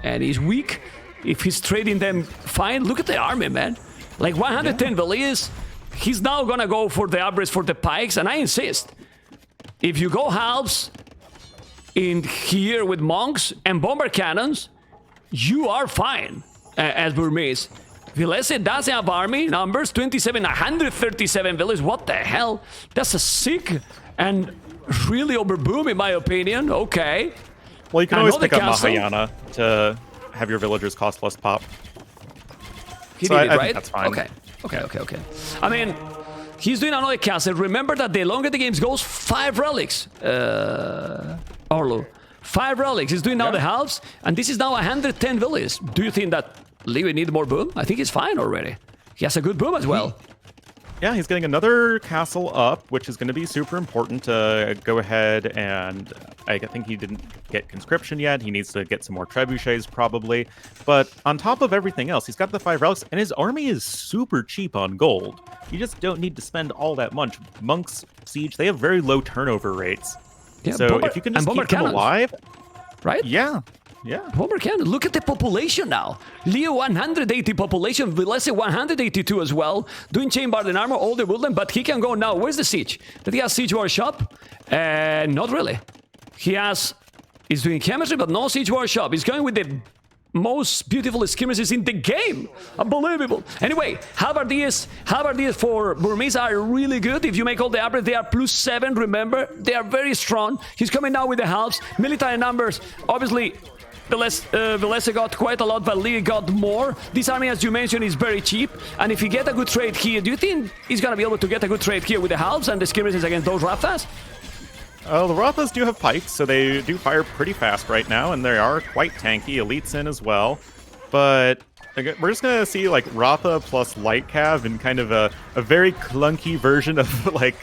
[SPEAKER 1] And he's weak. If he's trading them fine, look at the army, man. Like 110 Villese, he's now gonna go for the upgrades for the pikes, and I insist. If you go halves in here with monks and bomber cannons, you are fine as Burmese. Villese doesn't have army numbers, 27, 137 Villese, what the hell? That's a sick and really overboom in my opinion, okay.
[SPEAKER 2] Well, you can always pick up
[SPEAKER 1] castle.
[SPEAKER 2] Mahayana to have your villagers cost less pop.
[SPEAKER 1] He
[SPEAKER 2] So
[SPEAKER 1] did
[SPEAKER 2] I
[SPEAKER 1] it,
[SPEAKER 2] think
[SPEAKER 1] right?
[SPEAKER 2] that's fine.
[SPEAKER 1] Okay. I mean, he's doing another castle. Remember that the longer the game goes, 5 relics. Orlu. 5 relics. He's doing now the halves, and this is now 110 villages. Do you think that Liereyy need more boom? I think he's fine already. He has a good boom as well.
[SPEAKER 2] Yeah, he's getting another castle up, which is going to be super important to go ahead and... I think he didn't get conscription yet. He needs to get some more trebuchets, probably. But on top of everything else, he's got the 5 relics, and his army is super cheap on gold. You just don't need to spend all that much. Monks, Siege, they have very low turnover rates.
[SPEAKER 1] Yeah,
[SPEAKER 2] so if you can just keep them alive...
[SPEAKER 1] Right?
[SPEAKER 2] Yeah.
[SPEAKER 1] Bomber cannon. Look at the population now. Leo 180 population, Villese 182 as well. Doing chain guard and armor, all the woodland, but he can go now. Where's the siege? Did he have siege workshop? Not really. He's doing chemistry, but no siege workshop. He's going with the most beautiful skirmishes in the game. Unbelievable. Anyway, halberdiers for Burmese are really good. If you make all the upgrades, they are +7. Remember, they are very strong. He's coming now with the halves. Military numbers, obviously. Villese got quite a lot, but Liereyy got more. This army, as you mentioned, is very cheap. And if you get a good trade here, do you think he's going to be able to get a good trade here with the halves and the skirmishes against those Rathas?
[SPEAKER 2] The Rathas do have pikes, so they do fire pretty fast right now, and they are quite tanky. Elites in as well. But we're just going to see, like, Ratha plus Light Cav in kind of a very clunky version of, like,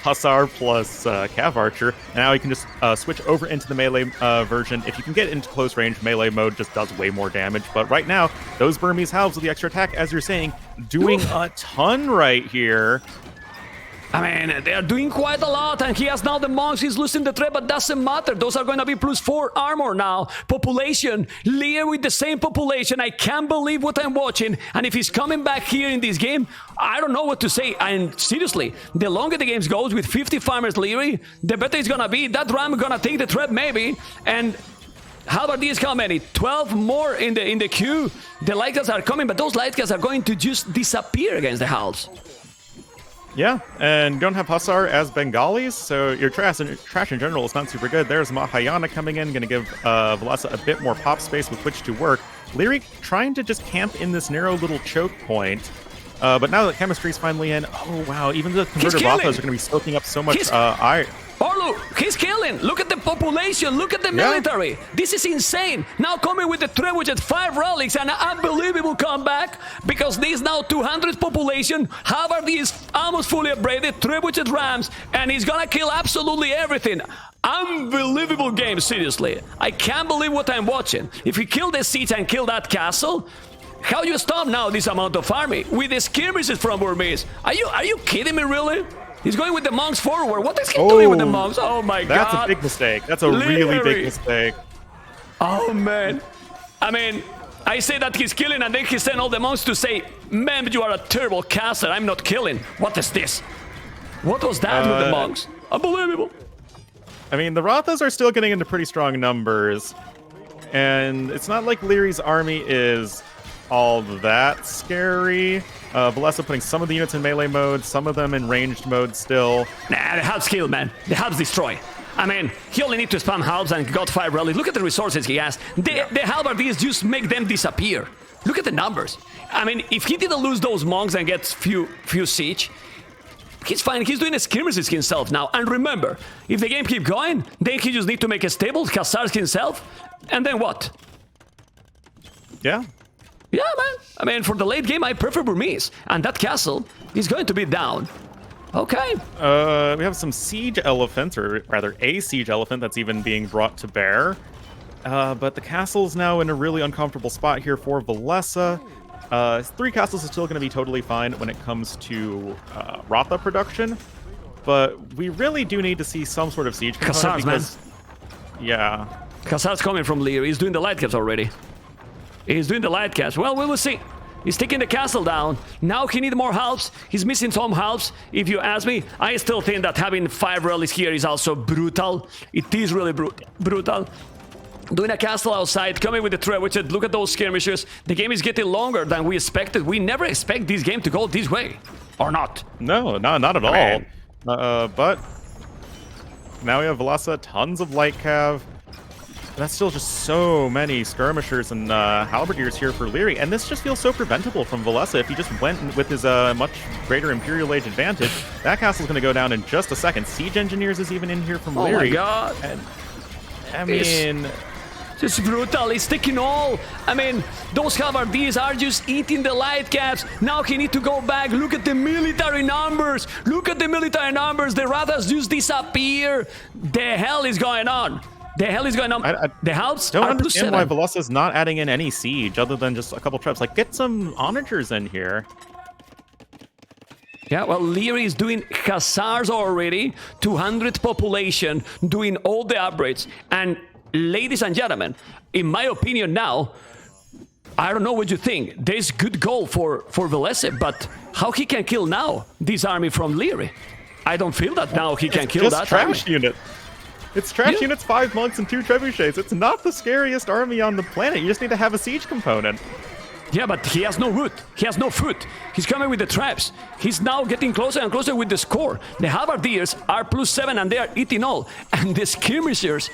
[SPEAKER 2] Hussar plus Cav Archer. Now you can just switch over into the melee version. If you can get into close range, melee mode just does way more damage. But right now, those Burmese halves with the extra attack, as you're saying, doing a ton right here.
[SPEAKER 1] I mean, they are doing quite a lot, and he has now the monks. He's losing the threat, but doesn't matter. Those are going to be +4 armor now. Population, Liereyy with the same population. I can't believe what I'm watching. And if he's coming back here in this game, I don't know what to say. And seriously, the longer the game goes with 50 farmers Liereyy, the better it's going to be. That ram going to take the threat maybe. And how about these? How many? 12 more in the queue. The light guys are coming, but those light guys are going to just disappear against the halves.
[SPEAKER 2] Yeah, and you don't have Hussar as Bengalis, so your trash in general is not super good. There's Mahayana coming in, going to give Villese a bit more pop space with which to work. Liereyy trying to just camp in this narrow little choke point. But now that chemistry's finally in, oh wow, even the converter Rathas are going to be soaking up so much iron.
[SPEAKER 1] Orlu, he's killing. Look at the population. Look at the military. This is insane. Now coming with the trebuchet, 5 relics, and an unbelievable comeback because this now 200 population. Harvard is almost fully upgraded. Trebuchet rams, and he's gonna kill absolutely everything. Unbelievable game, seriously. I can't believe what I'm watching. If he killed the siege and killed that castle, how you stop now this amount of army with the skirmishes from Burmese? Are you kidding me, really? He's going with the monks forward. What is he doing with the monks? Oh my god.
[SPEAKER 2] That's a big mistake. That's a really big mistake.
[SPEAKER 1] Oh man. I mean, I say that he's killing and then he sent all the monks to say, "Man, you are a terrible caster. I'm not killing." What is this? What was that with the monks? Unbelievable.
[SPEAKER 2] I mean, the Rathas are still getting into pretty strong numbers. And it's not like Lierey's army is all that scary. Villese putting some of the units in melee mode, some of them in ranged mode still.
[SPEAKER 1] Nah, the halves kill, man. The halves destroy. I mean, he only need to spam halves and got 5 rally. Look at the resources he has. The halberdiers just make them disappear. Look at the numbers. I mean, if he didn't lose those monks and gets few siege, he's fine. He's doing skirmishes himself now. And remember, if the game keep going, then he just need to make a stable, Hussars himself, and then what?
[SPEAKER 2] Yeah.
[SPEAKER 1] Yeah, man. I mean, for the late game, I prefer Burmese. And that castle is going to be down. Okay.
[SPEAKER 2] We have some siege elephants, or rather a siege elephant that's even being brought to bear. But the castle's now in a really uncomfortable spot here for Villese. 3 castles is still going to be totally fine when it comes to Ratha production. But we really do need to see some sort of siege component because... Yeah.
[SPEAKER 1] Khazar's coming from Liereyy. He's doing the light caps already. He's doing the light caps. Well, we will see. He's taking the castle down. Now he needs more helps. He's missing some helps, if you ask me. I still think that having 5 rallies here is also brutal. It is really brutal. Doing a castle outside, coming with the trebuchet. Look at those skirmishers. The game is getting longer than we expected. We never expect this game to go this way. Or not.
[SPEAKER 2] No, not at all. But now we have Villese, tons of light cav. That's still just so many skirmishers and halberdiers here for Liereyy, and this just feels so preventable from Villese. If he just went with his much greater Imperial Age advantage, that castle's going to go down in just a second. Siege Engineers is even in here from Liereyy.
[SPEAKER 1] Oh my god.
[SPEAKER 2] And, I mean...
[SPEAKER 1] It's brutal. He's taking all. I mean, those halberdiers are just eating the light caps. Now he needs to go back. Look at the military numbers. Look at the military numbers. The Rathas just disappear. The hell is going on? The hell is going on? The helps
[SPEAKER 2] don't
[SPEAKER 1] are
[SPEAKER 2] understand why Villese is not adding in any siege other than just a couple traps. Like, get some onagers in here.
[SPEAKER 1] Yeah, well, Liereyy is doing Khazars already. 200 population, doing all the upgrades. And, ladies and gentlemen, in my opinion now, I don't know what you think. There's good goal for Villese, but how he can kill now this army from Liereyy? I don't feel that now he can kill that army.
[SPEAKER 2] It's trash unit. It's trash units, 5 monks, and 2 trebuchets. It's not the scariest army on the planet. You just need to have a siege component.
[SPEAKER 1] Yeah, but he has no wood. He has no food. He's coming with the traps. He's now getting closer and closer with the score. The halberdiers are +7 and they are eating all. And the skirmishers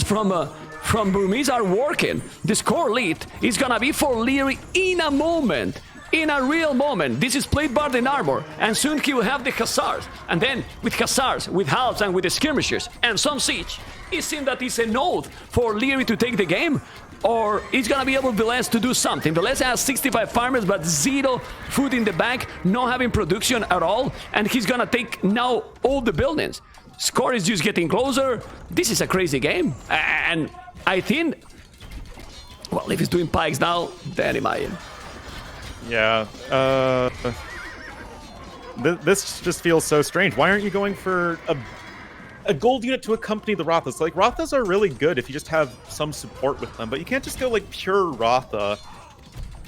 [SPEAKER 1] from Burmese are working. The score lead is gonna be for Liereyy in a moment. In a real moment. This is Plate Bard in armor, and soon he will have the Khazars. And then, with Khazars, with halves, and with the skirmishers, and some siege, it seems that it's an oath for Liereyy to take the game, or he's gonna be able, Villese, to do something. Villese has 65 farmers, but 0 food in the bank, not having production at all, and he's gonna take now all the buildings. Score is just getting closer. This is a crazy game, and I think, well, if he's doing pikes now, then he might.
[SPEAKER 2] Yeah, this just feels so strange. Why aren't you going for a gold unit to accompany the Rathas? Like, Rathas are really good if you just have some support with them, but you can't just go, like, pure Ratha.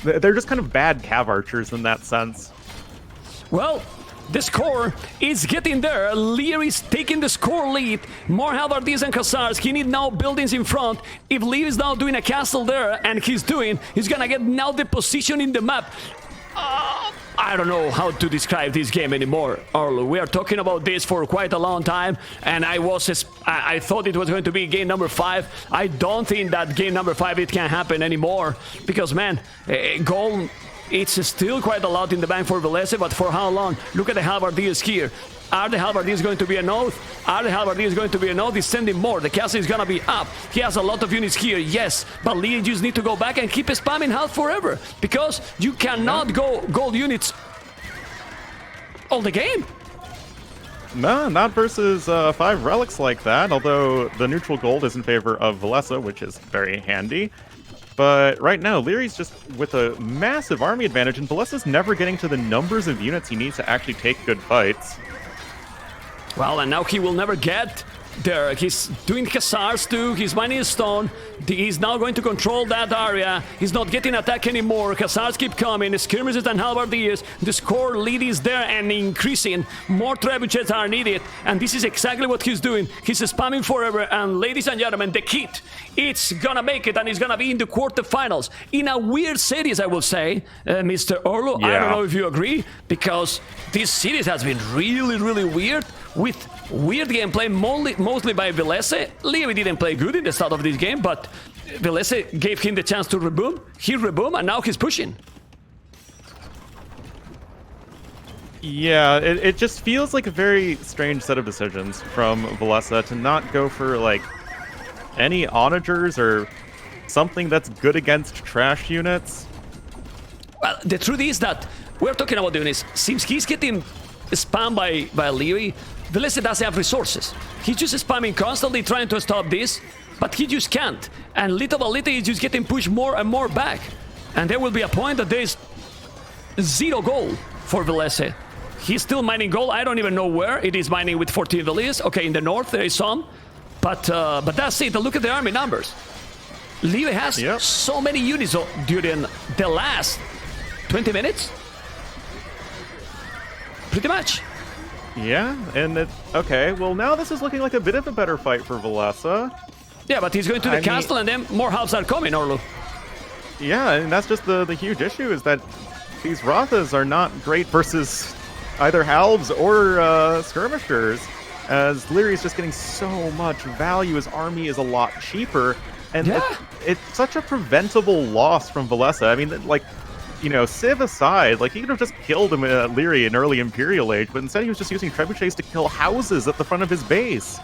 [SPEAKER 2] They're just kind of bad cav archers in that sense.
[SPEAKER 1] Well, the score is getting there. Lierey's taking the score lead. More halberdiers and Khazars. He needs now buildings in front. If Lierey's now doing a castle there, and he's gonna get now the position in the map. I don't know how to describe this game anymore, Arlo. We are talking about this for quite a long time, and I thought it was going to be game number 5. I don't think that game number 5 it can happen anymore, because, man, goal... It's still quite a lot in the bank for Villese, but for how long? Look at the halberdiers here. Are the halberdiers going to be an oath? Are the halberdiers going to be an oath? He's sending more. The castle is gonna be up. He has a lot of units here, yes, but Liereyy just need to go back and keep spamming half forever, because you cannot go gold units all the game.
[SPEAKER 2] No, not versus 5 relics like that, although the neutral gold is in favor of Villese, which is very handy. But right now, Lierey's just with a massive army advantage, and Villese's never getting to the numbers of units he needs to actually take good fights.
[SPEAKER 1] Well, and now he will never get there. He's doing Khazars too. He's mining a stone. He's now going to control that area. He's not getting attacked anymore. Khazars keep coming. Skirmishes and halberdiers. The score lead is there and increasing. More trebuchets are needed. And this is exactly what he's doing. He's spamming forever. And ladies and gentlemen, the kid, it's gonna make it, and it's gonna be in the quarterfinals. In a weird series, I will say, Mr. Orlo. Yeah. I don't know if you agree, because this series has been really, really weird, with weird gameplay, mostly by Villese. Liereyy didn't play good in the start of this game, but Villese gave him the chance to reboom. He reboomed, and now he's pushing.
[SPEAKER 2] Yeah, it just feels like a very strange set of decisions from Villese to not go for, like, any onagers or something that's good against trash units.
[SPEAKER 1] But the truth is that we're talking about the units. Since he's getting spammed by Liereyy, Villese doesn't have resources. He's just spamming constantly, trying to stop this, but he just can't. And little by little, he's just getting pushed more and more back. And there will be a point that there's 0 gold for Villese. He's still mining gold. I don't even know where it is mining with 14 Villese. Okay, in the north there is some, but that's it. Look at the army numbers. Liereyy has so many units during the last 20 minutes. Pretty much.
[SPEAKER 2] Yeah, and okay, well now this is looking like a bit of a better fight for Villese.
[SPEAKER 1] Yeah, but he's going to the castle and then more halves are coming, Orlu.
[SPEAKER 2] Yeah, and that's just the huge issue is that these Rothas are not great versus either halves or skirmishers, as Lierey's just getting so much value. His army is a lot cheaper, and it's such a preventable loss from Villese. I mean, like, you know, Civ aside, like, he could have just killed him Liereyy in early Imperial Age, but instead he was just using trebuchets to kill houses at the front of his base.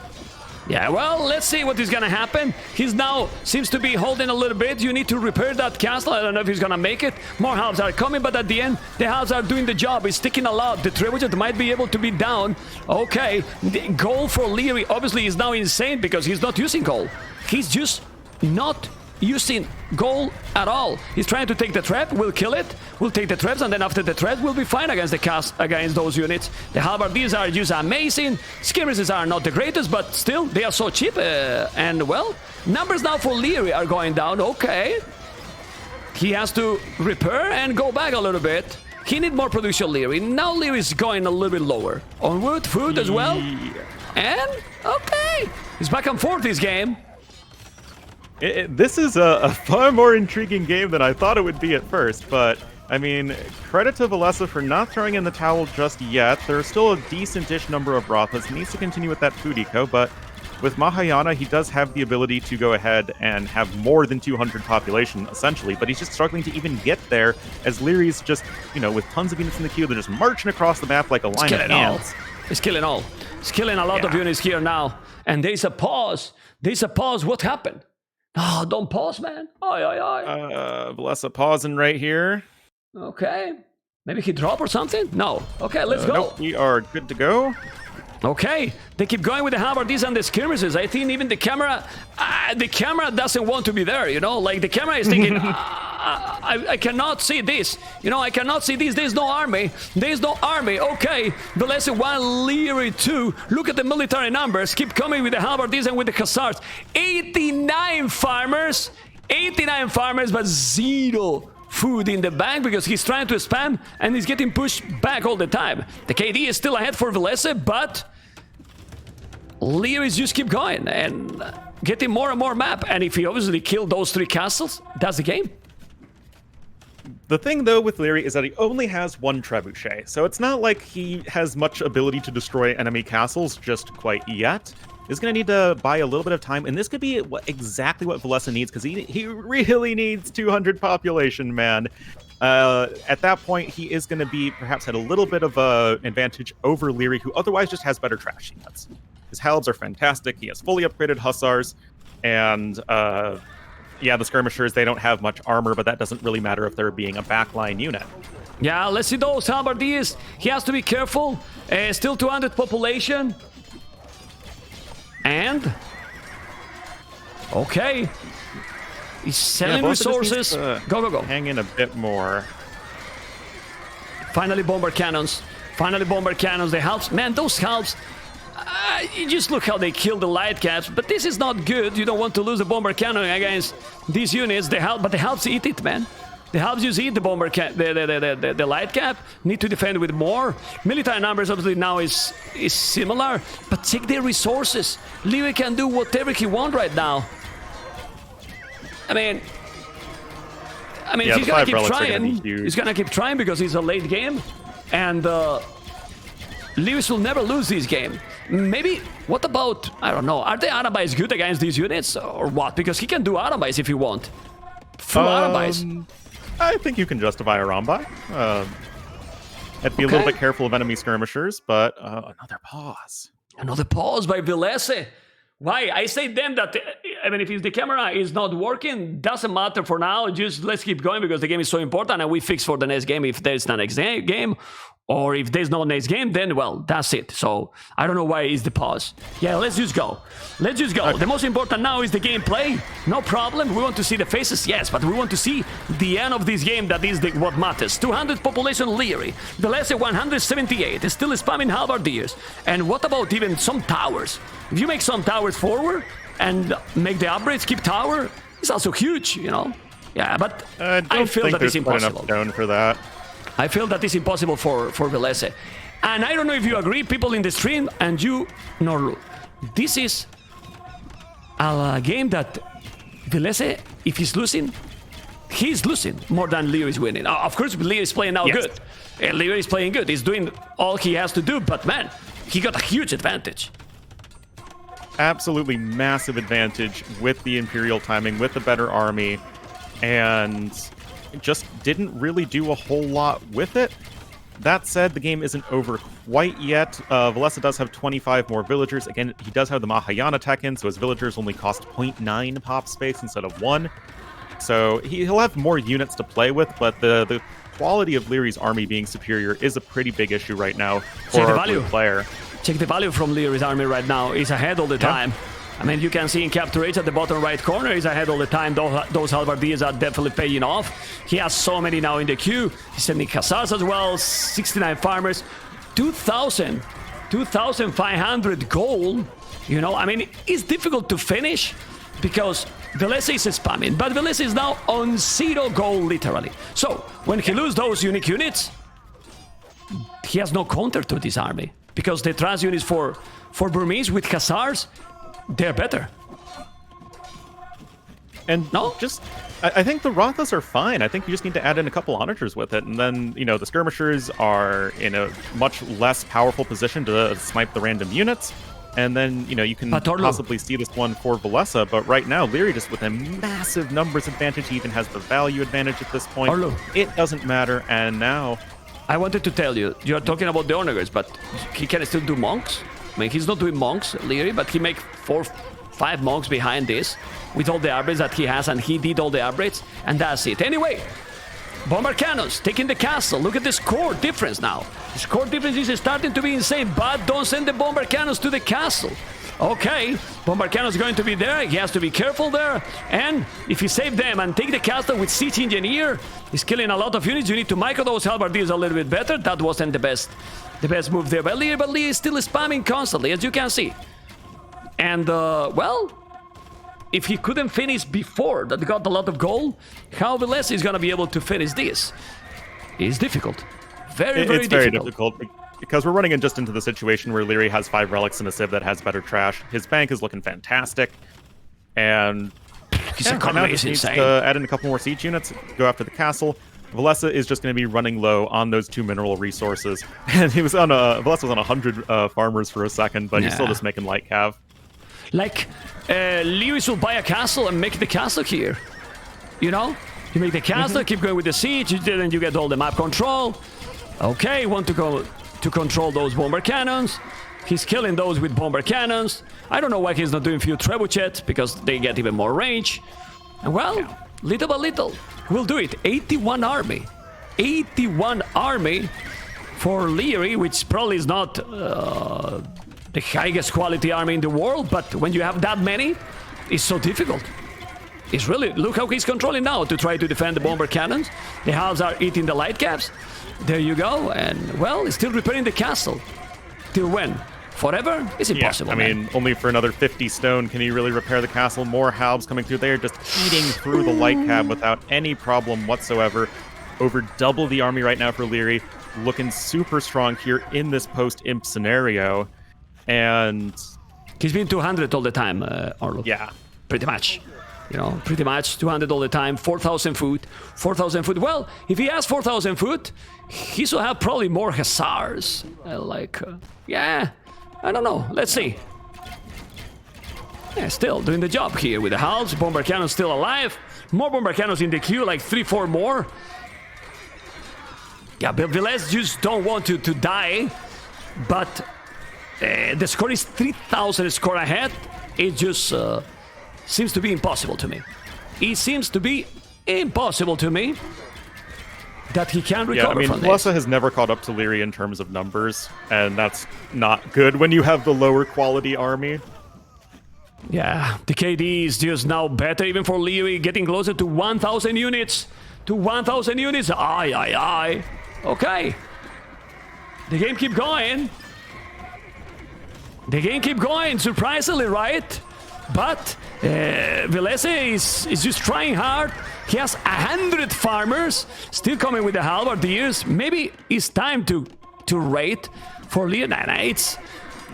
[SPEAKER 1] Yeah, well, let's see what is gonna happen. He's now seems to be holding a little bit. You need to repair that castle. I don't know if he's gonna make it. More halves are coming, but at the end, the halves are doing the job. He's sticking a lot. The trebuchet might be able to be down. Okay, the goal for Liereyy obviously is now insane because he's not using gold. He's just not using gold at all. He's trying to take the trap, we'll kill it, we'll take the traps, and then after the trap, we'll be fine against the cast, against those units. The halberdiers are just amazing. Skirmishes are not the greatest, but still, they are so cheap. And well, numbers now for Liereyy are going down. Okay. He has to repair and go back a little bit. He needs more production, Liereyy. Now Liereyy is going a little bit lower. On wood, food as well. And, okay. He's back and forth this game.
[SPEAKER 2] This is a far more intriguing game than I thought it would be at first, but, I mean, credit to Villese for not throwing in the towel just yet. There's still a decent-ish number of Rothas. He needs to continue with that food eco, but with Mahayana, he does have the ability to go ahead and have more than 200 population, essentially, but he's just struggling to even get there, as Lierey's just, you know, with tons of units in the queue, they're just marching across the map like a line of ants.
[SPEAKER 1] He's killing all. He's killing a lot of units here now, and there's a pause. There's a pause. What happened? Oh, don't pause, man.
[SPEAKER 2] Villese pausing right here.
[SPEAKER 1] Okay. Maybe he dropped or something? No. Okay, let's go.
[SPEAKER 2] Nope, we are good to go.
[SPEAKER 1] Okay. They keep going with the halberdiers and the skirmishes. I think even the camera doesn't want to be there, you know? Like, the camera is thinking, I cannot see this. You know, I cannot see this. There's no army. There's no army. Okay. Villese 1, Liereyy 2. Look at the military numbers. Keep coming with the halberdiers and with the hussars. 89 farmers. 89 farmers, but 0 food in the bank because he's trying to spam and he's getting pushed back all the time. The KD is still ahead for Villese, but Liereyy just keep going and getting more and more map. And if he obviously killed those 3 castles, that's the game.
[SPEAKER 2] The thing, though, with Liereyy is that he only has 1 trebuchet, so it's not like he has much ability to destroy enemy castles just quite yet. He's going to need to buy a little bit of time, and this could be exactly what Villese needs, because he really needs 200 population, man. At that point, he is going to be perhaps at a little bit of an advantage over Liereyy, who otherwise just has better trash units. His halbs are fantastic. He has fully upgraded hussars, and yeah, the skirmishers, they don't have much armor, but that doesn't really matter if they're being a backline unit.
[SPEAKER 1] Yeah, let's see those halberdiers. He has to be careful. Still 200 population. And okay, he's selling resources. Go.
[SPEAKER 2] Hang in a bit more.
[SPEAKER 1] Finally, bomber cannons. Finally, bomber cannons. The halves, man, those halves. You just look how they kill the light caps. But this is not good. You don't want to lose the bomber cannon against these units. But the halves eat it, man. The halves just eat the bomber cap, the light cap. Need to defend with more. Military numbers obviously now is similar, but take their resources. Liereyy can do whatever he wants right now. I mean,
[SPEAKER 2] Yeah,
[SPEAKER 1] he's gonna keep trying. He's gonna keep trying because it's a late game, and Liereyy will never lose this game. Maybe, what about, I don't know, are the Arabais good against these units or what? Because he can do Arabais if he want. Full Arabais.
[SPEAKER 2] I think you can justify a Rambai. I'd be a little bit careful of enemy skirmishers, but another pause.
[SPEAKER 1] Another pause by Villese. Why? I say them that even if the camera is not working, doesn't matter for now. Just let's keep going because the game is so important, and we fix for the next game if there's the next game. Or if there's no next game, then, well, that's it. So, I don't know why is the pause. Yeah, let's just go. Let's just go. Okay. The most important now is the gameplay. No problem. We want to see the faces, yes, but we want to see the end of this game. That is what matters. 200 population Liereyy. Villese 178. Is still spamming halberdiers. And what about even some towers? If you make some towers forward and make the upgrades keep tower, it's also huge, you know? Yeah, but I feel that it's impossible.
[SPEAKER 2] Enough stone for that.
[SPEAKER 1] I feel that it's impossible for Villese. And I don't know if you agree, people in the stream, and you, no, this is a game that Villese, if he's losing more than Liereyy is winning. Of course, Liereyy is playing now good. Liereyy is playing good. He's doing all he has to do, but man, he got a huge advantage.
[SPEAKER 2] Absolutely massive advantage with the Imperial timing, with the better army, and just didn't really do a whole lot with it. That said, the game isn't over quite yet. Villese does have 25 more villagers. Again, he does have the Mahayana tech in, so his villagers only cost 0.9 pop space instead of 1. So he'll have more units to play with, but the quality of Lierey's army being superior is a pretty big issue right now for our blue player.
[SPEAKER 1] Check the value from Lierey's army right now. He's ahead all the time. I mean, you can see in capture rates at the bottom right corner, he's ahead all the time. Those halberdiers are definitely paying off. He has so many now in the queue. He's sending hussars as well, 69 farmers, 2,500 gold. You know, I mean, it's difficult to finish because Villese is spamming, but Villese is now on 0 gold, literally. So, when he loses those unique units, he has no counter to this army because the trans units for Burmese with hussars, they're better.
[SPEAKER 2] And I think the Rothas are fine. I think you just need to add in a couple onagers with it, and then, you know, the skirmishers are in a much less powerful position to snipe the random units, and then, you know, you can possibly see this one for Villese, but right now, Liereyy just with a massive numbers advantage, he even has the value advantage at this point. It doesn't matter, and now...
[SPEAKER 1] I wanted to tell you, you're talking about the onagers, but he can still do monks. I mean, he's not doing monks, Liereyy, but he make 4-5 monks behind this with all the upgrades that he has, and he did all the upgrades, and that's it. Anyway, bomber cannons taking the castle. Look at the score difference now. The score difference is starting to be insane, but don't send the bomber cannons to the castle. Okay, bomber cannons going to be there. He has to be careful there, and if he save them and take the castle with siege engineer, he's killing a lot of units. You need to micro those halberdiers a little bit better. That wasn't the best move there by Liereyy, but Liereyy is still spamming constantly, as you can see. And, well, if he couldn't finish before that got a lot of gold, how Villese is going to be able to finish this? It's difficult. Very difficult.
[SPEAKER 2] Because we're running just into the situation where Liereyy has 5 relics and a civ that has better trash. His bank is looking fantastic. And
[SPEAKER 1] his economy is insane.
[SPEAKER 2] To add in a couple more siege units, go after the castle. Villese is just going to be running low on those 2 mineral resources. And he was on Villese was on 100 farmers for a second, but he's still just making light cav.
[SPEAKER 1] Like, Liereyy will buy a castle and make the castle here. You know? You make the castle, keep going with the siege, then you get all the map control. Okay, want to go to control those bomber cannons. He's killing those with bomber cannons. I don't know why he's not doing few trebuchets, because they get even more range. And well, little by little, we'll do it. 81 army. 81 army for Liereyy, which probably is not the highest quality army in the world, but when you have that many, it's so difficult. It's really, look how he's controlling now to try to defend the bomber cannons. The halves are eating the light caps. There you go, and well, he's still repairing the castle. Till when? Forever? It's impossible.
[SPEAKER 2] I mean, only for another 50 stone can he really repair the castle. More halves coming through there, just eating through the light cab without any problem whatsoever. Over double the army right now for Liereyy, looking super strong here in this post-imp scenario. And
[SPEAKER 1] he's been 200 all the time, Arlo.
[SPEAKER 2] Yeah.
[SPEAKER 1] Pretty much. You know, pretty much 200 all the time, 4,000 foot, 4,000 foot. Well, if he has 4,000 foot, he should have probably more hussars. Yeah, I don't know. Let's see. Yeah, still doing the job here with the halves. Bomber cannons still alive. More bomber cannons in the queue, like 3-4 more. Yeah, but Villese just don't want to die. But the score is 3,000 score ahead. It's just... seems to be impossible to me. It seems to be impossible to me that he can recover
[SPEAKER 2] Yeah, I mean,
[SPEAKER 1] from this.
[SPEAKER 2] Villese has never caught up to Liereyy in terms of numbers, and that's not good when you have the lower quality army.
[SPEAKER 1] Yeah, the KD is just now better even for Liereyy, getting closer to 1,000 units. To 1,000 units. Aye, aye, aye. Okay. The game keep going. The game keep going, surprisingly, right? But Villese is just trying hard. He has 100 farmers still coming with the halberdiers. Maybe it's time to raid for Liereyy. Nah,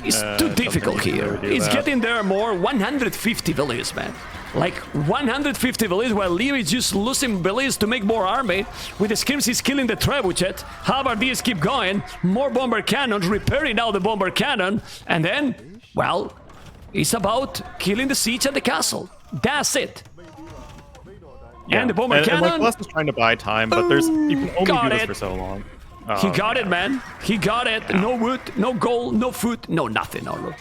[SPEAKER 1] it's too difficult here. It's getting there more. 150 villages, man. Like 150 villages, while Liereyy is just losing villages to make more army. With the skirms, he's killing the trebuchet. Halberdiers keep going. More bomber cannons, repairing now the bomber cannon. And then, well, it's about killing the siege at the castle. That's it.
[SPEAKER 2] Yeah.
[SPEAKER 1] And the bomber cannon.
[SPEAKER 2] And like, Villese is trying to buy time, but you can only do this for so long.
[SPEAKER 1] He got it, man. He got it. Yeah. No wood, no gold, no food, no nothing. No.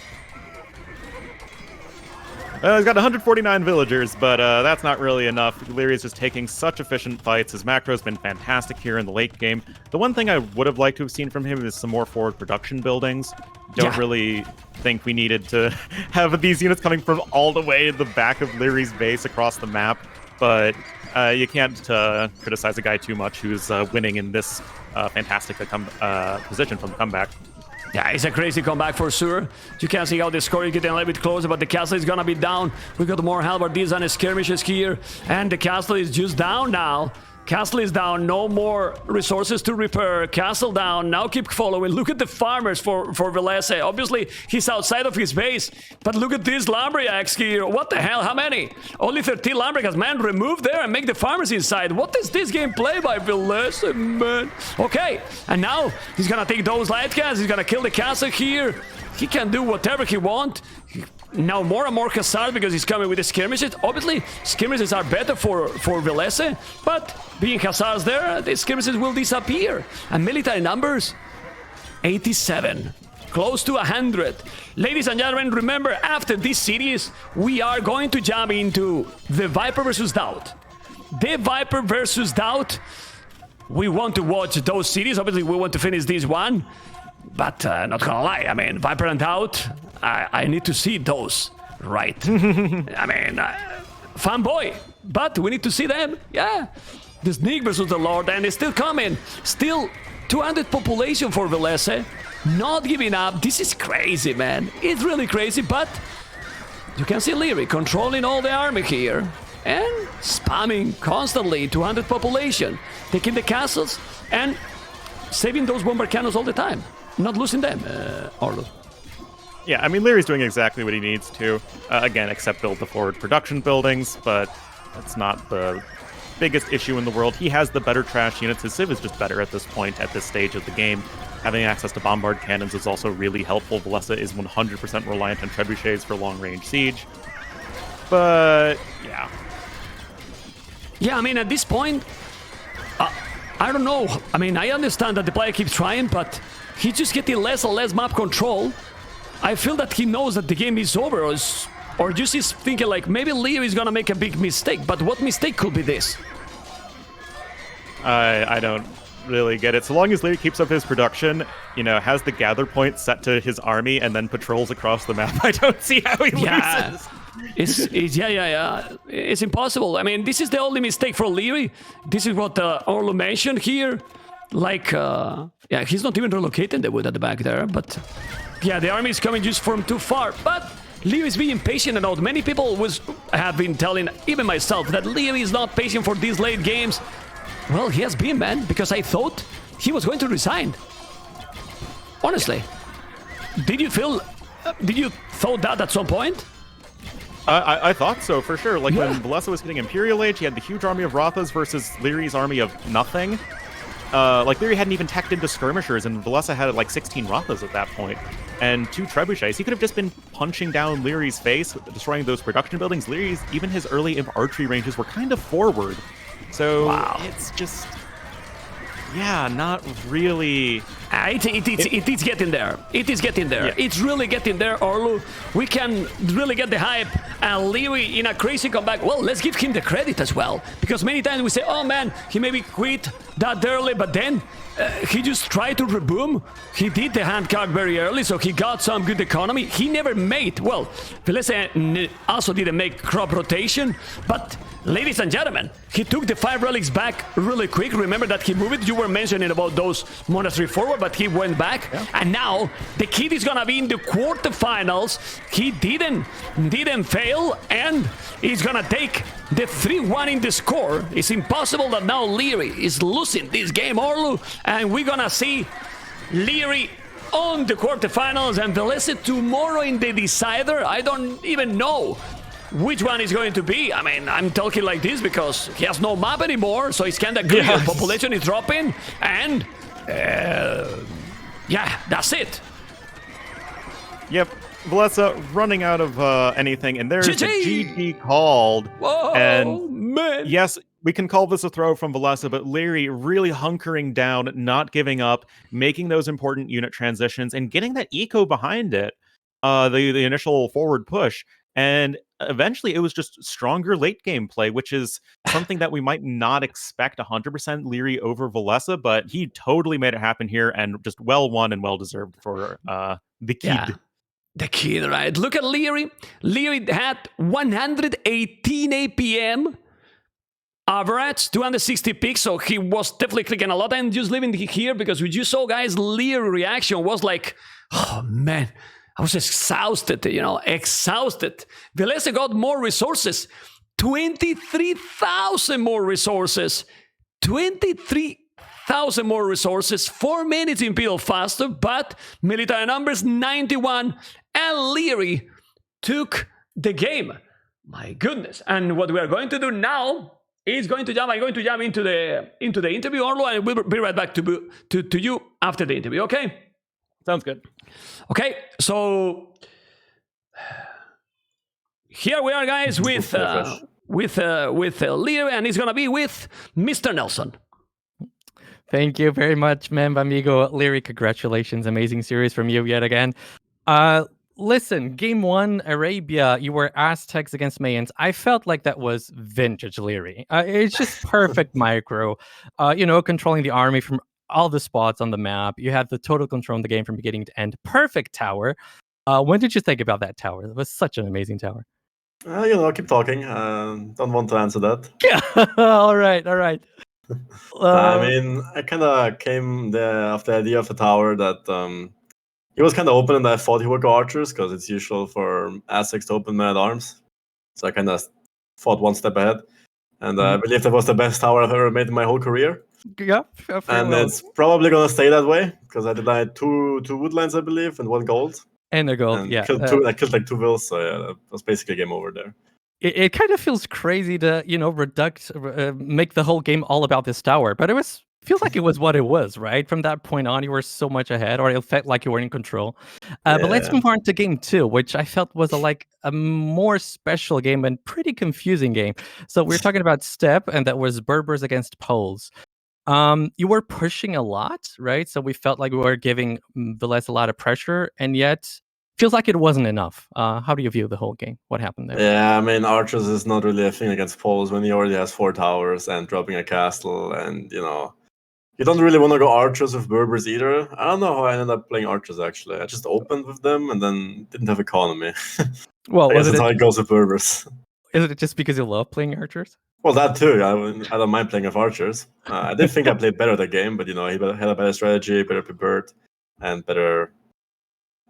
[SPEAKER 2] He's got 149 villagers, but that's not really enough. Liereyy is just taking such efficient fights. His macro's been fantastic here in the late game. The one thing I would have liked to have seen from him is some more forward production buildings. Don't really think we needed to have these units coming from all the way in the back of Lierey's base across the map, but you can't criticize a guy too much who's winning in this fantastic position from the comeback.
[SPEAKER 1] Yeah, it's a crazy comeback for sure. You can see how the score is getting a little bit closer, but the castle is gonna be down. We got more halberdiers and skirmishes here, and the castle is just down now. Castle is down, no more resources to repair. Castle down, now keep following. Look at the farmers for Villese. Obviously, he's outside of his base, but look at these lumberjacks here. What the hell, how many? Only 13 lumberjacks, man, remove there and make the farmers inside. What is this game play by Villese, man? Okay, and now he's gonna take those light cannons, he's gonna kill the castle here. He can do whatever he wants. Now more and more Hussars because he's coming with the skirmishes. Obviously, skirmishes are better for Villese, but being Hussars there, the skirmishes will disappear. And military numbers, 87. Close to 100. Ladies and gentlemen, remember, after this series, we are going to jump into the Viper versus Doubt. The Viper versus Doubt. We want to watch those series. Obviously, we want to finish this one. But not gonna lie, I mean, Viper and Doubt, I need to see those, right? I mean, fanboy, but we need to see them, yeah. The Sneak versus the Lord, and it's still coming. Still 200 population for Villese, not giving up. This is crazy, man. It's really crazy, but you can see Liereyy controlling all the army here and spamming constantly 200 population, taking the castles and saving those bomber cannons all the time. Not losing them, Orlo.
[SPEAKER 2] Yeah, I mean, Lierey's doing exactly what he needs to. Again, except build the forward production buildings, but that's not the biggest issue in the world. He has the better trash units. His Civ is just better at this point, at this stage of the game. Having access to bombard cannons is also really helpful. Villese is 100% reliant on trebuchets for long-range siege. But, yeah.
[SPEAKER 1] Yeah, I mean, at this point, I don't know. I mean, I understand that the player keeps trying, but he's just getting less and less map control. I feel that he knows that the game is over, or just is thinking like, maybe Liereyy is gonna make a big mistake, but what mistake could be this?
[SPEAKER 2] I don't really get it. So long as Liereyy keeps up his production, you know, has the gather point set to his army, and then patrols across the map, I don't see how he loses. It's
[SPEAKER 1] impossible. I mean, this is the only mistake for Liereyy. This is what Orlo mentioned here. Like, yeah, he's not even relocating the wood at the back there, but yeah, the army is coming just from too far. But Liereyy is being patient enough. Many people have been telling, even myself, that Liereyy is not patient for these late games. Well, he has been, man, because I thought he was going to resign. Honestly. Did you thought that at some point?
[SPEAKER 2] I thought so, for sure. Like, when Villese was hitting Imperial Age, he had the huge army of Rothas versus Lierey's army of nothing. Like, Liereyy hadn't even teched into skirmishers, and Villese had, like, 16 Rothas at that point, and 2 trebuchets. He could have just been punching down Lierey's face, destroying those production buildings. Lierey's, even his early imp archery ranges were kind of forward. So, it's just... yeah, not really.
[SPEAKER 1] It is getting there. It is getting there.
[SPEAKER 2] Yeah.
[SPEAKER 1] It's really getting there, Orlu. We can really get the hype. And Liereyy in a crazy comeback. Well, let's give him the credit as well. Because many times we say, oh man, he maybe quit that early, but then he just tried to reboom. He did the hand card very early, so he got some good economy. He never made, well, Villese also didn't make crop rotation, but ladies and gentlemen, he took the 5 relics back really quick. Remember that he moved it? You were mentioning about those monastery forward, but he went back. Yeah. And now the kid is gonna be in the quarterfinals. He didn't fail, and he's gonna take the 3-1 in the score. It's impossible that now Liereyy is losing this game, Orlu, and we're gonna see Liereyy on the quarterfinals and Villese tomorrow in the decider. I don't even know which one is going to be. I mean, I'm talking like this because he has no map anymore, so it's kind of good. Yes. Population is dropping, and yeah, that's it.
[SPEAKER 2] Yep, Villese running out of anything, and there's
[SPEAKER 1] GG!
[SPEAKER 2] a GG called.
[SPEAKER 1] Whoa,
[SPEAKER 2] and
[SPEAKER 1] man.
[SPEAKER 2] Yes, we can call this a throw from Villese, but Liereyy really hunkering down, not giving up, making those important unit transitions, and getting that eco behind it, the initial forward push. And eventually it was just stronger late game play, which is something that we might not expect 100% Liereyy over Villese, but he totally made it happen here and just well won and well deserved for the kid.
[SPEAKER 1] Yeah. The kid, right? Look at Liereyy. Liereyy had 118 APM average, 260 picks, so he was definitely clicking a lot. And just leaving here because you saw, guys, Liereyy reaction was like, oh man, I was exhausted, exhausted. Villese got more resources, 23,000 more resources, 23,000 more resources, 4 minutes Imperial faster, but military numbers 91, and Liereyy took the game. My goodness. And what we are going to do now is I'm going to jump into the interview, Orlo, and we'll be right back to you after the interview, okay?
[SPEAKER 2] Sounds good.
[SPEAKER 1] Okay, so here we are, guys, with Liereyy, and it's gonna be with Mr. Nelson.
[SPEAKER 4] Thank you very much, Mem Amigo. Liereyy, congratulations. Amazing series from you yet again. Listen, game 1, Arabia, you were Aztecs against Mayans. I felt like that was vintage Liereyy. It's just perfect micro, controlling the army from all the spots on the map. You had the total control in the game from beginning to end. Perfect tower. When did you think about that tower? It was such an amazing tower.
[SPEAKER 5] Keep talking. Don't want to answer that.
[SPEAKER 4] Yeah. all right.
[SPEAKER 5] I mean, I kind of came there after the idea of the tower that he was kind of open, and I thought he would go archers because it's usual for Aztecs to open man-at-arms. So I kind of thought one step ahead. And I believe that was the best tower I've ever made in my whole career.
[SPEAKER 4] Yeah,
[SPEAKER 5] and it's probably going to stay that way because I denied two woodlands, I believe, and 1 gold.
[SPEAKER 4] And a gold,
[SPEAKER 5] and
[SPEAKER 4] yeah.
[SPEAKER 5] I killed like 2 vills, so yeah, that was basically game over there.
[SPEAKER 4] It kind of feels crazy to, make the whole game all about this tower, but feels like it was what it was, right? From that point on, you were so much ahead, or it felt like you were in control. But let's move on to game 2, which I felt was a more special game and pretty confusing game. So we're talking about Steppe, and that was Berbers against Poles. You were pushing a lot, right? So we felt like we were giving Villese a lot of pressure, and yet feels like it wasn't enough. How do you view the whole game? What happened there?
[SPEAKER 5] Yeah, I mean, archers is not really a thing against Poles when he already has 4 towers and dropping a castle, and you don't really want to go archers with Berbers either. I don't know how I ended up playing archers, actually. I just opened with them and then didn't have economy.
[SPEAKER 4] Well,
[SPEAKER 5] I guess that's how it goes with Berbers.
[SPEAKER 4] Is it just because you love playing archers?
[SPEAKER 5] Well, that too. I don't mind playing with archers. I did think I played better the game, but he had a better strategy, better prepared, and better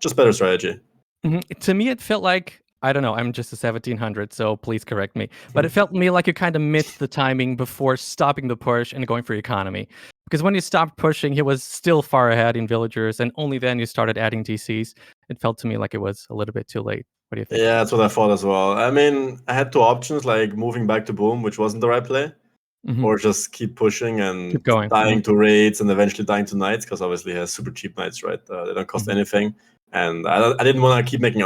[SPEAKER 5] strategy.
[SPEAKER 4] Mm-hmm. To me, it felt like, I don't know, I'm just a 1700, so please correct me. But it felt to me like you kind of missed the timing before stopping the push and going for economy. Because when you stopped pushing, he was still far ahead in villagers, and only then you started adding DCs. It felt to me like it was a little bit too late. What do you think?
[SPEAKER 5] Yeah, that's what I thought as well. I mean, I had 2 options, like moving back to boom, which wasn't the right play, or just keep pushing and
[SPEAKER 4] keep going.
[SPEAKER 5] Dying to raids and eventually dying to knights, because obviously he has super cheap knights, right? They don't cost anything. And I didn't want to keep making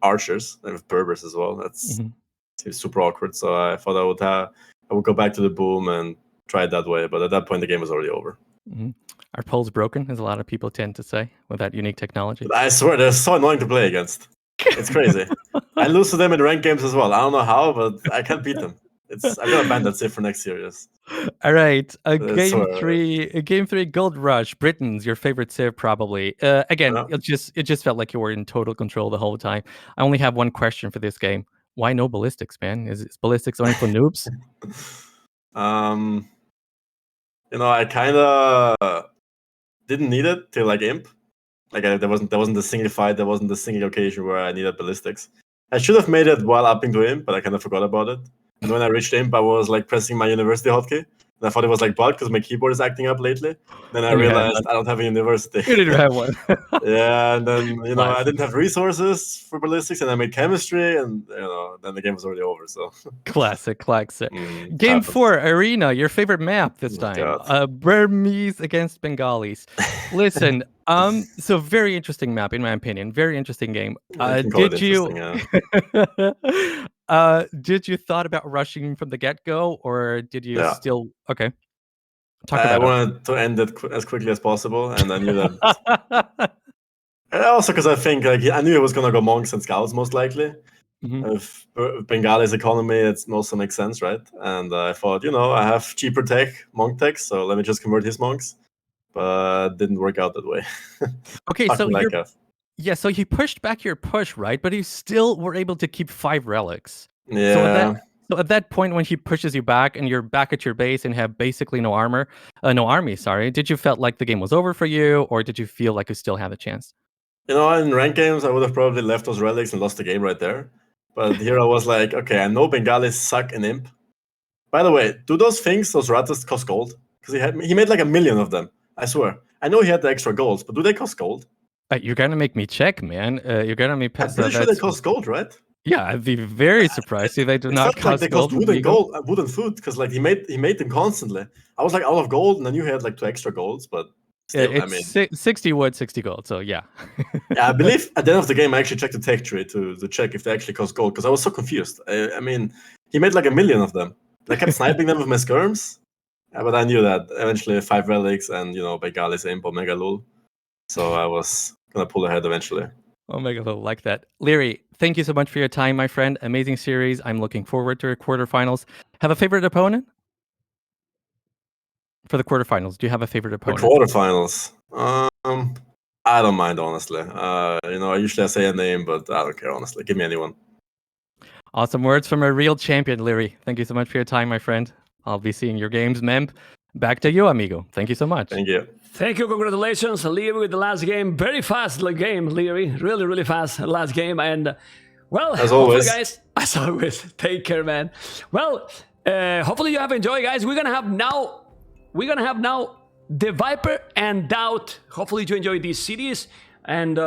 [SPEAKER 5] archers with Berbers as well. That's super awkward. So I thought I would go back to the boom and try it that way. But at that point, the game was already over.
[SPEAKER 4] Our pole's broken, as a lot of people tend to say, with that unique technology.
[SPEAKER 5] But I swear, they're so annoying to play against. It's crazy. I lose to them in ranked games as well. I don't know how, but I can't beat them. I'm gonna ban that Civ for next year. Yes.
[SPEAKER 4] All right,
[SPEAKER 5] Swear.
[SPEAKER 4] game three, Gold Rush, Britain's your favorite Civ probably. Again,
[SPEAKER 5] Yeah.
[SPEAKER 4] it just felt like you were in total control the whole time. I only have one question for this game: why no ballistics, man? Is ballistics only for noobs?
[SPEAKER 5] I kind of didn't need it till like Imp. Like there wasn't a single fight, there wasn't a single occasion where I needed ballistics. I should have made it while upping to Imp, but I kind of forgot about it. And when I reached Imp, I was like pressing my university hotkey. And I thought it was like bugged because my keyboard is acting up lately. Then I
[SPEAKER 4] And you had
[SPEAKER 5] realized I don't have a university.
[SPEAKER 4] You didn't have one.
[SPEAKER 5] Yeah, and then I
[SPEAKER 4] Nice.
[SPEAKER 5] didn't have resources for ballistics, and I made chemistry, and then the game was already over. So
[SPEAKER 4] Classic. Game
[SPEAKER 5] happens.
[SPEAKER 4] 4, Arena, your favorite map this
[SPEAKER 5] Oh,
[SPEAKER 4] time.
[SPEAKER 5] God.
[SPEAKER 4] Burmese against Bengalis. Listen, so very interesting map in my opinion. Very interesting game.
[SPEAKER 5] I can call it
[SPEAKER 4] Did you
[SPEAKER 5] interesting,
[SPEAKER 4] did you thought about rushing from the get-go, or did you
[SPEAKER 5] Yeah.
[SPEAKER 4] still okay? Talk
[SPEAKER 5] I
[SPEAKER 4] about
[SPEAKER 5] wanted to end it as quickly as possible, and I knew that.
[SPEAKER 4] it.
[SPEAKER 5] And also because I think I knew it was gonna go monks and scouts most likely.
[SPEAKER 4] Mhm.
[SPEAKER 5] If Bengali's economy, it also makes sense, right? And I thought, I have cheaper tech, monk tech, so let me just convert his monks. But didn't work out that way.
[SPEAKER 4] Okay, so
[SPEAKER 5] Fucking
[SPEAKER 4] you're
[SPEAKER 5] like
[SPEAKER 4] yeah, so you pushed back your push, right? But you still were able to keep 5 relics.
[SPEAKER 5] yeah.
[SPEAKER 4] So at that point, when he pushes you back and you're back at your base and have basically no army, sorry, did you felt like the game was over for you, or did you feel like you still had a chance?
[SPEAKER 5] In ranked games, I would have probably left those relics and lost the game right there. But here I was like, okay, I know Bengalis suck in Imp. By the way, do those ratas cost gold? Because he made like 1 million of them. I swear. I know he had the extra golds, but do they cost gold?
[SPEAKER 4] You're gonna make me check, man. You're gonna make me.
[SPEAKER 5] I'm pretty sure they cost gold, right?
[SPEAKER 4] Yeah, I'd be very surprised if they do
[SPEAKER 5] It
[SPEAKER 4] not
[SPEAKER 5] felt like
[SPEAKER 4] cost
[SPEAKER 5] they cost
[SPEAKER 4] gold.
[SPEAKER 5] wood and gold, wood and food, because like he made them constantly. I was like out of gold, and I knew he had like 2 extra golds, but still,
[SPEAKER 4] It's 60 wood, 60 gold. So yeah.
[SPEAKER 5] Yeah, I believe at the end of the game I actually checked the tech tree to check if they actually cost gold, because I was so confused. I mean, he made like 1 million of them. I kept sniping them with my skirms, but I knew that eventually 5 relics and Bengalis Imp or Mega Lul. So I was gonna pull ahead eventually.
[SPEAKER 4] Oh my god, I like that. Liereyy, thank you so much for your time, my friend. Amazing series. I'm looking forward to your quarterfinals. Have a favorite opponent? For the quarterfinals, do you have a favorite
[SPEAKER 5] The
[SPEAKER 4] opponent?
[SPEAKER 5] quarterfinals. I don't mind, honestly. Usually I say a name, but I don't care, honestly. Give me anyone.
[SPEAKER 4] Awesome words from a real champion, Liereyy. Thank you so much for your time, my friend. I'll be seeing your games, Mem. Back to you, amigo. Thank you so much.
[SPEAKER 5] Thank you.
[SPEAKER 1] Thank you, congratulations, Liereyy, with the last game. Very fast game, Liereyy. Really, really fast last game. And, well,
[SPEAKER 5] As
[SPEAKER 1] hopefully,
[SPEAKER 5] always.
[SPEAKER 1] guys, as always, take care, man. Well, hopefully you have enjoyed, guys. We're gonna have now the Viper and Doubt. Hopefully you enjoy these cities. And